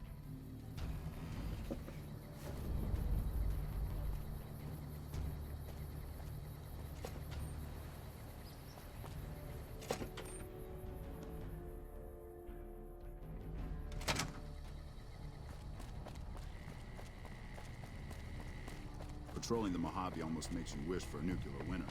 Patrolling the Mojave almost makes you wish for a nuclear winter.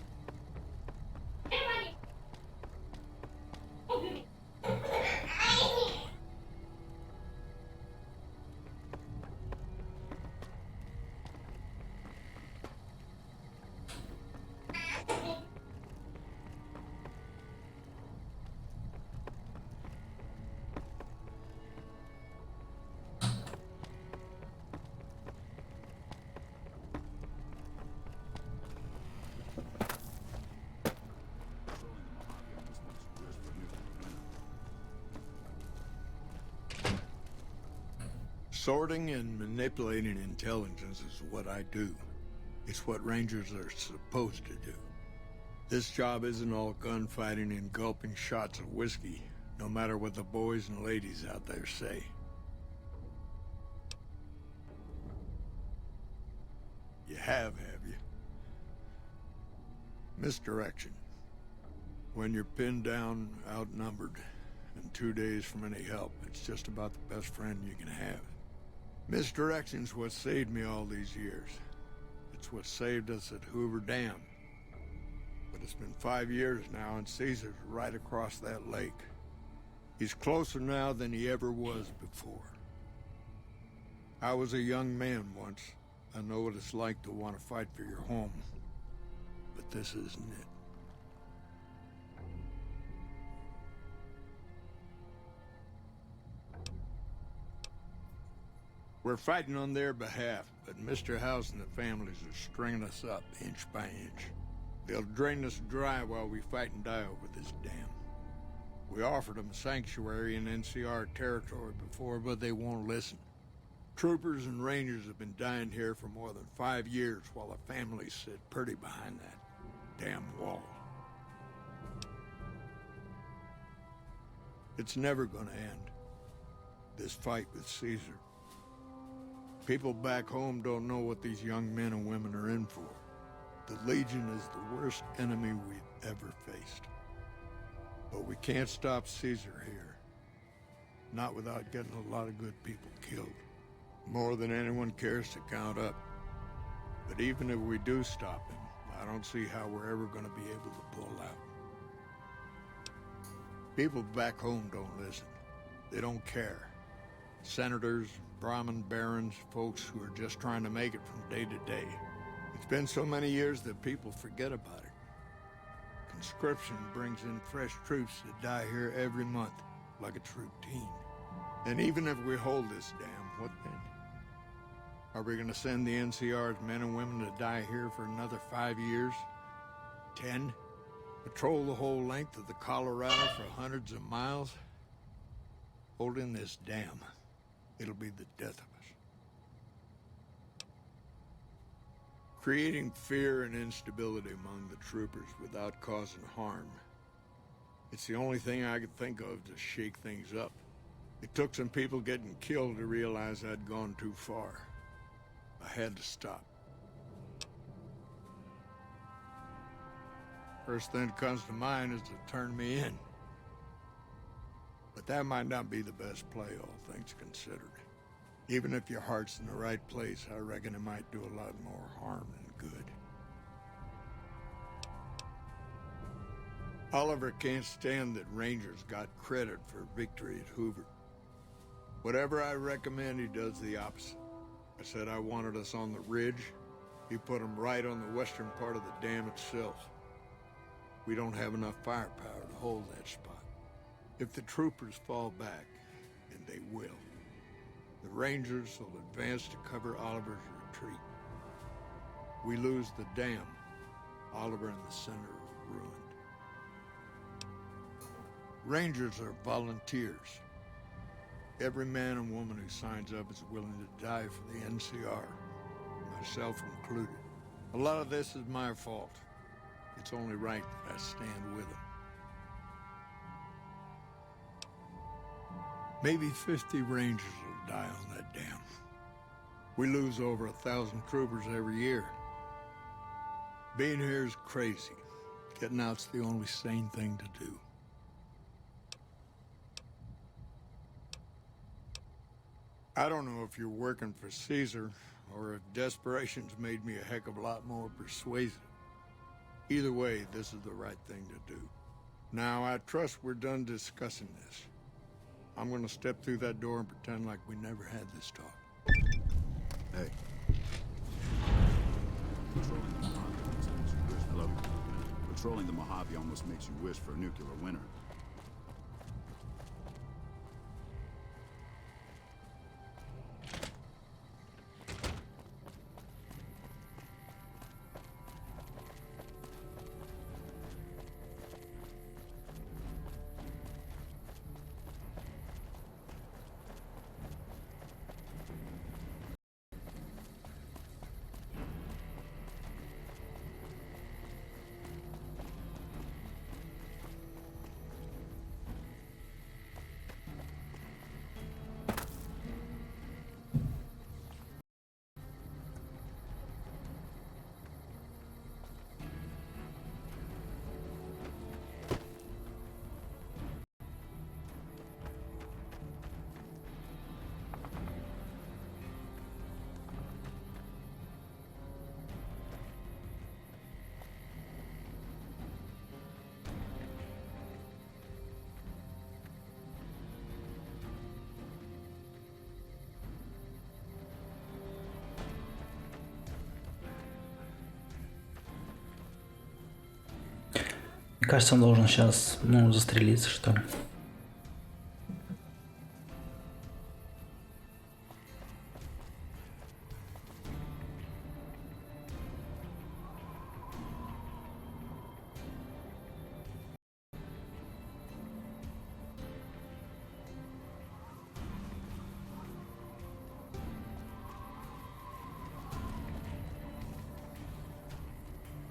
Sorting and manipulating intelligence is what I do. It's what Rangers are supposed to do. This job isn't all gunfighting and gulping shots of whiskey, no matter what the boys and ladies out there say. You have you? Misdirection. When you're pinned down, outnumbered, and 2 days from any help, it's just about the best friend you can have. Misdirection's what saved me all these years. It's what saved us at Hoover Dam. But it's been 5 years now, and Caesar's right across that lake. He's closer now than he ever was before. I was a young man once. I know what it's like to want to fight for your home. But this isn't it. We're fighting on their behalf, but Mr. House and the families are stringing us up inch by inch. They'll drain us dry while we fight and die over this dam. We offered them sanctuary in NCR territory before, but they won't listen. Troopers and Rangers have been dying here for more than 5 years while the families sit pretty behind that damn wall. It's never gonna end, this fight with Caesar. People back home don't know what these young men and women are in for. The Legion is the worst enemy we've ever faced. But we can't stop Caesar here. Not without getting a lot of good people killed. More than anyone cares to count up. But even if we do stop him, I don't see how we're ever going to be able to pull out. People back home don't listen. They don't care. Senators, Brahmin barons, folks who are just trying to make it from day to day. It's been so many years that people forget about it. Conscription brings in fresh troops that die here every month, like it's routine. And even if we hold this dam, what then? Are we going to send the NCR's men and women to die here for another 5 years? 10? Patrol the whole length of the Colorado for hundreds of miles. Holding this dam. It'll be the death of us. Creating fear and instability among the troopers without causing harm. It's the only thing I could think of to shake things up. It took some people getting killed to realize I'd gone too far. I had to stop. First thing that comes to mind is to turn me in. But that might not be the best play, all things considered. Even if your heart's in the right place, I reckon it might do a lot more harm than good. Oliver can't stand that Rangers got credit for victory at Hoover. Whatever I recommend, he does the opposite. I said I wanted us on the ridge. He put them right on the western part of the dam itself. We don't have enough firepower to hold that spot. If the troopers fall back, and they will, the Rangers will advance to cover Oliver's retreat. We lose the dam, Oliver in the center ruined. Rangers are volunteers. Every man and woman who signs up is willing to die for the NCR, myself included. A lot of this is my fault. It's only right that I stand with them. Maybe 50 Rangers will die on that dam. We lose over 1,000 troopers every year. Being here is crazy. Getting out's the only sane thing to do. I don't know if you're working for Caesar, or if desperation's made me a heck of a lot more persuasive. Either way, this is the right thing to do. Now, I trust we're done discussing this. I'm gonna step through that door and pretend like we never had this talk. Hey. Hello? Patrolling the Mojave almost makes you wish for a nuclear winter. Мне кажется, он должен сейчас, застрелиться, что ли.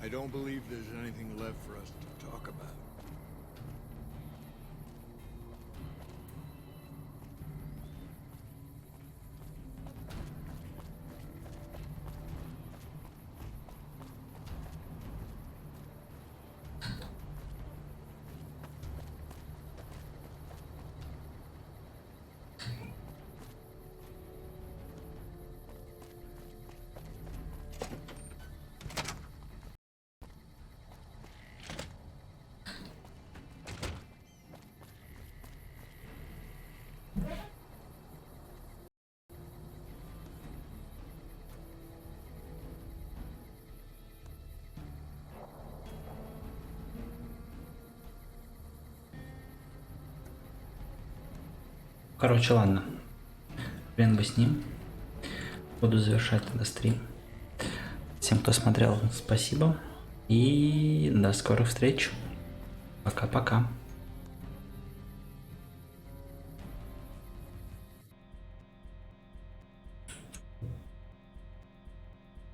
I don't believe there's anything left for us to talk about. Короче, ладно. Хрен бы с ним. Буду завершать тогда стрим. Всем, кто смотрел, спасибо. И до скорых встреч. Пока-пока.